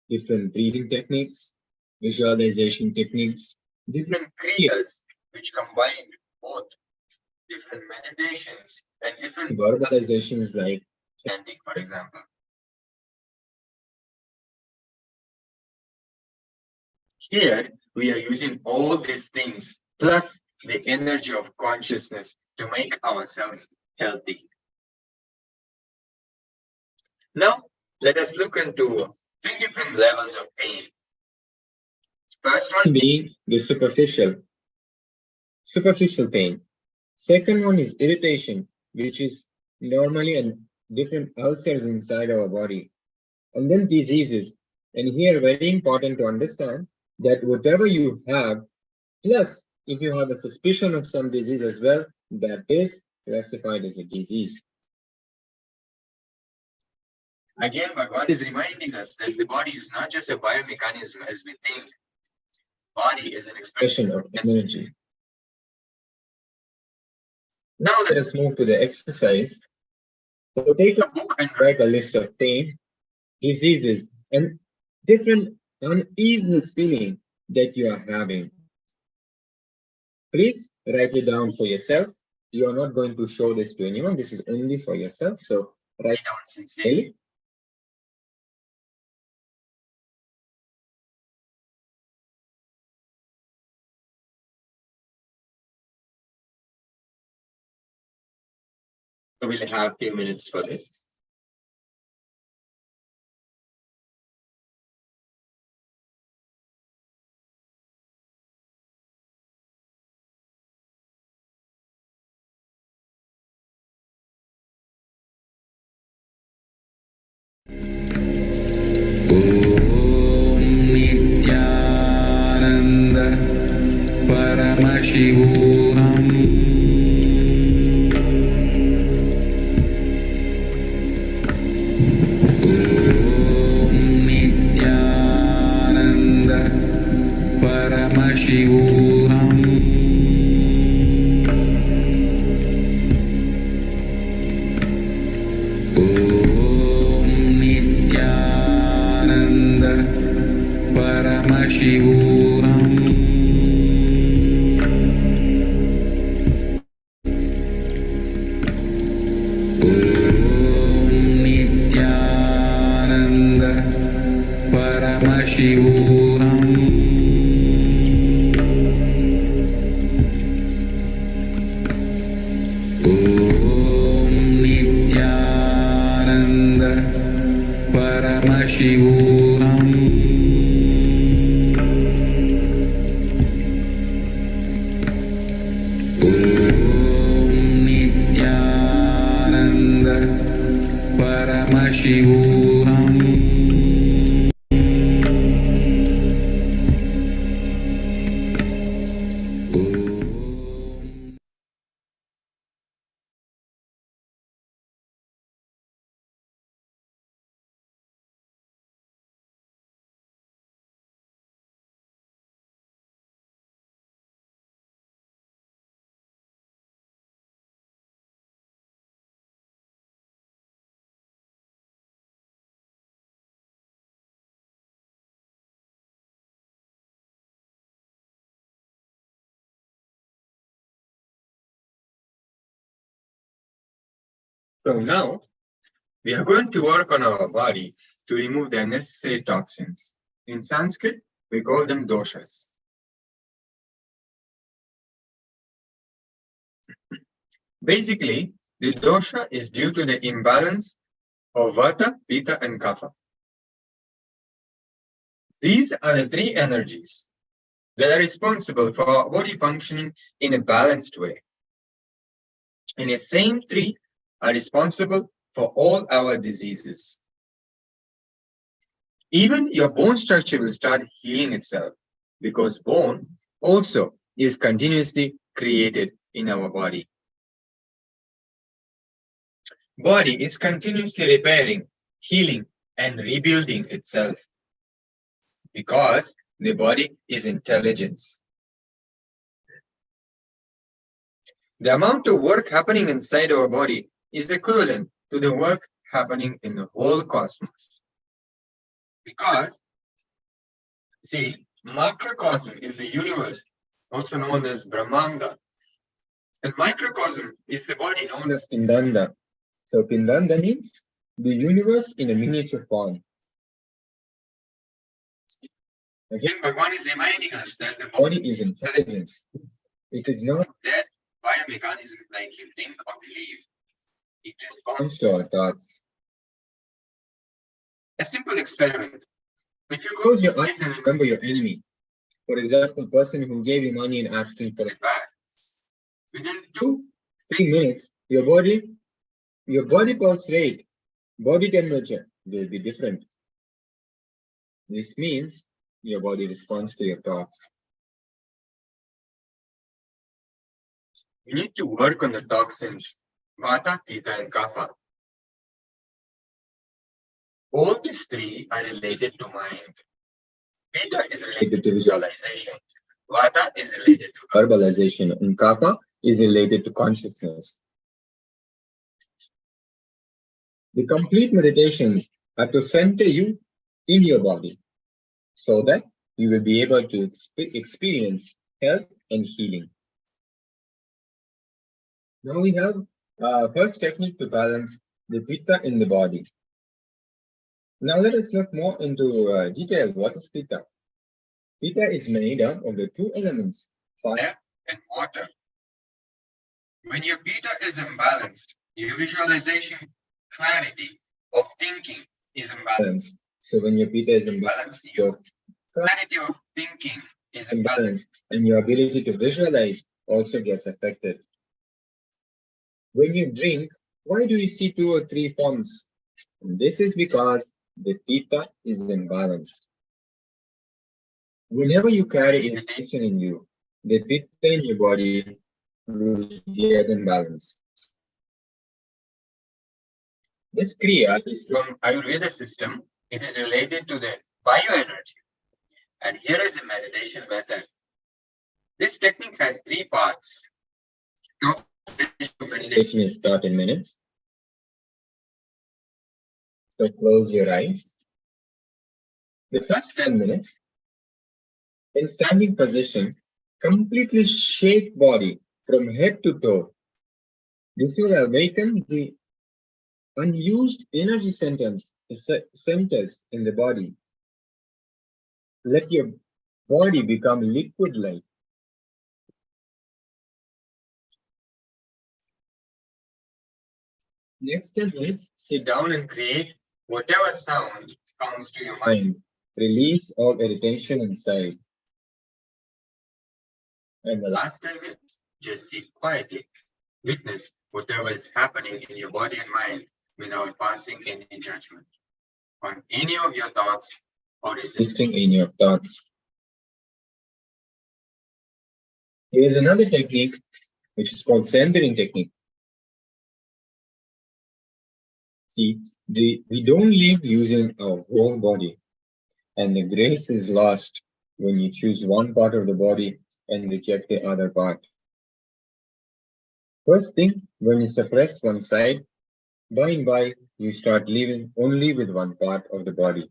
different breathing techniques, visualization techniques, different kriyas which combine both different meditations and different verbalizations like chanting, for example. Here, we are using all these things plus the energy of consciousness to make ourselves healthy. Now, let us look into 3 different levels of pain. First one being the superficial pain. Second one is irritation, which is normally a different ulcers inside our body. And then diseases. And here, very important to understand that whatever you have, plus if you have a suspicion of some disease as well, that is classified as a disease. Again, Bhagavan is reminding us that the body is not just a biomechanism as we think. Body is an expression of energy. Now let us move to the exercise. So take a book and write a list of pain, diseases, and different uneasiness feeling that you are having. Please write it down for yourself. You are not going to show this to anyone. This is only for yourself. So write down sincerely. So we'll have a few minutes for this. Nithyananda Paramashivoham. Nithyananda Paramashivoham. Nithyananda Paramashivoham. Nithyananda Paramashivoham. Nithyananda Paramashivoham. Nithyananda Paramashivoham. So now we are going to work on our body to remove the unnecessary toxins. In Sanskrit, we call them doshas. Basically, the dosha is due to the imbalance of vata, pitta, and kapha. These are the three energies that are responsible for our body functioning in a balanced way. And the same three are responsible for all our diseases. Even your bone structure will start healing itself because bone also is continuously created in our body. Body is continuously repairing, healing, and rebuilding itself because the body is intelligence. The amount of work happening inside our body is equivalent to the work happening in the whole cosmos. Because, see, macrocosm is the universe, also known as Brahmanda, and microcosm is the body known as Pindanda. So Pindanda means the universe in a miniature form. Again, Bhagavan is reminding us that the body is intelligence. It is not that biomechanism like you think or believe. It responds to our thoughts. A simple experiment. If you close your eyes and remember your enemy, for example, the person who gave you money and asking for it back, within 2-3 minutes, your body pulse rate, body temperature will be different. This means your body responds to your thoughts. We need to work on the toxins, Vata, Pitta, and Kapha. All these three are related to mind. Pitta is related to visualization. Vata is related to verbalization, and Kapha is related to consciousness. The complete meditations are to center you in your body so that you will be able to experience health and healing. Now we have first technique to balance the Pitta in the body. Now let us look more into detail. What is Pitta? Pitta is made up of the two elements, fire and water. When your Pitta is imbalanced, your visualization, clarity of thinking is imbalanced. So when your Pitta is imbalanced, your clarity of thinking is imbalanced, and your ability to visualize also gets affected. When you drink, why do you see 2 or 3 forms? And this is because the Pitta is imbalanced. Whenever you carry irritation in you, the Pitta in your body will get imbalanced. This Kriya is from Ayurveda system. It is related to the bioenergy. And here is the meditation method. This technique has 3 parts. Top meditation is 30 minutes. So close your eyes. The first 10 minutes, in standing position, completely shake body from head to toe. This will awaken the unused energy centers in the body. Let your body become liquid-like. Next 10 minutes, sit down and create whatever sound comes to your mind. Release all irritation inside. And the last 10 minutes, just sit quietly. Witness whatever is happening in your body and mind without passing any judgment on any of your thoughts or resisting any of thoughts. Here's another technique which is called centering technique. See, we don't live using our whole body, and the grace is lost when you choose one part of the body and reject the other part. First thing, when you suppress one side, by and by, you start living only with one part of the body.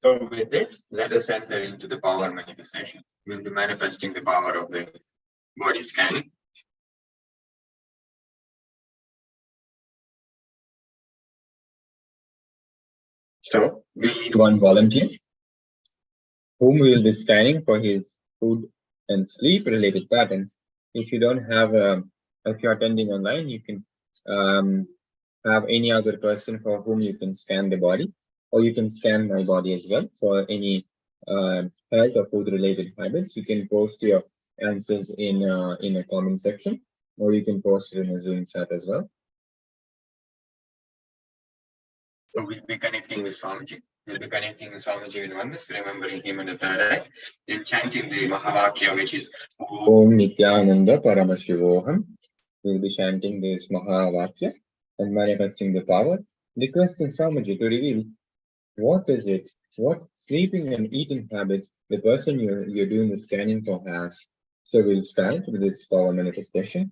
So with this, let us enter into the power manifestation. We'll be manifesting the power of the body scanning. So we need one volunteer whom we will be scanning for his food and sleep related patterns. If you don't have, if you're attending online, you can have any other person for whom you can scan the body, or you can scan my body as well for any health or food related habits. You can post your answers in a comment section, or you can post it in a Zoom chat as well. So we'll be connecting with Swamiji. We'll be connecting with Swamiji in oneness, remembering him in the third eye, and chanting the Mahavakya, which is Om Nithyananda Paramashivoham. We'll be chanting this Mahavakya and manifesting the power, requesting Swamiji to reveal what is it, what sleeping and eating habits the person you're doing the scanning for has. So we'll start with this power manifestation.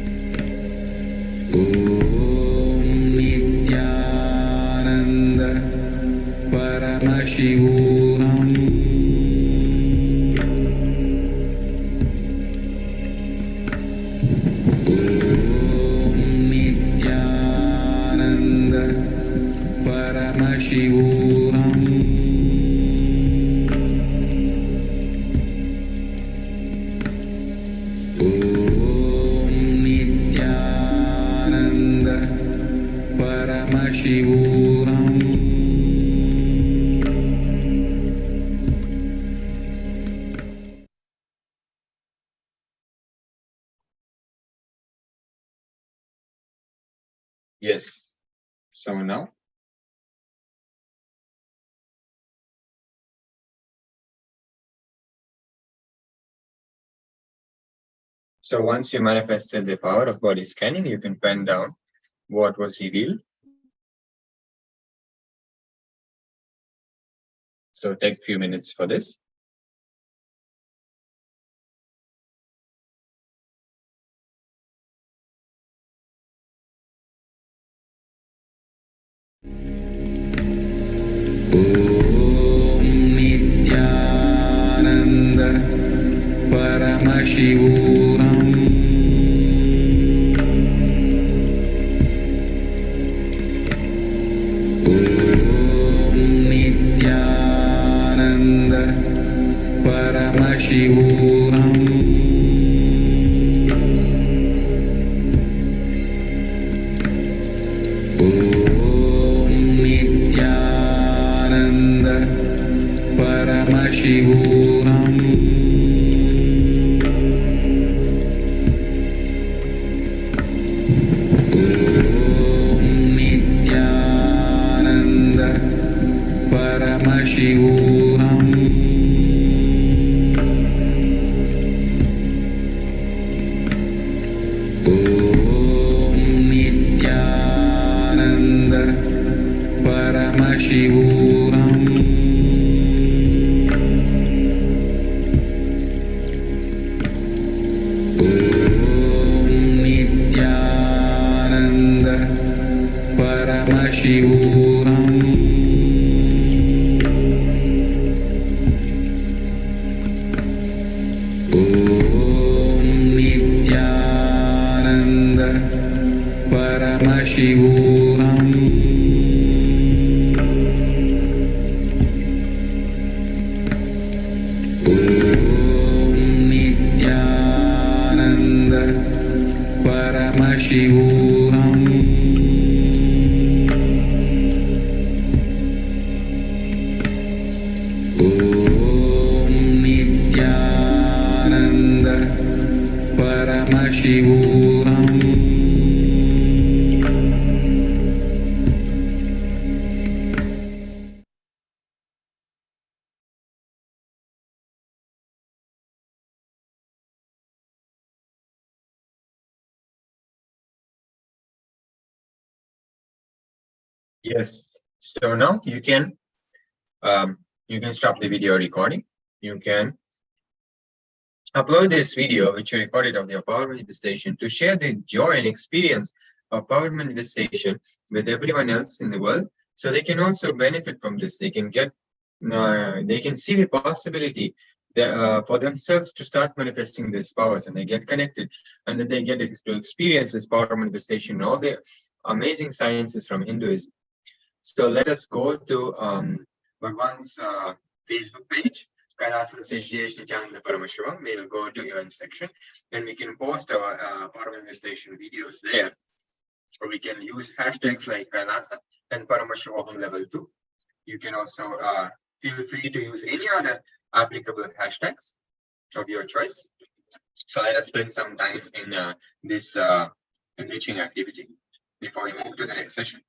Paramashivoham. Nithyananda Paramashivoham. Nithyananda Paramashivoham. Yes. So now, so once you manifested the power of body scanning, you can pen down what was revealed. So take a few minutes for this. Nithyananda Paramashivoham. Nithyananda Paramashivoham. Nithyananda Paramashivoham. Nithyananda Paramashivoham. Nithyananda Paramashivoham. Nithyananda Paramashivoham. Nithyananda Paramashivoham. Nithyananda Paramashivoham. Nithyananda Paramashivoham. Yes. So now you can stop the video recording. You can upload this video which you recorded of your power manifestation to share the joy and experience of power manifestation with everyone else in the world, so they can also benefit from this. They can get, they can see the possibility that, for themselves to start manifesting these powers, and they get connected, and then they get to experience this power manifestation, all the amazing sciences from Hinduism. So let us go to Bhagwan's Facebook page, KAILASA SPH Nithyananda Paramashivam. We'll go to event section, and we can post our power manifestation videos there. Or we can use hashtags like KAILASA and Paramashivoham level 2. You can also feel free to use any other applicable hashtags of your choice. So let us spend some time in this enriching activity before we move to the next session.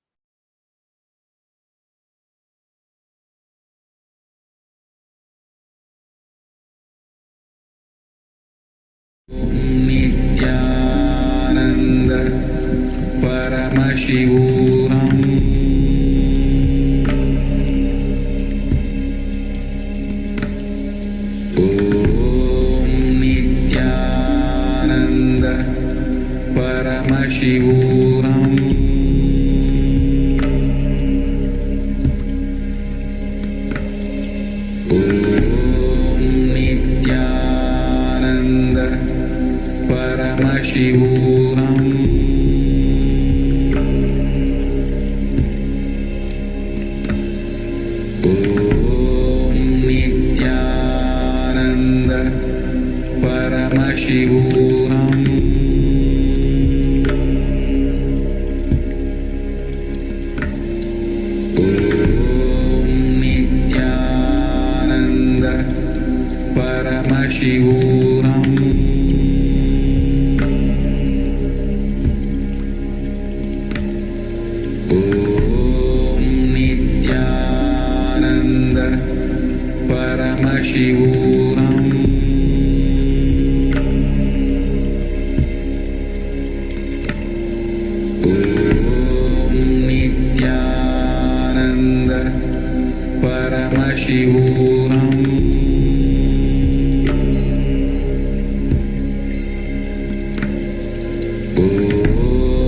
Nithyananda Paramashivoham. Nithyananda Paramashivoham. Paramashivoham. Om Nithyananda Paramashivoham. Om Nithyananda Paramashivoham. Om Nithyananda Paramashivoham. Om Nithyananda Paramashivoham.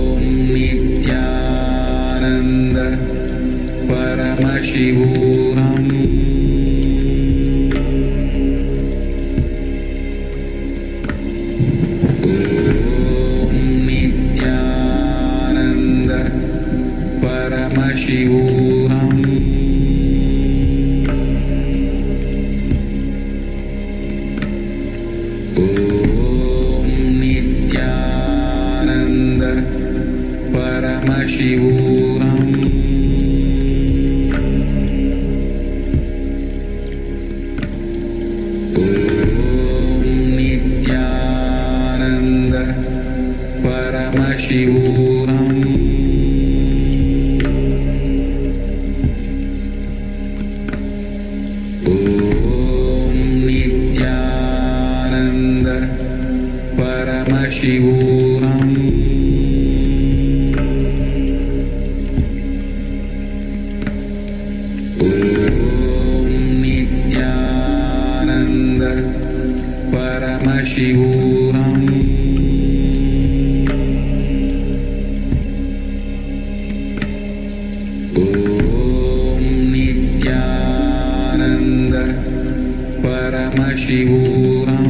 Om Nithyananda Paramashivoham. Om Nithyananda Paramashivoham. Om Nithyananda Paramashivoham. Om Nithyananda Paramashivoham. Om Nithyananda Paramashivoham. Om Nithyananda Paramashivoham. Om Nithyananda Paramashivoham. Om Nithyananda Paramashivoham.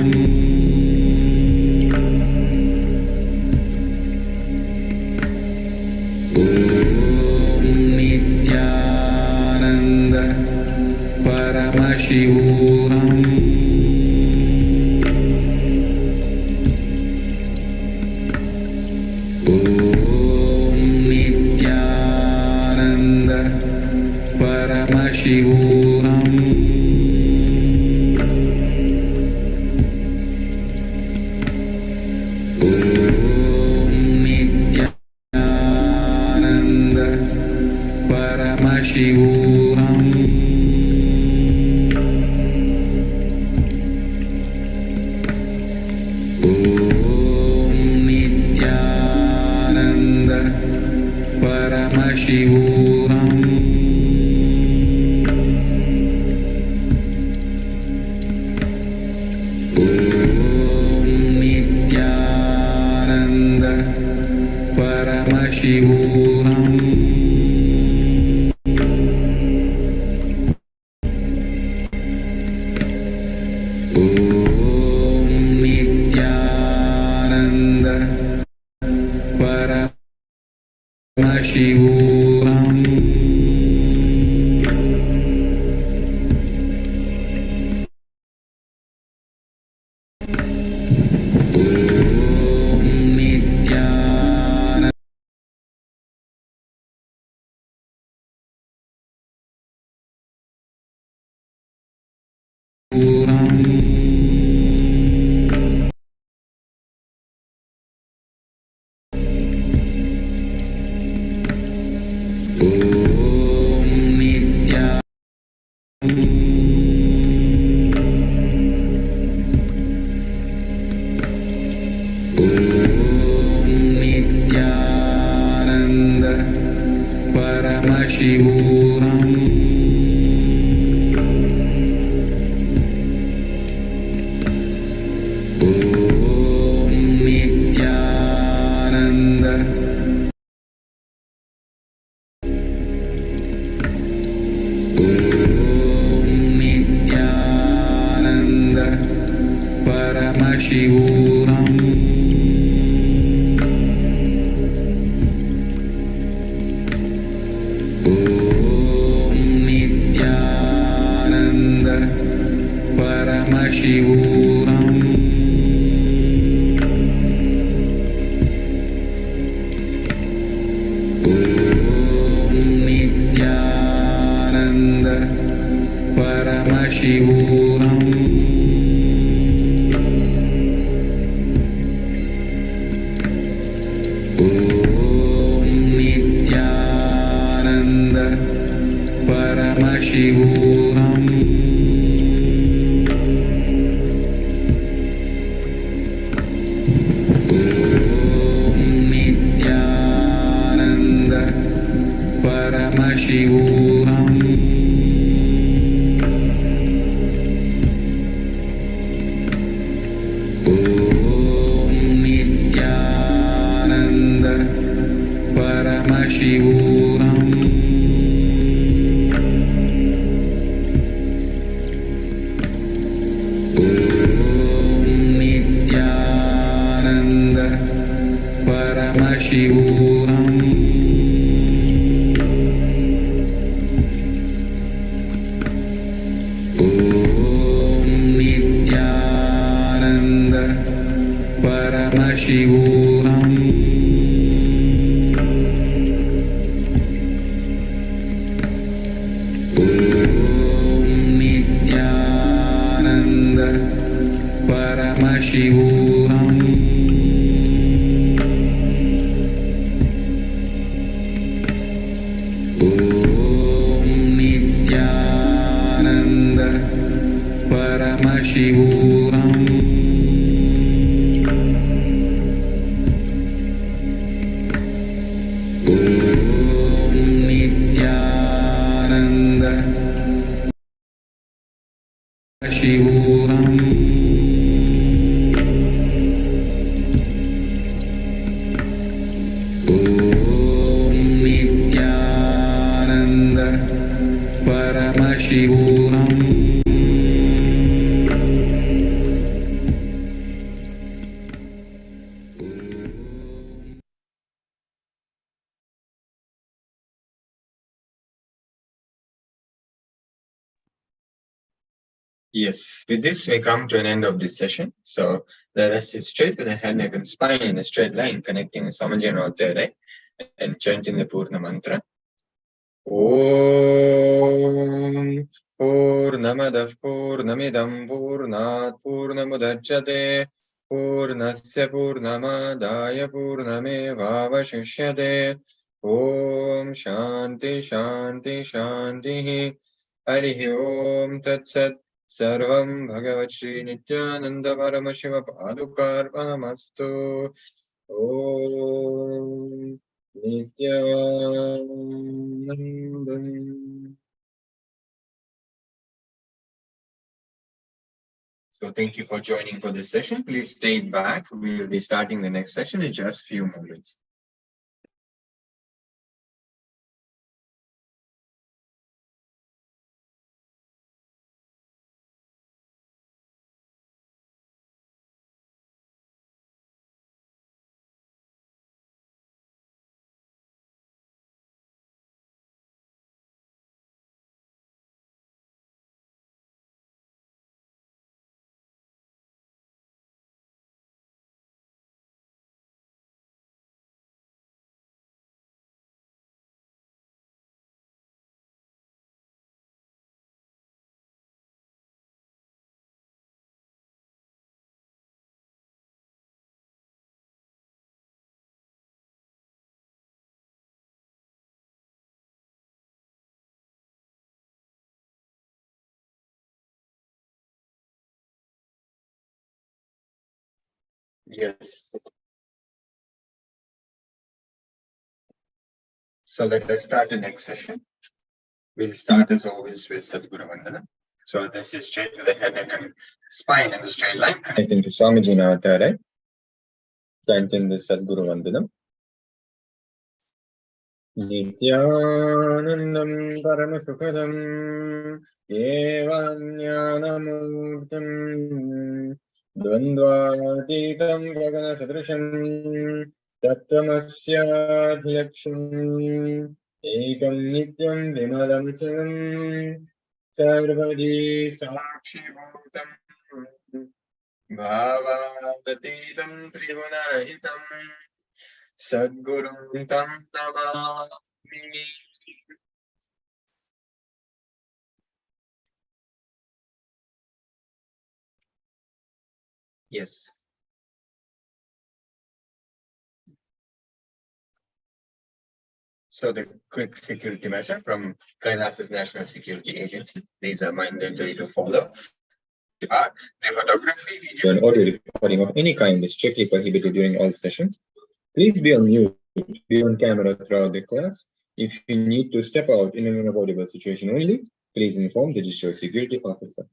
Om Nithyananda Paramashivoham. Om Nithyananda Paramashivoham. Om Nithyananda Paramashivoham. Om Nithyananda Paramashivoham. Om Nithyananda Paramashivoham. Om Nithyananda Om Nithyananda Paramashivoham. Om Nithyananda Om Nithyananda Paramashivoham. Paramashivoham. Nithyananda Paramashivoham. Nithyananda Paramashivoham. Nithyananda Paramashivoham. Nithyananda Paramashivoham. Nithyananda Paramashivoham. Nithyananda Paramashivoham. Nithyananda Paramashivoham. Nithyananda Paramashivoham. Nithyananda Paramashivoham. Nithyananda Paramashivoham. Yes, with this we come to an end of this session. So let us sit straight with the head, neck, and spine in a straight line, connecting with Swamiji and Adhyaya and chanting the Purna mantra. Om Purnamadav Purnamidam Purnat Purnamudachyate Purnasya Purnamadaya Purnamevavashishyate. Om Shanti Shanti Shanti. Harihi Om Tat Sat. Sarvam Bhagavat Shri Nithyananda Paramashiva Padukarpanamastu. Om Nithyananda. So thank you for joining for this session. Please stay back. We will be starting the next session in just few moments. Yes. So let us start the next session. We'll start as always with Sadguru Vandana. So this is straight to the head, neck, and spine in a straight line, connecting to Swamiji and Adhyaya, chanting the Sadguru Vandana. Nithyanandam Paramasukhadam Devajnanamurtam Dvandvatitam Gaganasadrisham Tattvamasyaadhyaksham Ekam Nityam Vimalamachanam Sarvadi Sakshibhutam Bhavadatītam Tribunarahitam Sadgurum Tam Namami. Yes. So the quick security measure from KAILASA's National Security Agency. These are mandatory to follow. The photography, video, and audio recording of any kind is strictly prohibited during all sessions. Please be on mute, be on camera throughout the class. If you need to step out in an unavoidable situation only, please inform the district security officer.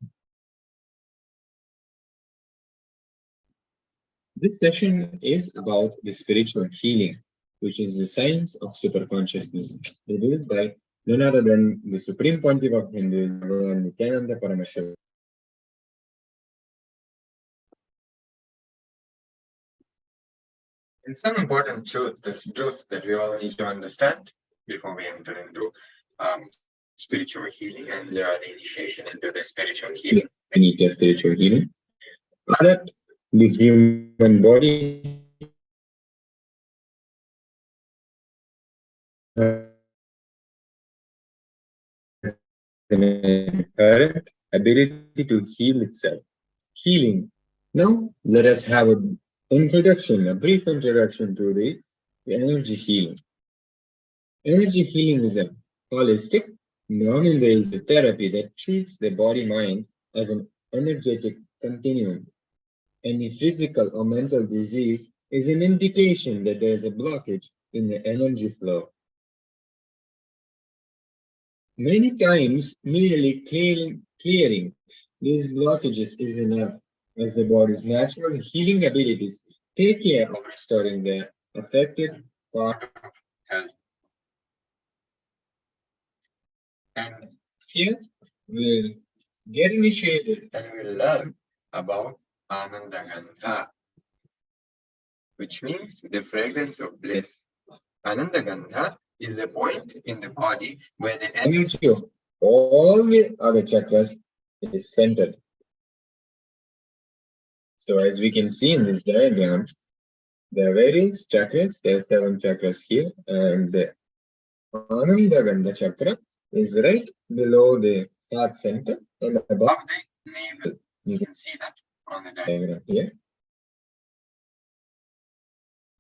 This session is about the spiritual healing, which is the science of superconsciousness, revealed by none other than the Supreme Pontiff of Hinduism, Nithyananda Paramashivam. And some important truths that we all need to understand before we enter into spiritual healing and the initiation into the spiritual healing. We need the spiritual healing. That the human body an inherent ability to heal itself. Healing. Now, let us have a brief introduction to the energy healing. Energy healing is a holistic, non-invasive therapy that treats the body-mind as an energetic continuum. Any physical or mental disease is an indication that there is a blockage in the energy flow. Many times, merely clearing these blockages is enough, as the body's natural healing abilities take care of restoring the affected part of health. And here we'll get initiated and we'll learn about Ananda Gandha, which means the fragrance of bliss. Ananda Gandha is the point in the body where the energy of all the other chakras is centered. So as we can see in this diagram, there are various chakras. There are 7 chakras here, and the Ananda Gandha chakra is right below the heart center and above the navel. You can see that on the diagram here.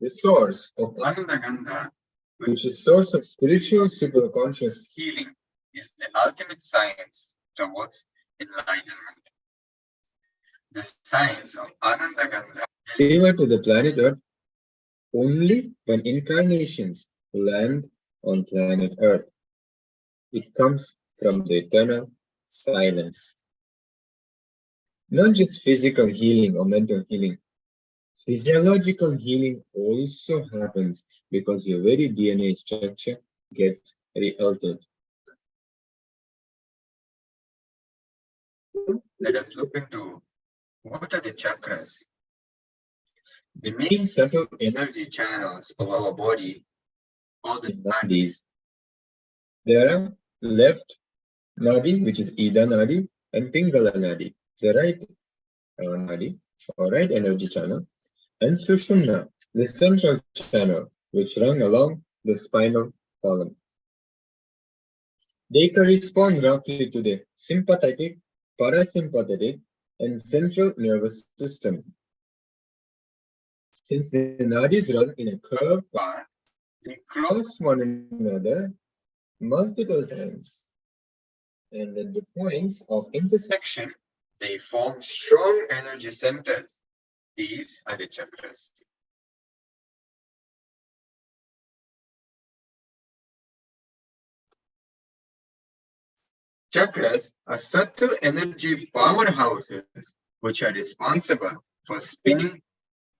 The source of Ananda Gandha, which is source of spiritual superconscious healing, is the ultimate science towards enlightenment. The science of Ananda Gandha delivered to the planet Earth only when incarnations land on planet Earth. It comes from the eternal silence. Not just physical healing or mental healing. Physiological healing also happens because your very DNA structure gets re-altered. Let us look into what are the chakras. The main subtle energy channels of our body, all the nadis. There are left nadi, which is Ida nadi, and Pingala nadi, the right nadi, or right energy channel, and Sushumna, the central channel, which run along the spinal column. They correspond roughly to the sympathetic, parasympathetic, and central nervous system. Since the nadis run in a curved path, they cross one another multiple times. And at the points of intersection, they form strong energy centers. These are the chakras. Chakras are subtle energy powerhouses which are responsible for spinning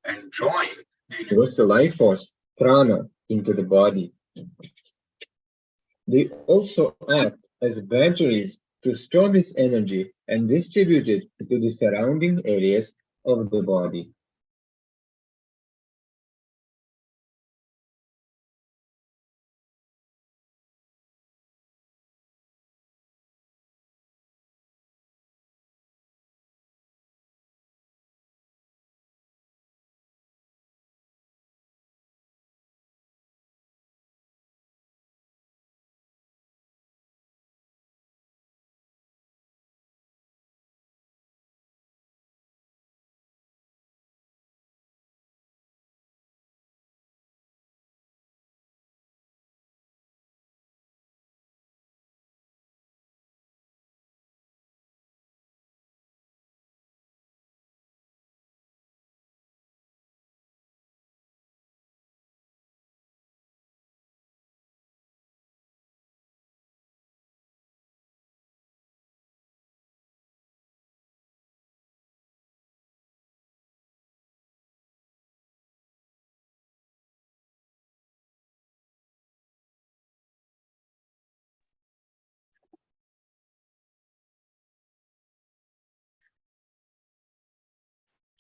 and drawing the universal life force, prana, into the body. They also act as batteries to store this energy and distribute it to the surrounding areas of the body.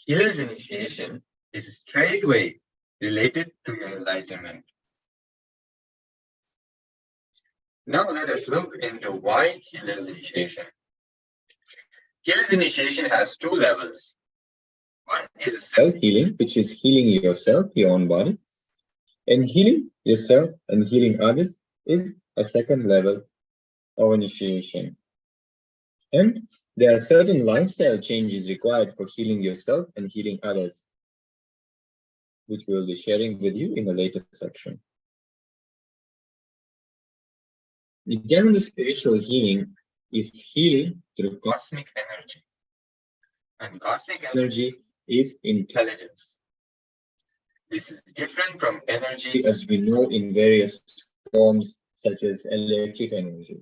Healer's initiation is straightway related to your enlightenment. Now let us look into why healer's initiation. Healer's initiation has two levels. One is a self-healing, which is healing yourself, your own body. And healing yourself and healing others is a second level of initiation. And there are certain lifestyle changes required for healing yourself and healing others, which we will be sharing with you in the later section. Nithyananda spiritual healing is healing through cosmic energy. And cosmic energy is intelligence. This is different from energy as we know in various forms, such as electric energy.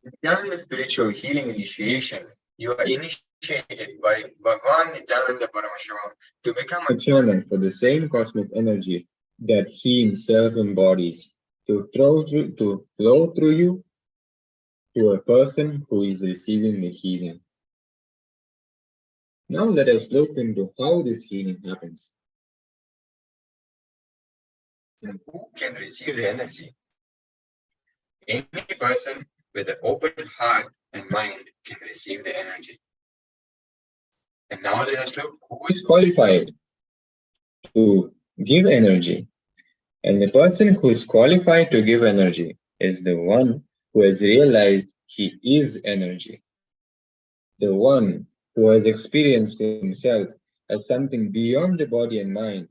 Nithyananda spiritual healing initiation, you are initiated by Bhagavan Nithyananda Paramashivam to become a channel for the same cosmic energy that he himself embodies to flow through you to a person who is receiving the healing. Now let us look into how this healing happens. And who can receive the energy? Any person with an open heart and mind can receive the energy. And now let us look who is qualified to give energy. And the person who is qualified to give energy is the one who has realized he is energy. The one who has experienced himself as something beyond the body and mind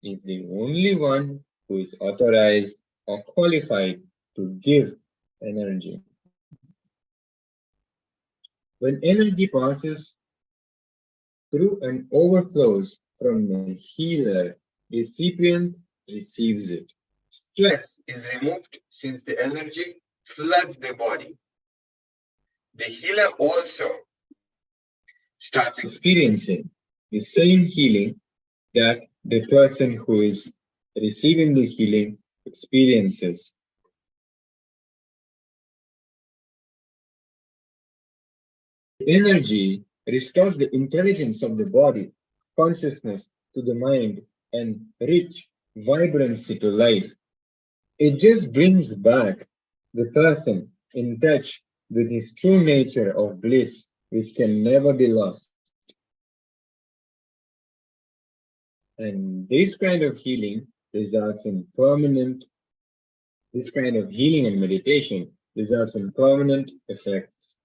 is the only one who is authorized or qualified to give energy. When energy passes through and overflows from the healer, the recipient receives it. Stress is removed since the energy floods the body. The healer also starts experiencing the same healing that the person who is receiving the healing experiences. Energy restores the intelligence of the body, consciousness to the mind, and rich vibrancy to life. It just brings back the person in touch with his true nature of bliss, which can never be lost. And this kind of healing results in permanent, this kind of healing and meditation results in permanent effects.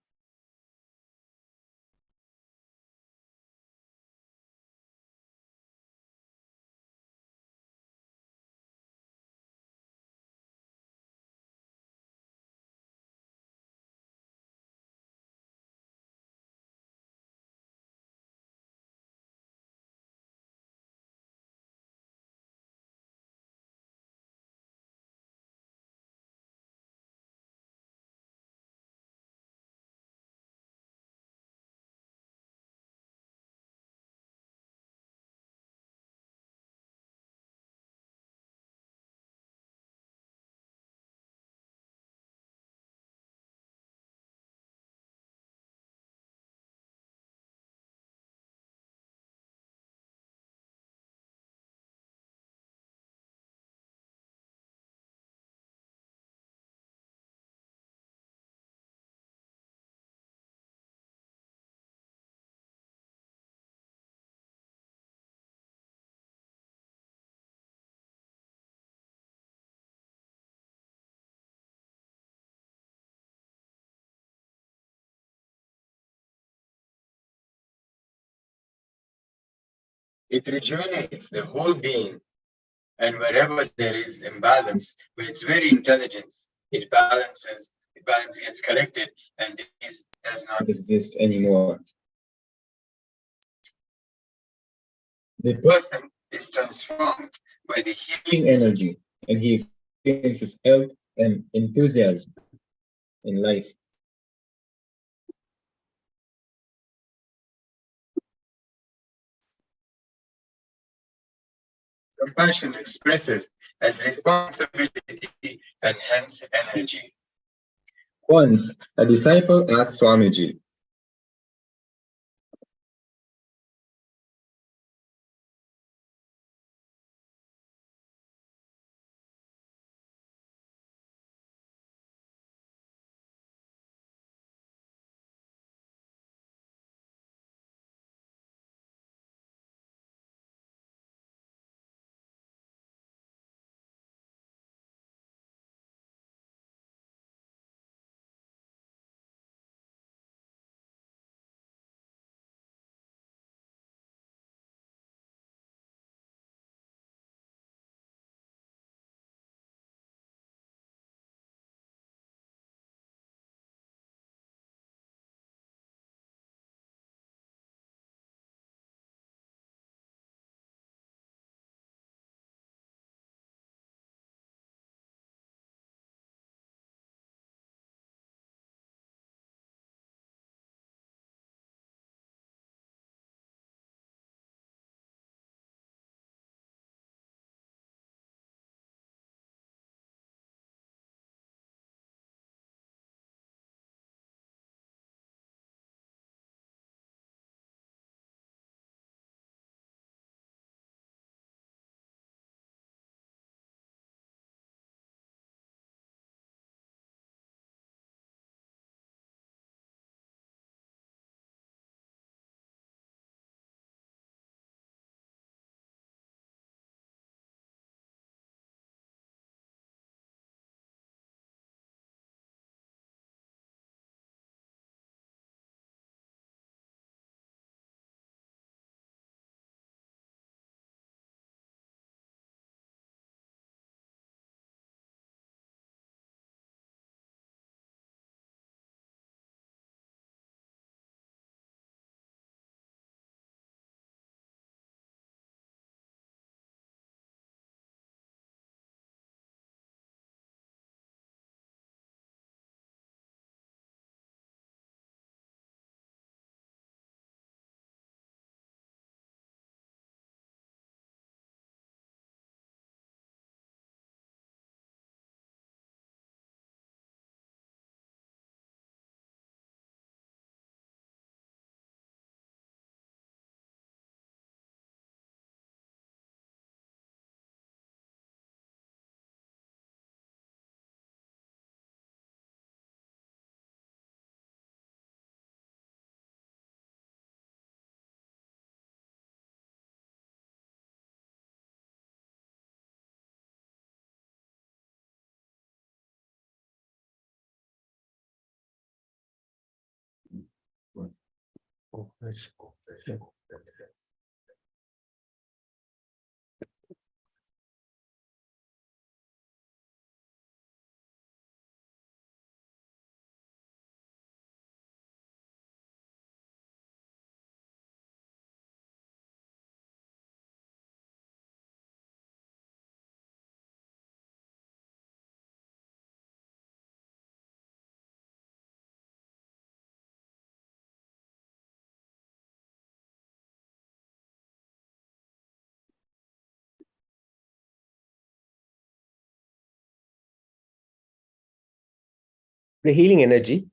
It rejuvenates the whole being, and wherever there is imbalance, with its very intelligence, it balances, the balance gets corrected, and it does not exist anymore. The person is transformed by the healing energy, and he experiences health and enthusiasm in life. Compassion expresses as responsibility and hence energy. Once, a disciple asked Swamiji, The healing energy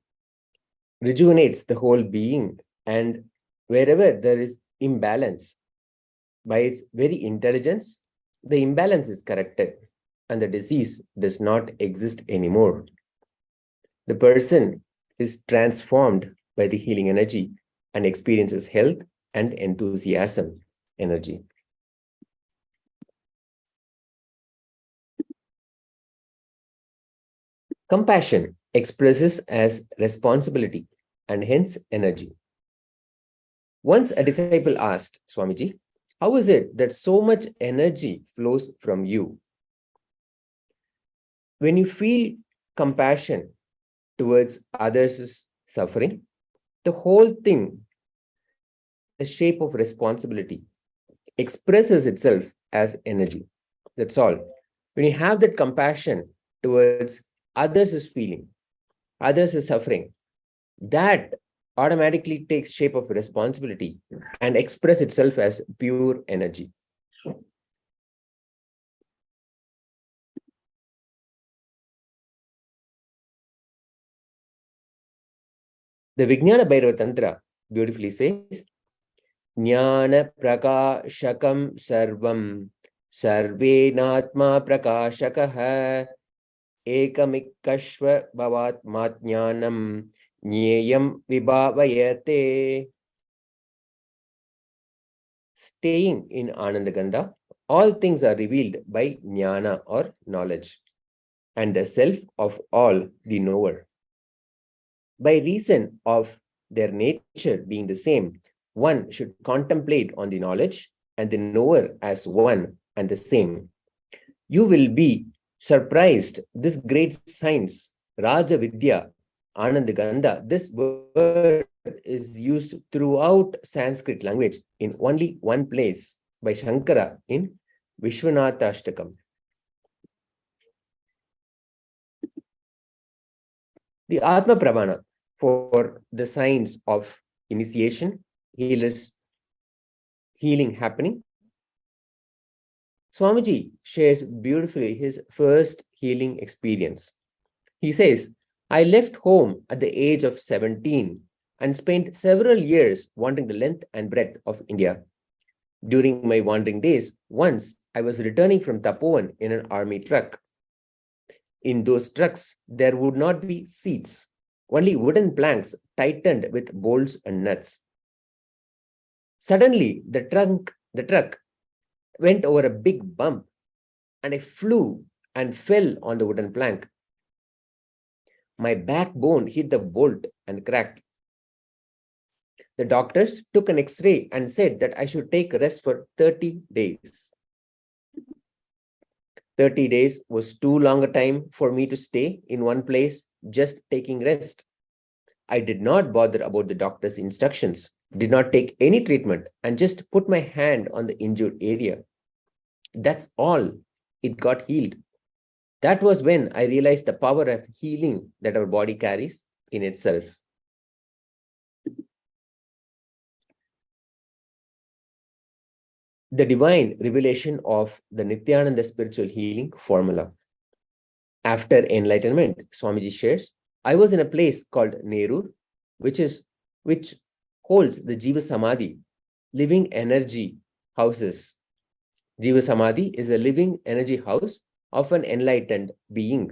rejuvenates the whole being, and wherever there is imbalance, by its very intelligence, the imbalance is corrected and the disease does not exist anymore. The person is transformed by the healing energy and experiences health and enthusiasm energy. Compassion expresses as responsibility and hence energy. Once a disciple asked Swamiji, how is it that so much energy flows from you? When you feel compassion towards others' suffering, the whole thing, the shape of responsibility, expresses itself as energy. That's all. When you have that compassion towards others' feeling, others' suffering, that automatically takes shape of responsibility and express itself as pure energy. The Vijnana Bhairava Tantra beautifully says, Jnana prakashakam sarvam sarvenatma prakashakaha ekamikashva bhavatmatjnanam jneyam vibhavayate. Staying in Ananda, all things are revealed by jnana or knowledge, and the self of all the knower. By reason of their nature being the same, one should contemplate on the knowledge and the knower as one and the same. You will be surprised. This great science, Raja Vidya, Ananda, this word is used throughout Sanskrit language in only one place by Shankara in Vishwanatha Ashtakam. The Atma Pramana for the signs of initiation, healers, healing happening. Swamiji shares beautifully his first healing experience. He says, I left home at the age of 17 and spent several years wandering the length and breadth of India. During my wandering days, once I was returning from Tapovan in an army truck. In those trucks, there would not be seats, only wooden planks tightened with bolts and nuts. Suddenly, the truck went over a big bump and I flew and fell on the wooden plank. My backbone hit the bolt and cracked. The doctors took an X-ray and said that I should take rest for 30 days. 30 days was too long a time for me to stay in one place just taking rest. I did not bother about the doctor's instructions, did not take any treatment, and just put my hand on the injured area. That's all. It got healed. That was when I realized the power of healing that our body carries in itself. The divine revelation of the Nithyananda spiritual healing formula. After enlightenment, Swamiji shares, I was in a place called Nerur, which holds the Jiva Samadhi, living energy houses. Jiva Samadhi is a living energy house of an enlightened being,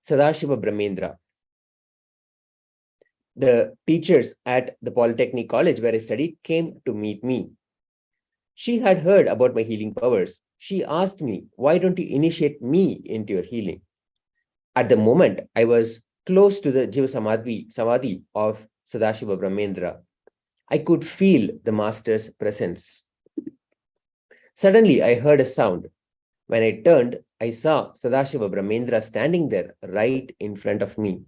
Sadashiva Brahmendra. The teachers at the Polytechnic College where I studied came to meet me. She had heard about my healing powers. She asked me, why don't you initiate me into your healing? At the moment, I was close to the Jiva Samadhi of Sadashiva Brahmendra. I could feel the master's presence. Suddenly, I heard a sound. When I turned, I saw Sadashiva Brahmendra standing there right in front of me.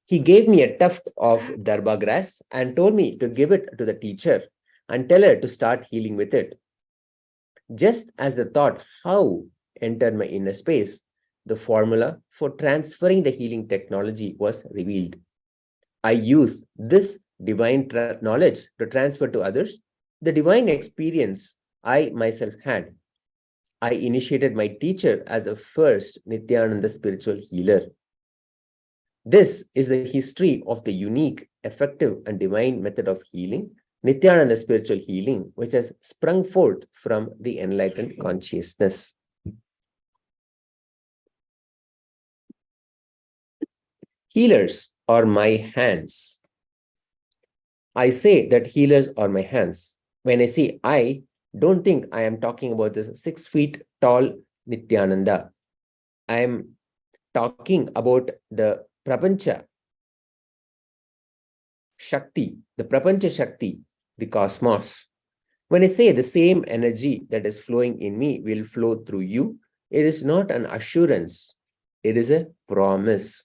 He gave me a tuft of darba grass and told me to give it to the teacher and tell her to start healing with it. Just as the thought how entered my inner space, the formula for transferring the healing technology was revealed. I use this divine knowledge to transfer to others the divine experience I myself had. I initiated my teacher as the first Nithyananda spiritual healer. This is the history of the unique, effective, and divine method of healing, Nithyananda spiritual healing, which has sprung forth from the enlightened consciousness. Healers are my hands. I say that healers are my hands. When I say I, don't think I am talking about this 6 feet tall Nithyananda. I am talking about the Prapancha Shakti, the Prapancha Shakti, the cosmos. When I say the same energy that is flowing in me will flow through you, it is not an assurance, it is a promise.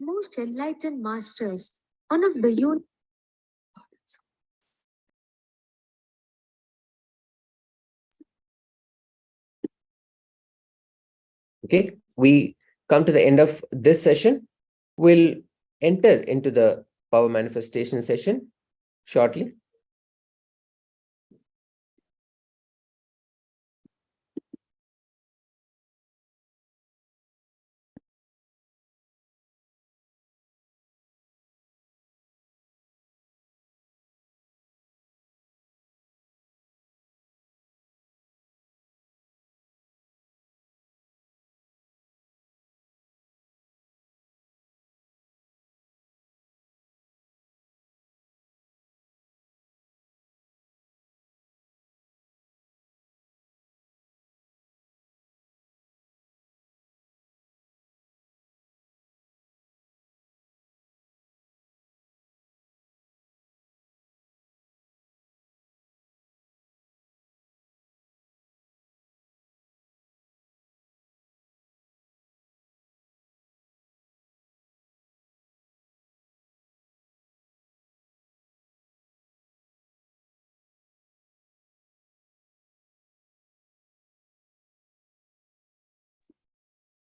Most enlightened masters, one of the Okay, we come to the end of this session. We'll enter into the power manifestation session shortly.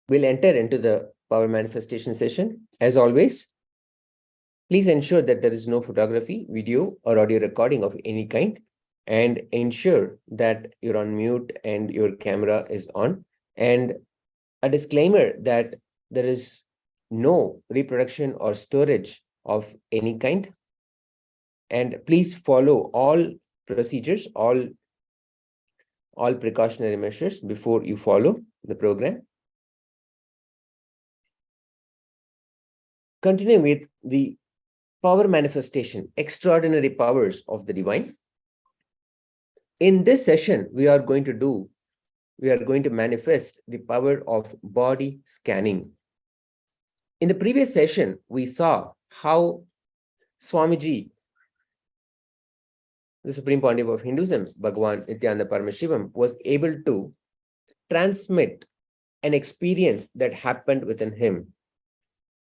We'll enter into the power manifestation session. As always, please ensure that there is no photography, video, or audio recording of any kind, and ensure that you're on mute and your camera is on. And a disclaimer that there is no reproduction or storage of any kind. And please follow all procedures, all precautionary measures before you follow the program. Continuing with the power manifestation, extraordinary powers of the divine. In this session, we are going to manifest the power of body scanning. In the previous session, we saw how Swamiji, the Supreme Pontiff of Hinduism, Bhagavan Nithyananda Paramashivam, was able to transmit an experience that happened within him,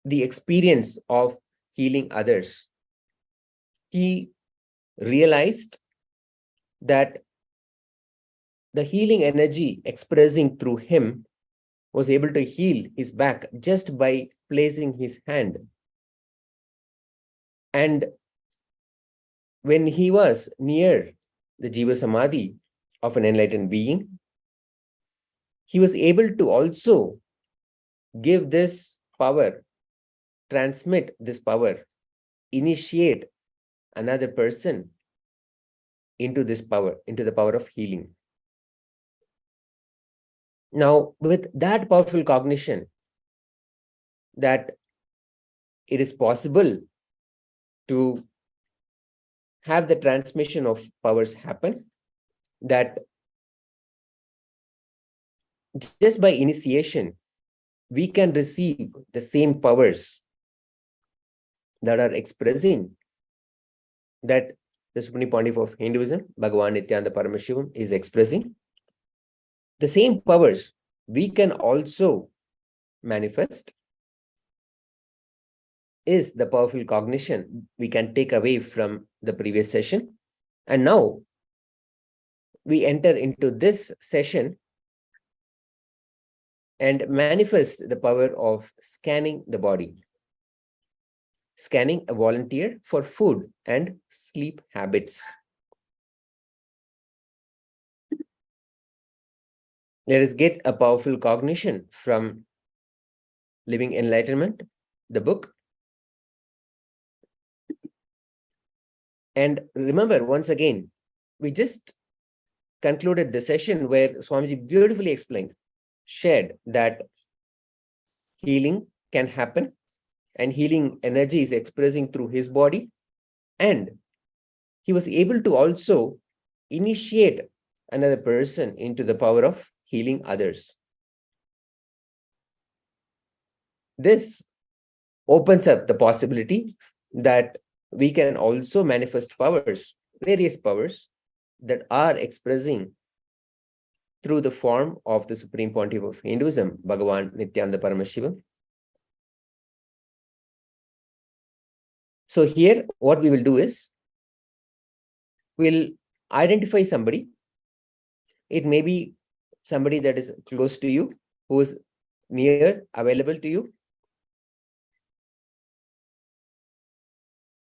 the experience of healing others. He realized that the healing energy expressing through him was able to heal his back just by placing his hand. And when he was near the Jiva Samadhi of an enlightened being, he was able to also give this power, transmit this power, initiate another person into this power, into the power of healing. Now, with that powerful cognition, that it is possible to have the transmission of powers happen, that just by initiation, we can receive the same powers that are expressing that the Supreme Pontiff of Hinduism, Bhagavan Nithyananda Paramashivam, is expressing. The same powers we can also manifest is the powerful cognition we can take away from the previous session. And now we enter into this session and manifest the power of scanning the body. Scanning a volunteer for food and sleep habits. Let us get a powerful cognition from Living Enlightenment, the book. And remember, once again, we just concluded the session where Swamiji beautifully explained, shared that healing can happen and healing energy is expressing through his body. And he was able to also initiate another person into the power of healing others. This opens up the possibility that we can also manifest powers, various powers that are expressing through the form of the Supreme Pontiff of Hinduism, Bhagavan Nithyananda Paramashivam. So here, what we will do is, we'll identify somebody. It may be somebody that is close to you, who is near, available to you,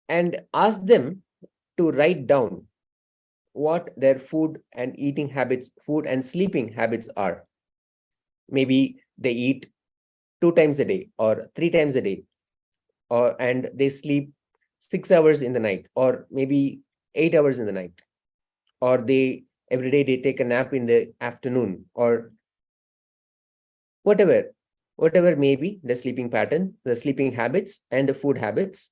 and ask them to write down what their food and eating habits, food and sleeping habits are. Maybe they eat 2 times a day or 3 times a day, and they sleep 6 hours in the night, or maybe 8 hours in the night, or every day they take a nap in the afternoon, or whatever may be the sleeping pattern, the sleeping habits and the food habits.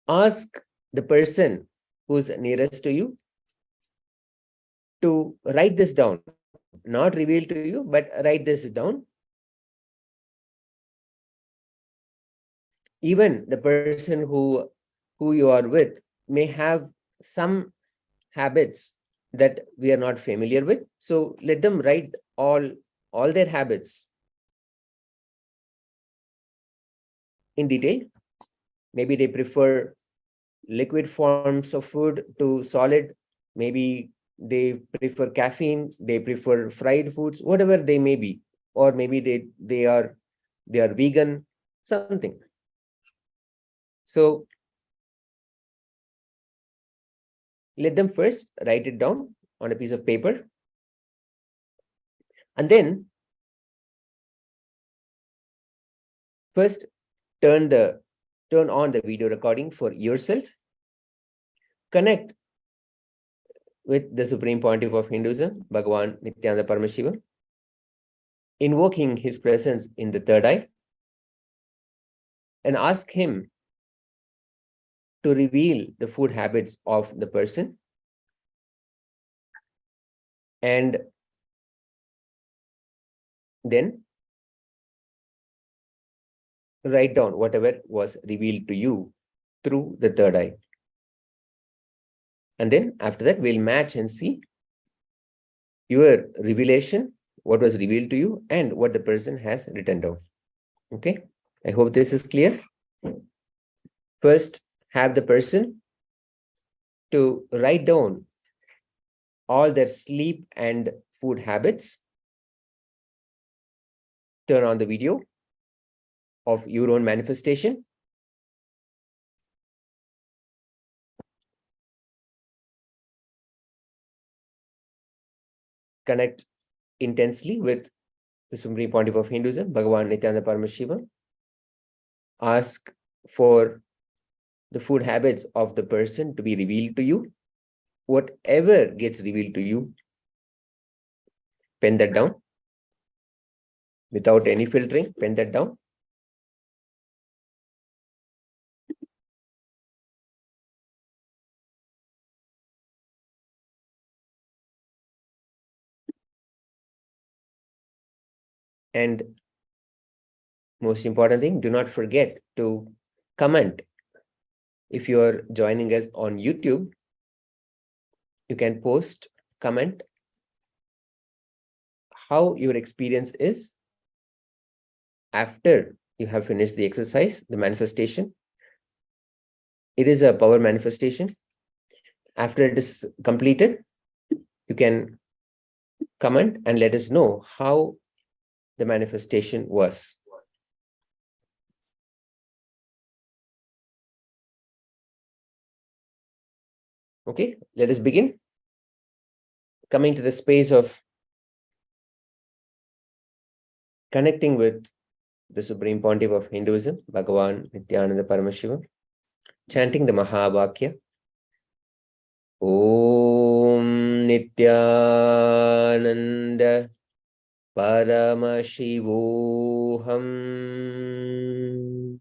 Ask the person who's nearest to you to write this down, not reveal to you, but write this down. Even the person who you are with may have some habits that we are not familiar with. So let them write all their habits in detail. Maybe they prefer liquid forms of food to solid. Maybe they prefer caffeine, they prefer fried foods, whatever they may be. Or maybe they are vegan, something. So let them first write it down on a piece of paper. And then first turn on the video recording for yourself. Connect with the Supreme Pontiff of Hinduism, Bhagavan Nithyananda Paramashivam, invoking his presence in the third eye, and ask him to reveal the food habits of the person, and then write down whatever was revealed to you through the third eye. And then after that, we'll match and see your revelation, what was revealed to you, and what the person has written down. Okay, I hope this is clear. First, have the person to write down all their sleep and food habits. Turn on the video of your own manifestation. Connect intensely with the Supreme Pontiff of Hinduism, Bhagavan Nithyananda Paramashivam. Ask for the food habits of the person to be revealed to you. Whatever gets revealed to you, pen that down. Without any filtering, pen that down. And most important thing, do not forget to comment. If you are joining us on YouTube, you can post, comment how your experience is after you have finished the exercise, the manifestation. It is a power manifestation. After it is completed, you can comment and let us know how the manifestation was. Okay, let us begin. Coming to the space of connecting with the Supreme Pontiff of Hinduism, Bhagavan Nithyananda Paramashivam, chanting the Mahavakya. Om Nithyananda Paramashivoham.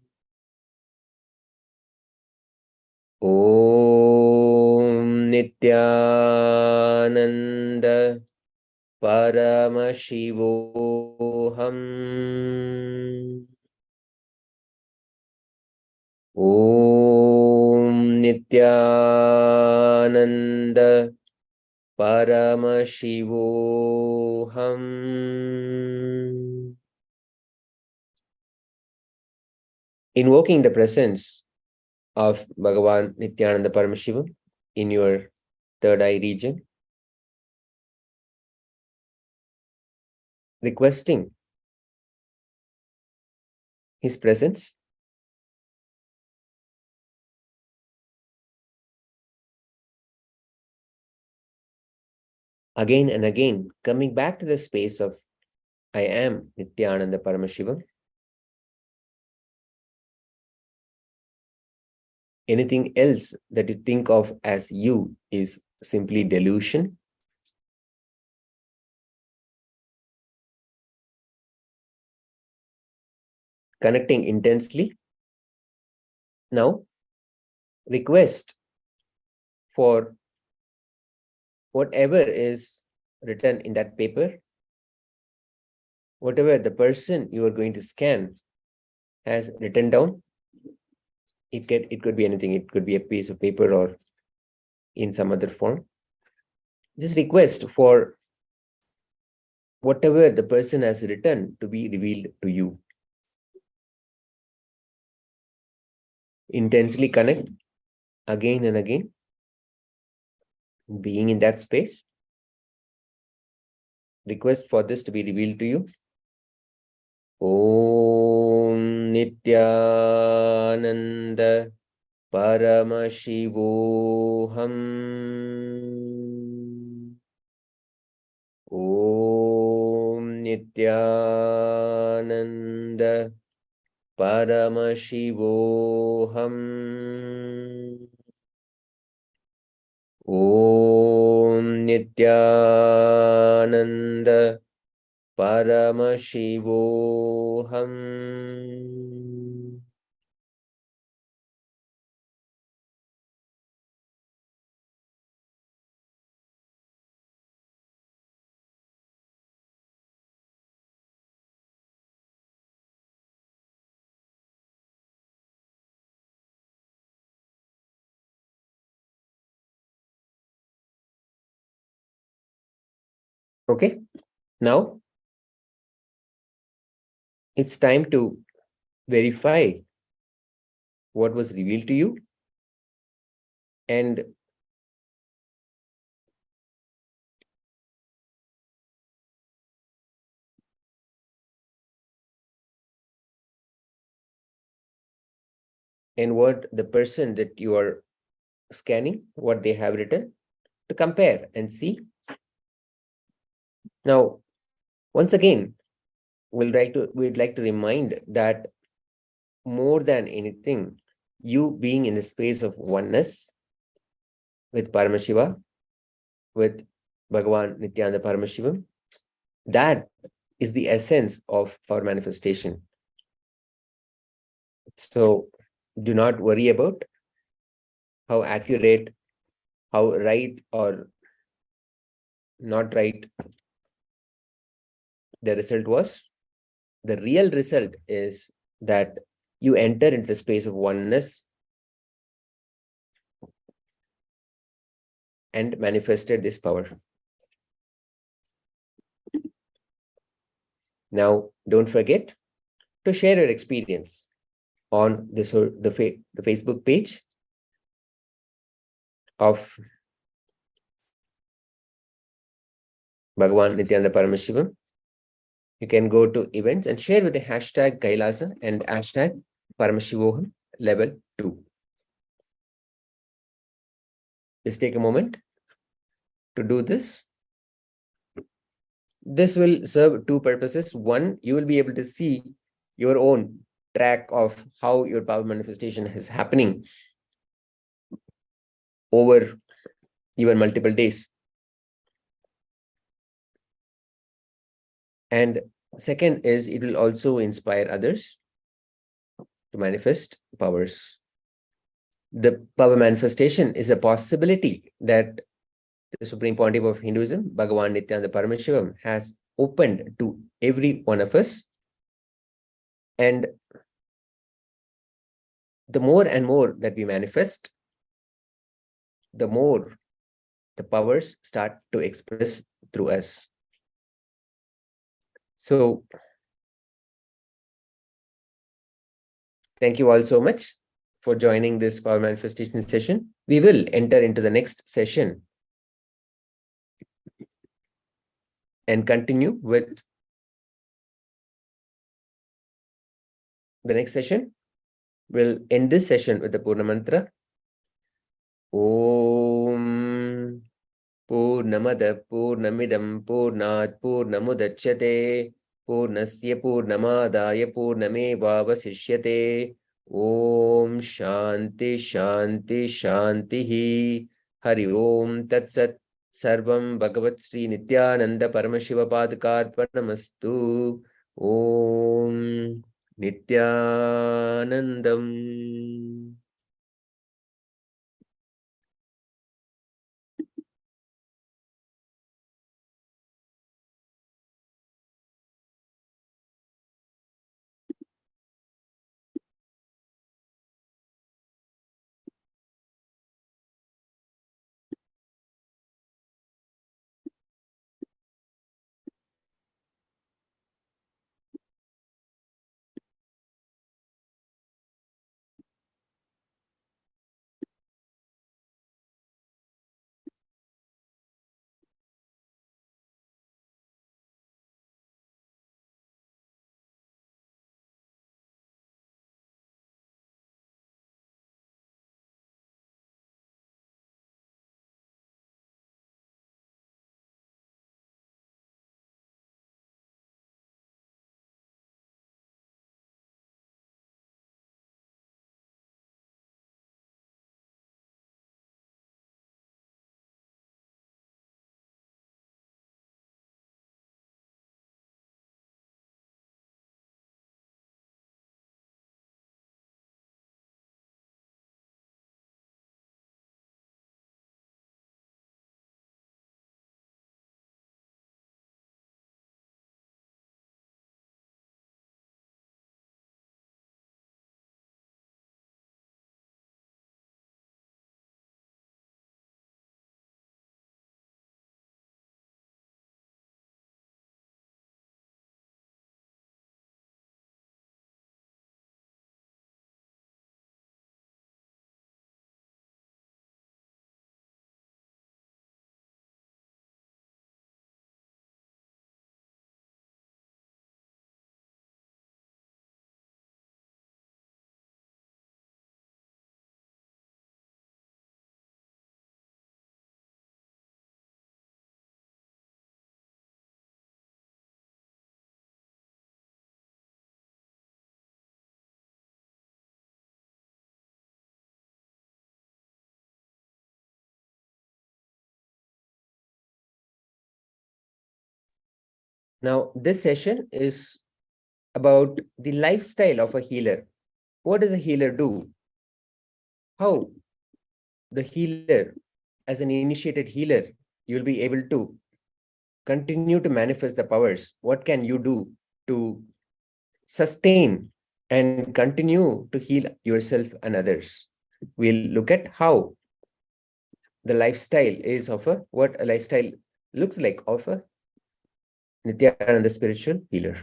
Om Nithyananda Paramashivoham. Om Nithyananda Paramashivoham. Invoking the presence of Bhagavan Nithyananda Paramashivam in your third eye region, requesting his presence, again and again, coming back to the space of I am Nithyananda Paramashivam. Anything else that you think of as you is simply delusion. Connecting intensely. Now, request for whatever is written in that paper, whatever the person you are going to scan has written down. It could be anything. It could be a piece of paper or in some other form. Just request for whatever the person has written to be revealed to you. Intensely connect again and again, being in that space. Request for this to be revealed to you. Om Nithyananda Paramashivoham. Om Nithyananda Paramashivoham. Om Nithyananda Paramashivoham. Okay, now it's time to verify what was revealed to you and what the person that you are scanning, what they have written, to compare and see. Now, once again, we'd like to remind that more than anything, you being in the space of oneness with Paramashiva, with Bhagavan Nithyananda Paramashivam, that is the essence of our manifestation. So do not worry about how accurate, how right or not right the result was. the real result is that you enter into the space of oneness and manifested this power. Now, don't forget to share your experience on the Facebook page of Bhagavan Nithyananda Paramashivam. You can go to events and share with the hashtag KAILASA and hashtag Paramashivoham level 2. Just take a moment to do this. This will serve two purposes. One, you will be able to see your own track of how your power manifestation is happening over even multiple days. And second is it will also inspire others to manifest powers. The power manifestation is a possibility that the Supreme Pontiff of Hinduism, Bhagavan Nithyananda Paramashivam, has opened to every one of us. And the more and more that we manifest, the more the powers start to express through us. So, thank you all so much for joining this power manifestation session. We will enter into the next session and continue with the next session. We'll end this session with the Purna Mantra. Om Purnamada Purnamidam Purnat Purnamudachyate Purnasya Purnamadaya Purnamevavasishyate. Om Shanti Shanti Shantihi. Hari Om Tat Sat. Sarvam Bhagavat Sri Nithyananda Paramashiva Padkarpanamastu. Om Nithyanandam. Now, this session is about the lifestyle of a healer. What does a healer do? How the healer, as an initiated healer, you'll be able to continue to manifest the powers. What can you do to sustain and continue to heal yourself and others. We'll look at how the lifestyle is of what a lifestyle looks like of a Nithyananda spiritual healer.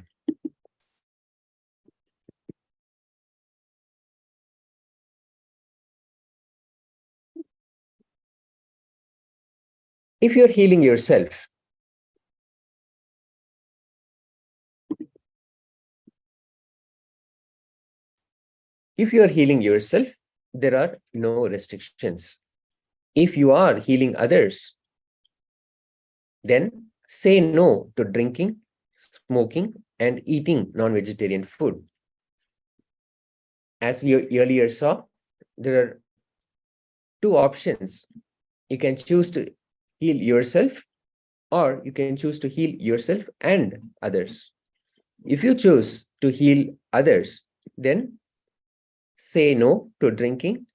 If you're healing yourself, there are no restrictions. If you are healing others, then say no to drinking, smoking, and eating non-vegetarian food. As we earlier saw, there are two options. You can choose to heal yourself, or you can choose to heal yourself and others. If you choose to heal others, then say no to drinking,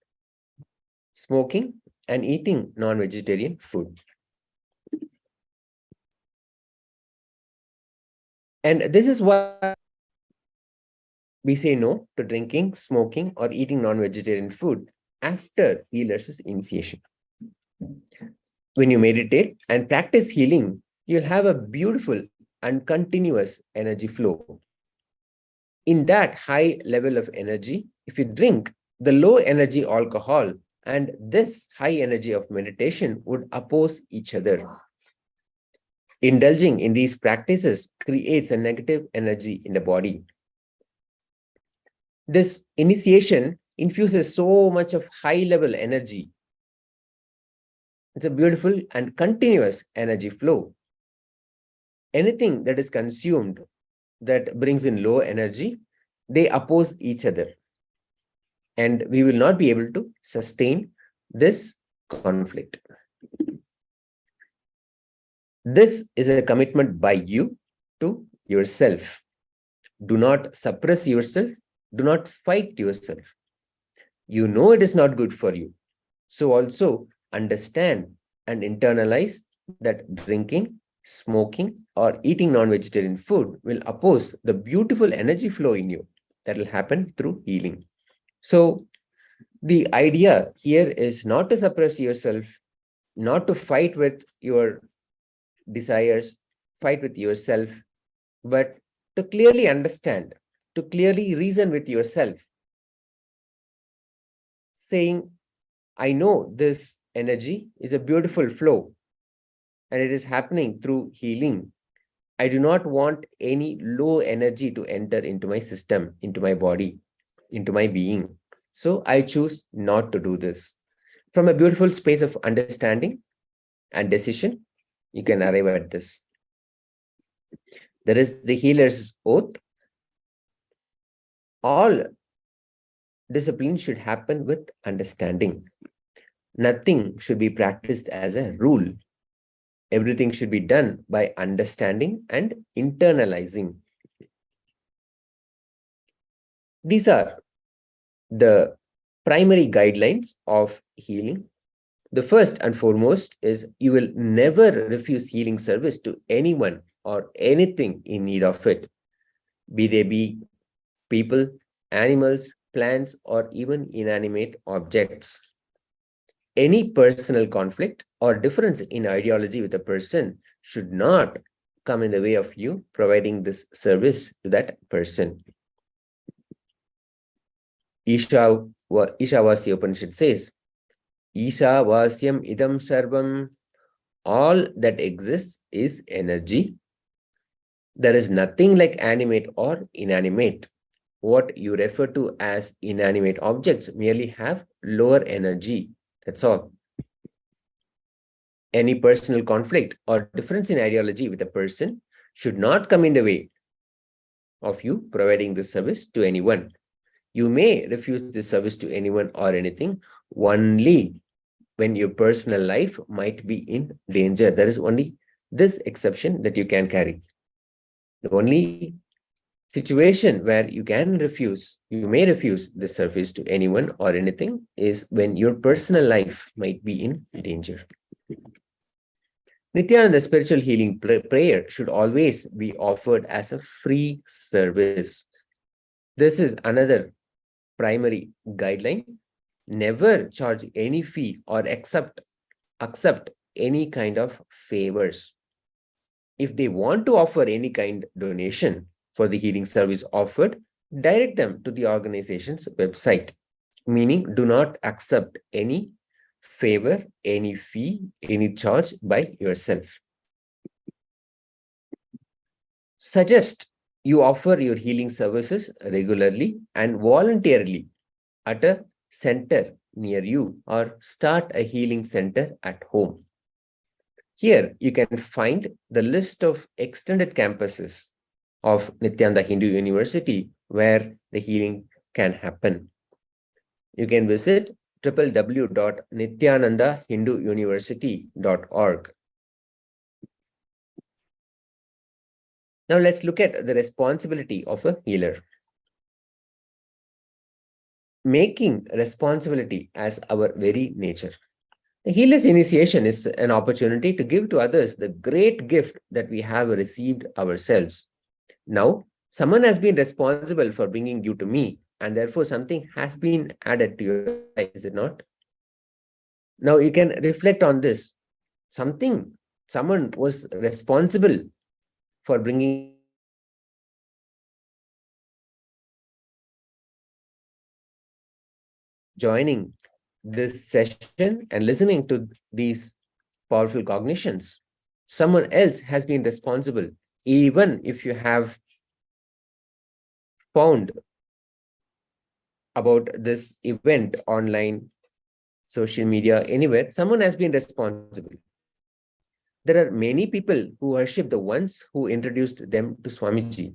smoking, and eating non-vegetarian food. And this is why we say no to drinking, smoking, or eating non-vegetarian food after healer's initiation. When you meditate and practice healing, you'll have a beautiful and continuous energy flow. In that high level of energy, if you drink the low energy alcohol and this high energy of meditation would oppose each other. Indulging in these practices creates a negative energy in the body. This initiation infuses so much of high level energy. It's a beautiful and continuous energy flow. Anything that is consumed that brings in low energy, they oppose each other. And we will not be able to sustain this conflict. This is a commitment by you to yourself. Do not suppress yourself. Do not fight yourself. You know it is not good for you. So also understand and internalize that drinking, smoking, or eating non-vegetarian food will oppose the beautiful energy flow in you that will happen through healing. So the idea here is not to suppress yourself, not to fight with your desires, fight with yourself, but to clearly understand, to clearly reason with yourself, saying, I know this energy is a beautiful flow and it is happening through healing. I do not want any low energy to enter into my system, into my body, into my being. So I choose not to do this. From a beautiful space of understanding and decision, you can arrive at this. There is the healer's oath. All discipline should happen with understanding. Nothing should be practiced as a rule. Everything should be done by understanding and internalizing. These are the primary guidelines of healing. The first and foremost is you will never refuse healing service to anyone or anything in need of it, be they be people, animals, plants, or even inanimate objects. Any personal conflict or difference in ideology with a person should not come in the way of you providing this service to that person. Ishavasya Upanishad says, Ishavasyam idam sarvam, all that exists is energy. There is nothing like animate or inanimate. What you refer to as inanimate objects merely have lower energy. That's all. Any personal conflict or difference in ideology with a person should not come in the way of you providing this service to anyone. You may refuse this service to anyone or anything only when your personal life might be in danger. There is only this exception that you can carry. The only situation where you may refuse this service to anyone or anything is when your personal life might be in danger. Nithyananda spiritual healing prayer should always be offered as a free service. This is another primary guideline. Never charge any fee or accept any kind of favors. If they want to offer any kind of donation for the healing service offered, direct them to the organization's website, meaning do not accept any favor, any fee, any charge by yourself. Suggest you offer your healing services regularly and voluntarily at a center near you, or start a healing center at home. Here you can find the list of extended campuses of Nithyananda Hindu University where the healing can happen. You can visit www.nithyanandahinduuniversity.org. Now let's look at the responsibility of a healer. Making responsibility as our very nature. The healer's initiation is an opportunity to give to others the great gift that we have received ourselves. Now, someone has been responsible for bringing you to me, and therefore something has been added to your life, is it not? Now you can reflect on this. Someone was responsible for bringing joining this session and listening to these powerful cognitions. Someone else has been responsible, even if you have found about this event online, social media, anywhere, someone has been responsible. There are many people who worship the ones who introduced them to Swamiji.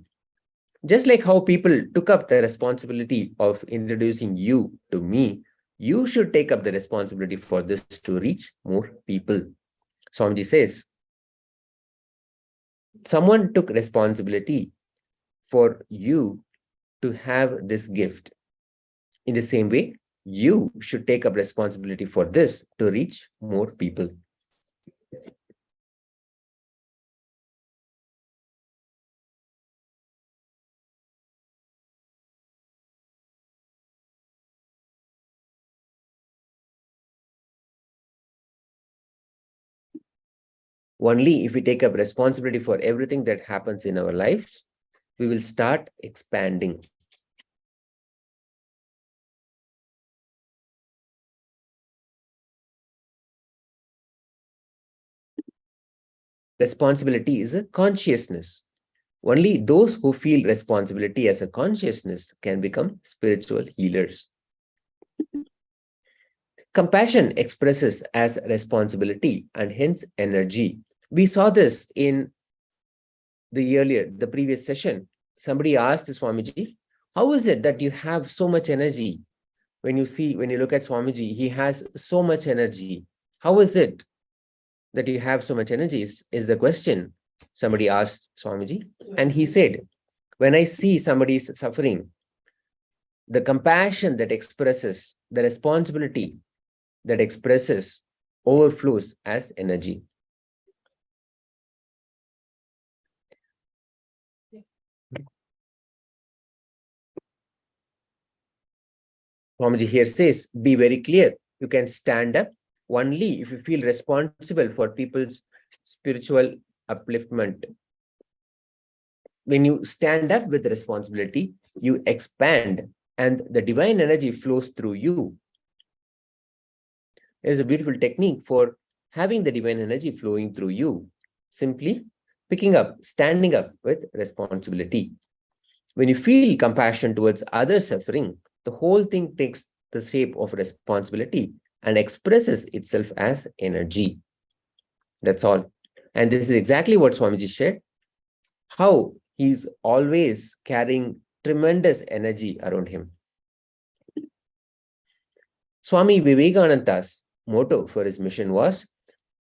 Just like how people took up the responsibility of introducing you to me, you should take up the responsibility for this to reach more people. Swamiji says, someone took responsibility for you to have this gift. In the same way, you should take up responsibility for this to reach more people. Only if we take up responsibility for everything that happens in our lives, we will start expanding. Responsibility is a consciousness. Only those who feel responsibility as a consciousness can become spiritual healers. Compassion expresses as responsibility and hence energy. We saw this in the previous session. Somebody asked Swamiji, how is it that you have so much energy? When you look at Swamiji, he has so much energy. How is it that you have so much energy is the question somebody asked Swamiji. And he said, when I see somebody suffering, the compassion that expresses, the responsibility that expresses, overflows as energy. Swamiji here says, be very clear. You can stand up only if you feel responsible for people's spiritual upliftment. When you stand up with responsibility, you expand and the divine energy flows through you. There's a beautiful technique for having the divine energy flowing through you. Simply picking up, standing up with responsibility. When you feel compassion towards others suffering, the whole thing takes the shape of responsibility and expresses itself as energy. That's all. And this is exactly what Swamiji shared, how he's always carrying tremendous energy around him. Swami Vivekananda's motto for his mission was,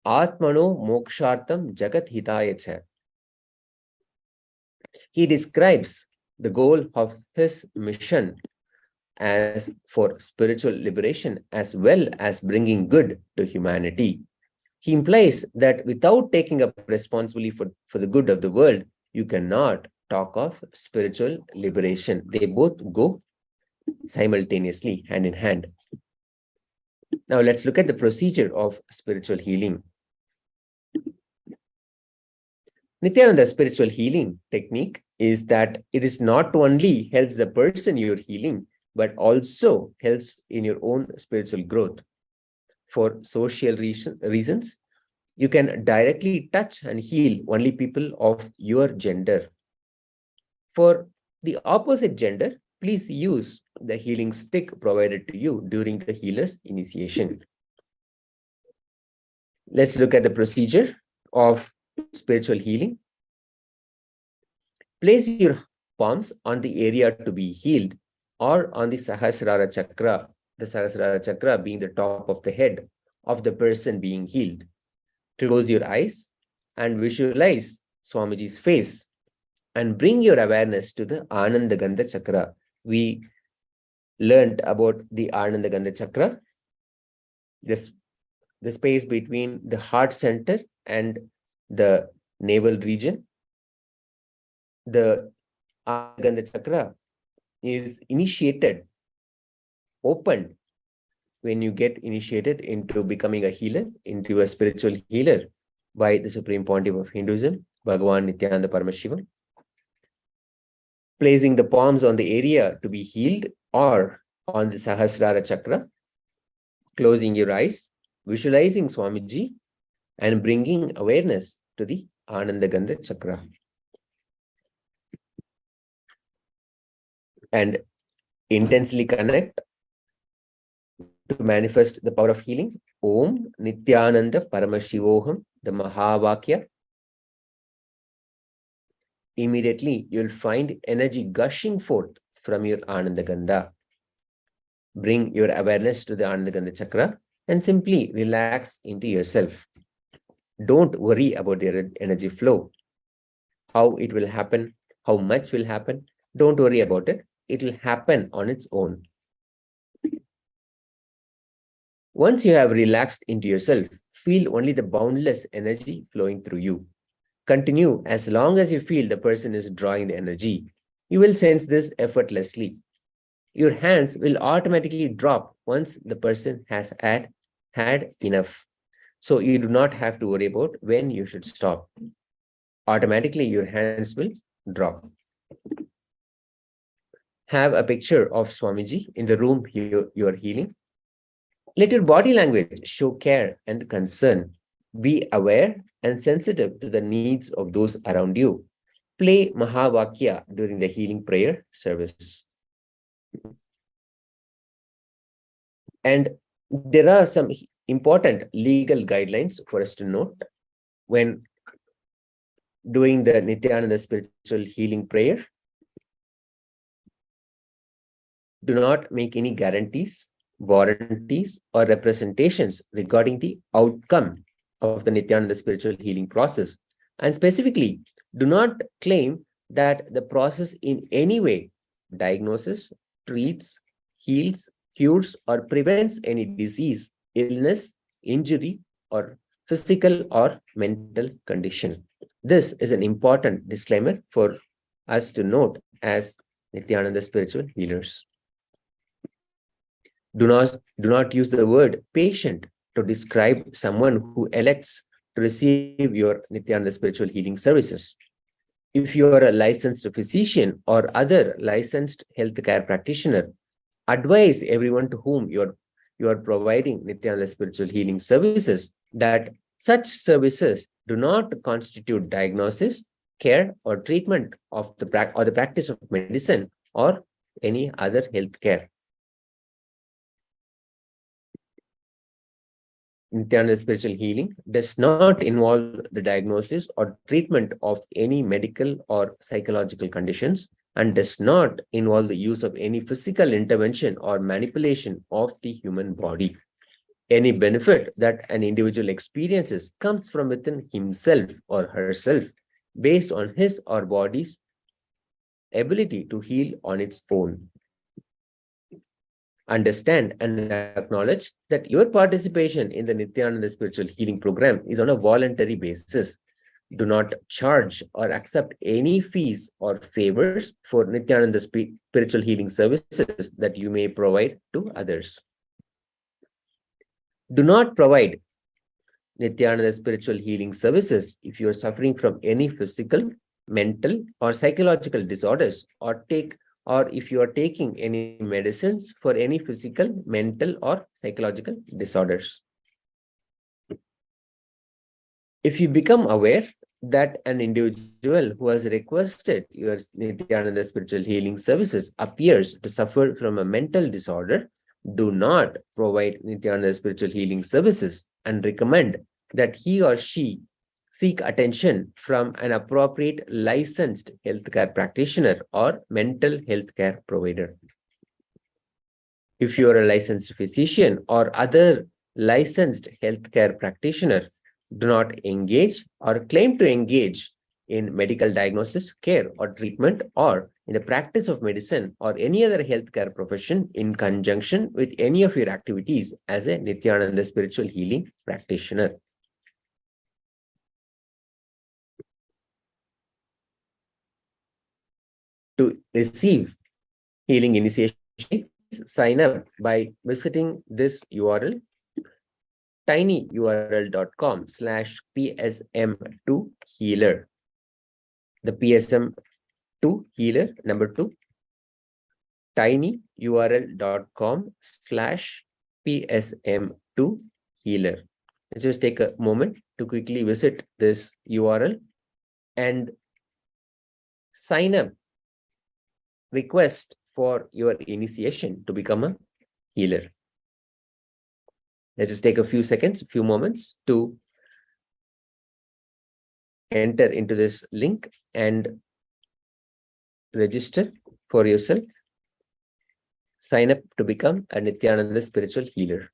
Atmano Mokshartam Jagat Hitayacha. He describes the goal of his mission as for spiritual liberation as well as bringing good to humanity. He implies that without taking up responsibility for the good of the world, you cannot talk of spiritual liberation. They both go simultaneously, hand in hand. Now let's look at the procedure of spiritual healing. Nithyananda's spiritual healing technique is that it is not only helps the person you're healing, but also helps in your own spiritual growth. For social reasons, you can directly touch and heal only people of your gender. For the opposite gender, please use the healing stick provided to you during the healer's initiation. Let's look at the procedure of spiritual healing. Place your palms on the area to be healed or on the Sahasrara Chakra, the Sahasrara Chakra being the top of the head of the person being healed. Close your eyes and visualize Swamiji's face and bring your awareness to the Ananda Gandha Chakra. We learned about the Ananda Gandha Chakra, the space between the heart center and the navel region. The Ananda Gandha Chakra is opened when you get initiated into becoming a healer, into a spiritual healer by the Supreme Pontiff of Hinduism, Bhagavan Nithyananda Paramashivam. Placing the palms on the area to be healed or on the Sahasrara Chakra, closing your eyes, visualizing Swamiji, and bringing awareness to the Ananda Gandha Chakra. And intensely connect to manifest the power of healing. Om Nithyananda Paramashivoham, the Mahavakya. Immediately, you'll find energy gushing forth from your Ananda Gandha. Bring your awareness to the Ananda Gandha Chakra and simply relax into yourself. Don't worry about the energy flow, how it will happen, how much will happen. Don't worry about it. It will happen on its own. Once you have relaxed into yourself, feel only the boundless energy flowing through you. Continue as long as you feel the person is drawing the energy. You will sense this effortlessly. Your hands will automatically drop once the person has had enough. So you do not have to worry about when you should stop. Automatically, your hands will drop. Have a picture of Swamiji in the room you are healing. Let your body language show care and concern. Be aware and sensitive to the needs of those around you. Play Mahavakya during the healing prayer service. And there are some important legal guidelines for us to note when doing the Nithyananda spiritual healing prayer. Do not make any guarantees, warranties, or representations regarding the outcome of the Nithyananda spiritual healing process. And specifically, do not claim that the process in any way diagnoses, treats, heals, cures, or prevents any disease, illness, injury, or physical or mental condition. This is an important disclaimer for us to note as Nithyananda spiritual healers. Do not use the word patient to describe someone who elects to receive your Nithyananda spiritual healing services. If you are a licensed physician or other licensed healthcare practitioner, advise everyone to whom you are providing Nithyananda spiritual healing services that such services do not constitute diagnosis, care, or treatment of the practice of medicine or any other health care. Nithyananda spiritual healing does not involve the diagnosis or treatment of any medical or psychological conditions and does not involve the use of any physical intervention or manipulation of the human body. Any benefit that an individual experiences comes from within himself or herself based on his or body's ability to heal on its own. Understand and acknowledge that your participation in the Nithyananda spiritual healing program is on a voluntary basis. Do not charge or accept any fees or favors for Nithyananda spiritual healing services that you may provide to others. Do not provide Nithyananda spiritual healing services if you are suffering from any physical, mental, or psychological disorders, or if you are taking any medicines for any physical, mental, or psychological disorders. If you become aware that an individual who has requested your Nithyananda spiritual healing services appears to suffer from a mental disorder, do not provide Nithyananda spiritual healing services and recommend that he or she seek attention from an appropriate licensed healthcare practitioner or mental health care provider. If you are a licensed physician or other licensed healthcare practitioner, do not engage or claim to engage in medical diagnosis, care, or treatment, or in the practice of medicine or any other healthcare profession in conjunction with any of your activities as a Nithyananda spiritual healing practitioner. To receive healing initiation, sign up by visiting this URL, tinyurl.com/PSM2healer. The PSM2 healer, number 2, tinyurl.com/PSM2healer. Let's just take a moment to quickly visit this URL and sign up, request for your initiation to become a healer. Let's just take a few seconds, a few moments to enter into this link and register for yourself. Sign up to become a Nithyananda spiritual healer.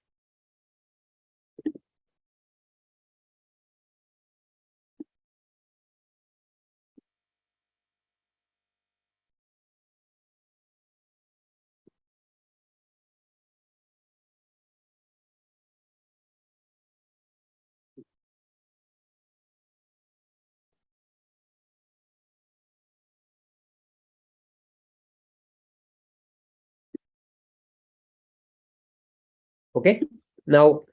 Okay, now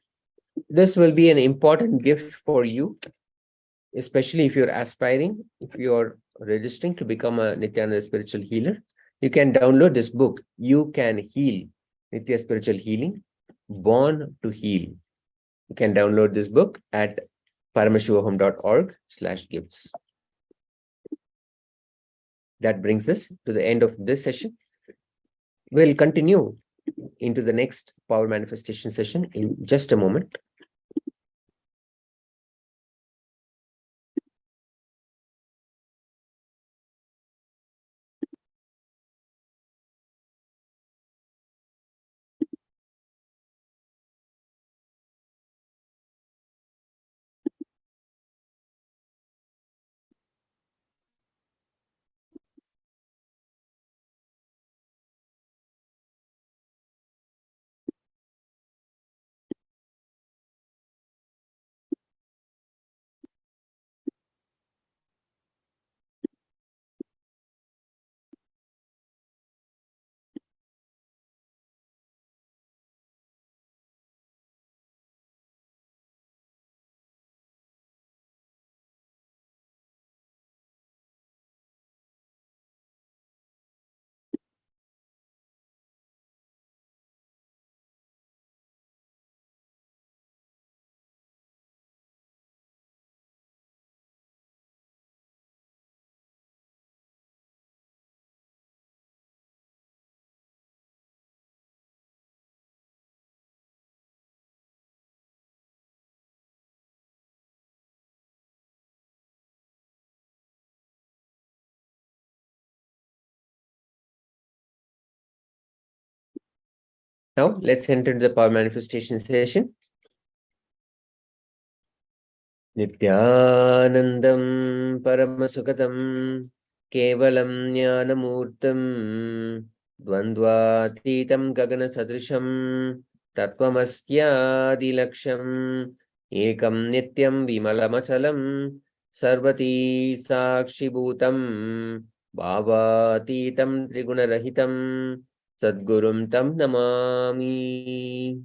this will be an important gift for you, especially if you're aspiring, if you're registering to become a Nithyananda spiritual healer. You can download this book, You Can Heal, Nithya Spiritual Healing, Born to Heal. You can download this book at paramashivoham.org/gifts. That brings us to the end of this session. We'll continue into the next power manifestation session in just a moment. Now, let's enter into the power manifestation session. Nithyanandam Paramasukhatam Kevalam Jnanamurtam Dvandvatitam Gagana Sadrisham Tattvamasya Dilaksham Ekam Nityam Vimalamachalam Sarvati Sakshibhutam Bhavatitam Trigunarahitam Sadgurum Tam Namami.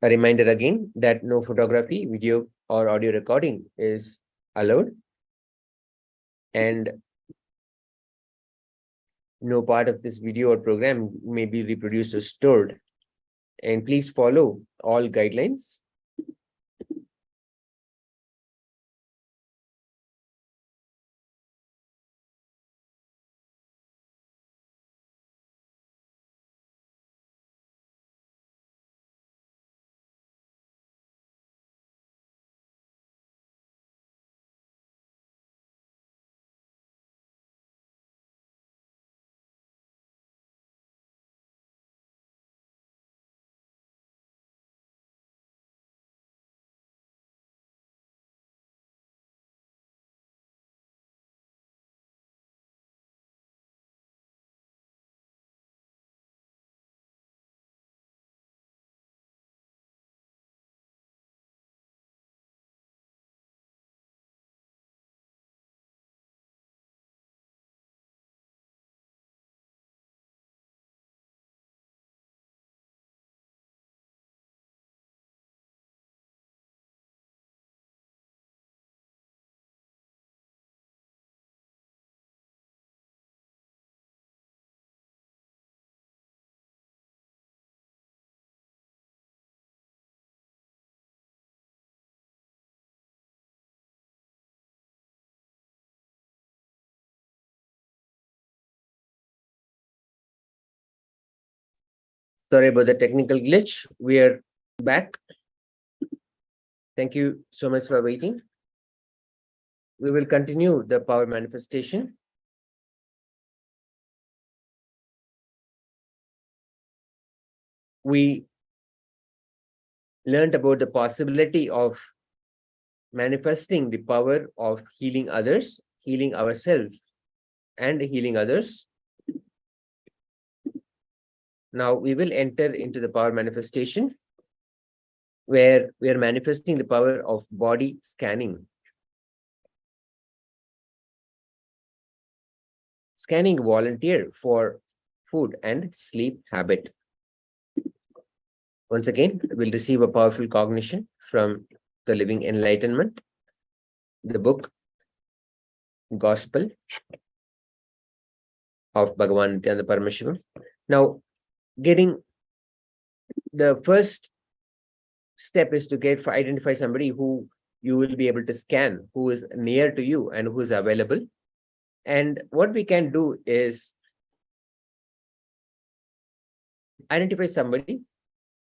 A reminder again that no photography, video, or audio recording is allowed, and no part of this video or program may be reproduced or stored. And please follow all guidelines. Sorry about the technical glitch. We are back. Thank you so much for waiting. We will continue the power manifestation. We learned about the possibility of manifesting the power of healing others, healing ourselves, and healing others. Now we will enter into the power manifestation, where we are manifesting the power of body scanning. Scanning volunteer for food and sleep habit. Once again, we'll receive a powerful cognition from the Living Enlightenment, the book Gospel of Bhagavan Nithyananda Paramashivam. Now, getting the first step is to identify somebody who you will be able to scan, who is near to you and who is available. And what we can do is identify somebody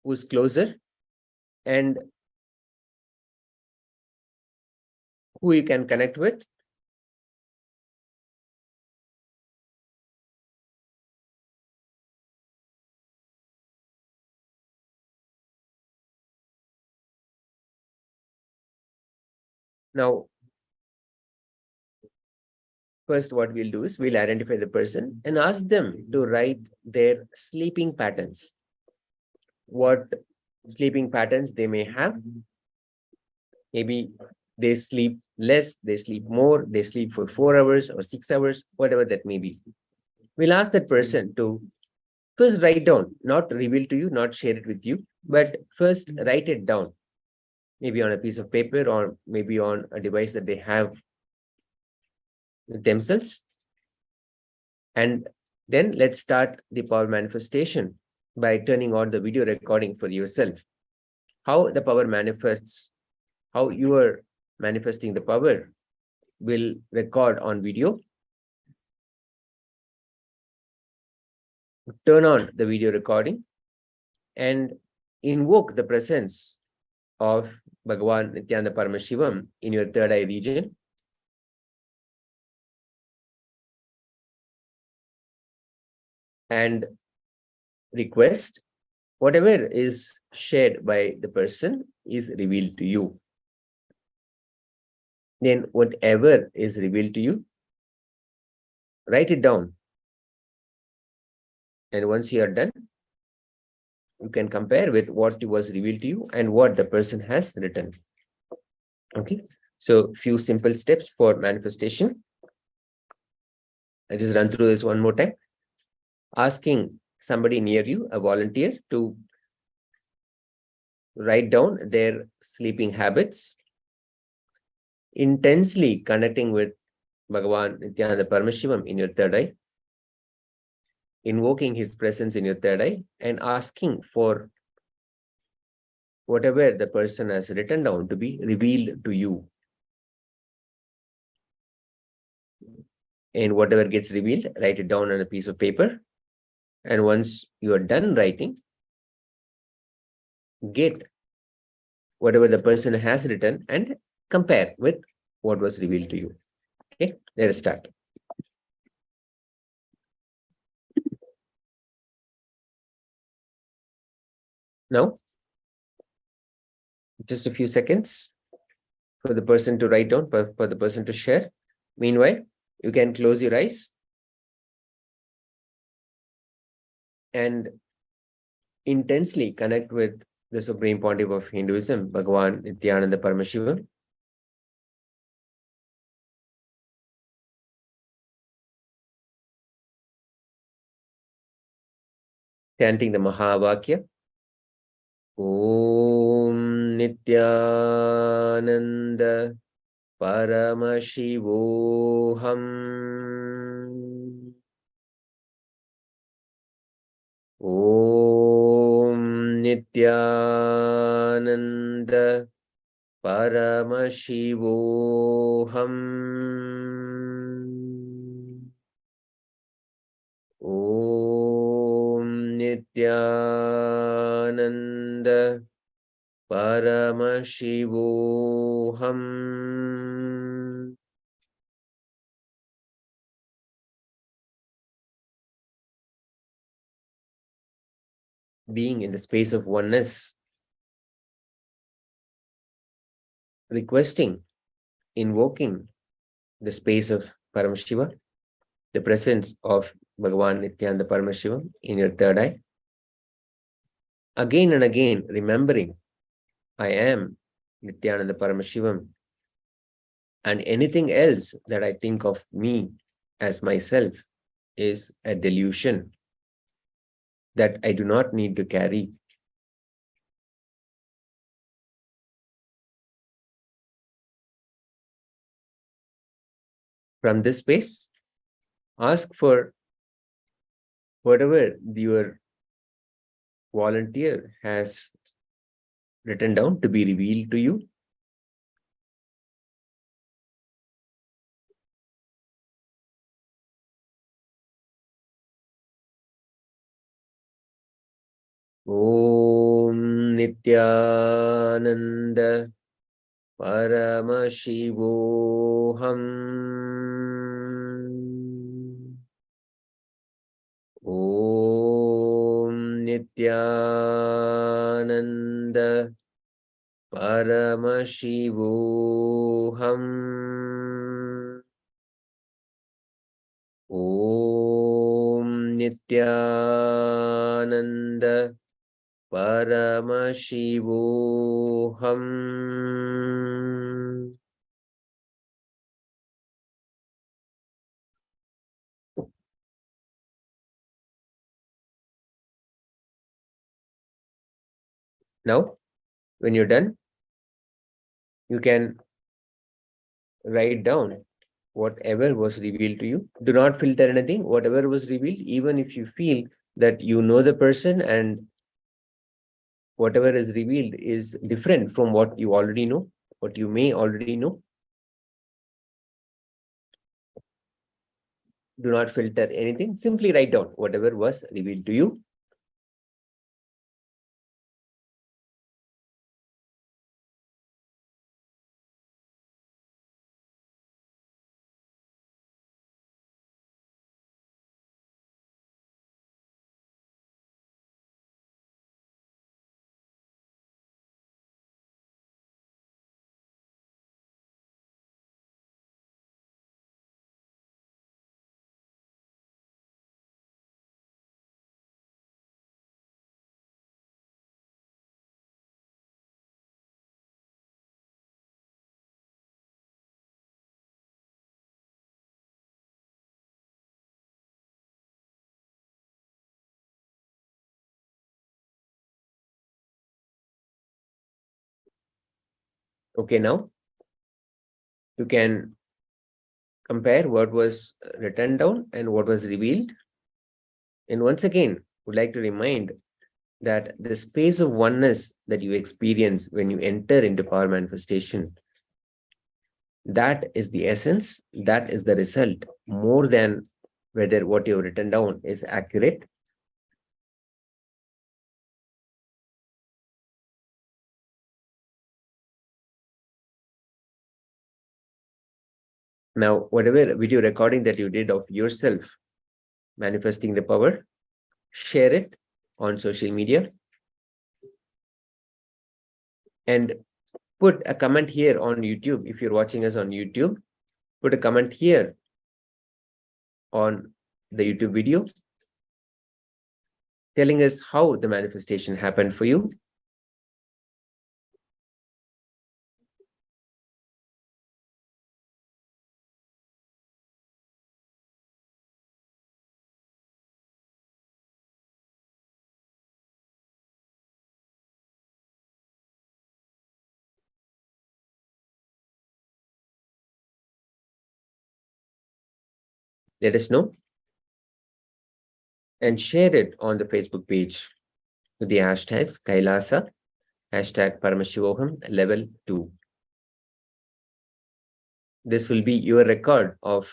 who's closer and who you can connect with. Now, first what we'll do is we'll identify the person and ask them to write their sleeping patterns. What sleeping patterns they may have. Maybe they sleep less, they sleep more, they sleep for 4 hours or 6 hours, whatever that may be. We'll ask that person to first write down, not reveal to you, not share it with you, but first write it down. Maybe on a piece of paper or maybe on a device that they have themselves. And then let's start the power manifestation by turning on the video recording for yourself. How the power manifests, how you are manifesting the power will record on video. Turn on the video recording and invoke the presence of Bhagavan Nithyananda Paramashivam in your third eye region. And request whatever is shared by the person is revealed to you. Then whatever is revealed to you, write it down. And once you are done, you can compare with what was revealed to you and what the person has written. Okay, so few simple steps for manifestation. I'll just run through this one more time. Asking somebody near you, a volunteer, to write down their sleeping habits, intensely connecting with Bhagavan Nithyananda Paramashivam in your third eye, invoking his presence in your third eye, and asking for whatever the person has written down to be revealed to you. And whatever gets revealed, write it down on a piece of paper. And once you are done writing, get whatever the person has written and compare with what was revealed to you. Okay, let us start. Now, just a few seconds for the person to write down, for the person to share. Meanwhile, you can close your eyes and intensely connect with the Supreme Pontiff of Hinduism, Bhagavan Nithyananda Paramashivam. Chanting the Mahavakya. Om Nithyananda Paramashivoham. Om Nithyananda Paramashivoham. Om Nithyananda Paramashivoham. Being in the space of oneness, requesting, invoking the space of Paramashiva, the presence of Bhagavan Nithyananda Paramashivam in your third eye. Again and again, remembering, I am Nithyananda Paramashivam, and anything else that I think of me as myself is a delusion that I do not need to carry. From this space, ask for whatever your volunteer has written down to be revealed to you. Om Nithyananda Paramashivoham. Om Nithyananda Paramashivoham. Om Nithyananda Paramashivoham. Now, when you're done, you can write down whatever was revealed to you. Do not filter anything. Whatever was revealed, even if you feel that you know the person and whatever is revealed is different from what you already know, what you may already know, do not filter anything. Simply write down whatever was revealed to you. Okay, now you can compare what was written down and what was revealed. And once again, would like to remind that the space of oneness that you experience when you enter into power manifestation, that is the essence, that is the result, more than whether what you've written down is accurate. Now, whatever video recording that you did of yourself manifesting the power, share it on social media and put a comment here on YouTube. If you're watching us on YouTube, put a comment here on the YouTube video telling us how the manifestation happened for you. Let us know and share it on the Facebook page with the hashtags KAILASA, hashtag Paramashivoham level 2. This will be your record of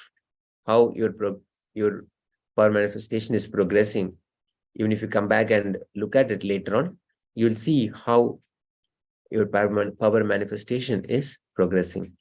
how your power manifestation is progressing. Even if you come back and look at it later on, you'll see how your power manifestation is progressing.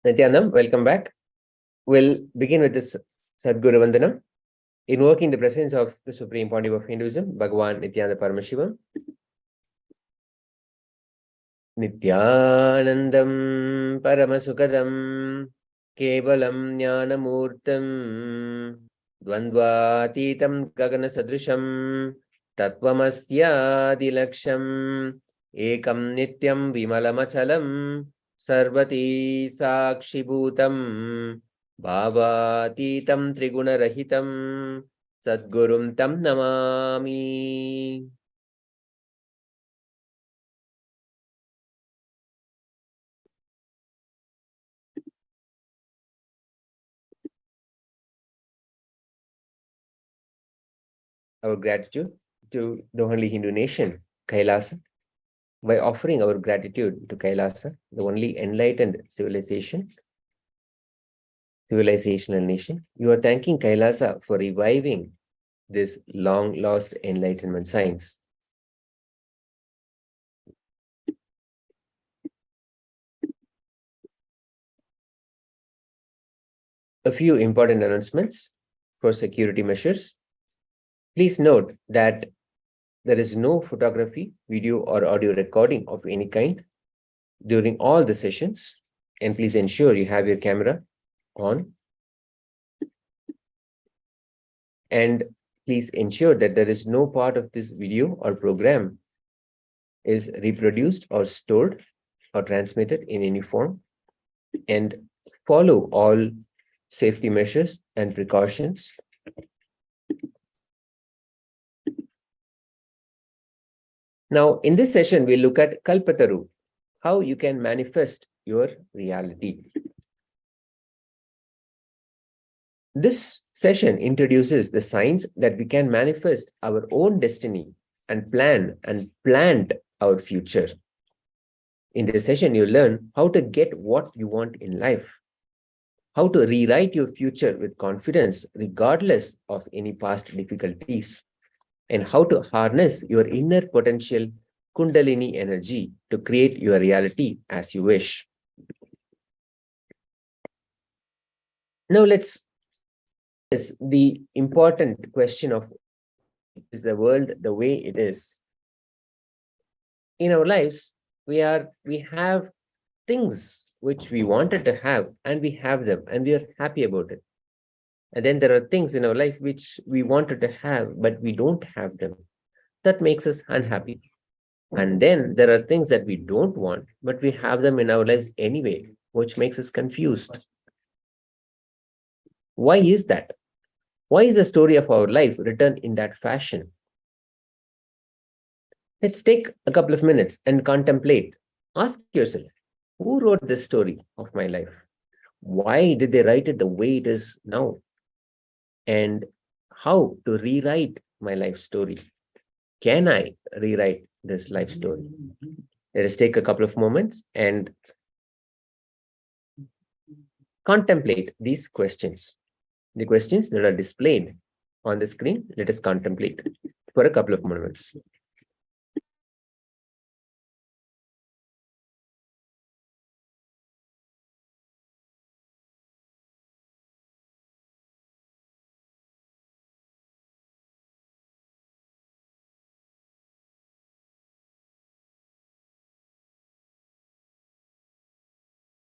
Nithyanandam, welcome back. We'll begin with this Sadguru Vandanam, invoking the presence of the Supreme Pontiff of Hinduism, Bhagavan Nithyananda Paramashivam. Nithyanandam Paramasukadam Kevalam Jnanamurtam Dvandvatitam Gagana Sadrisham Tatvamasyadilaksham Ekam Nityam Vimalamachalam Sarvati Sakshibhutam Bhavatitam Trigunarahitam Sadgurum Tam Namami. Our gratitude to the only Hindu nation, KAILASA, by offering our gratitude to KAILASA, the only enlightened civilizational nation. You are thanking KAILASA for reviving this long-lost enlightenment science. A few important announcements for security measures. Please note that there is no photography, video, or audio recording of any kind during all the sessions. And please ensure you have your camera on. And please ensure that there is no part of this video or program is reproduced or stored or transmitted in any form. And follow all safety measures and precautions. Now, in this session, we'll look at Kalpataru, how you can manifest your reality. This session introduces the signs that we can manifest our own destiny and plant our future. In this session, you learn how to get what you want in life, how to rewrite your future with confidence, regardless of any past difficulties, and how to harness your inner potential Kundalini energy to create your reality as you wish. Now let's address the important question of, is the world the way it is? In our lives, we have things which we wanted to have, and we have them, and we are happy about it. And then there are things in our life which we wanted to have, but we don't have them. That makes us unhappy. And then there are things that we don't want, but we have them in our lives anyway, which makes us confused. Why is that? Why is the story of our life written in that fashion? Let's take a couple of minutes and contemplate. Ask yourself, who wrote this story of my life? Why did they write it the way it is now? And how to rewrite my life story? Can I rewrite this life story? Let us take a couple of moments and contemplate these questions. The questions that are displayed on the screen, let us contemplate for a couple of moments.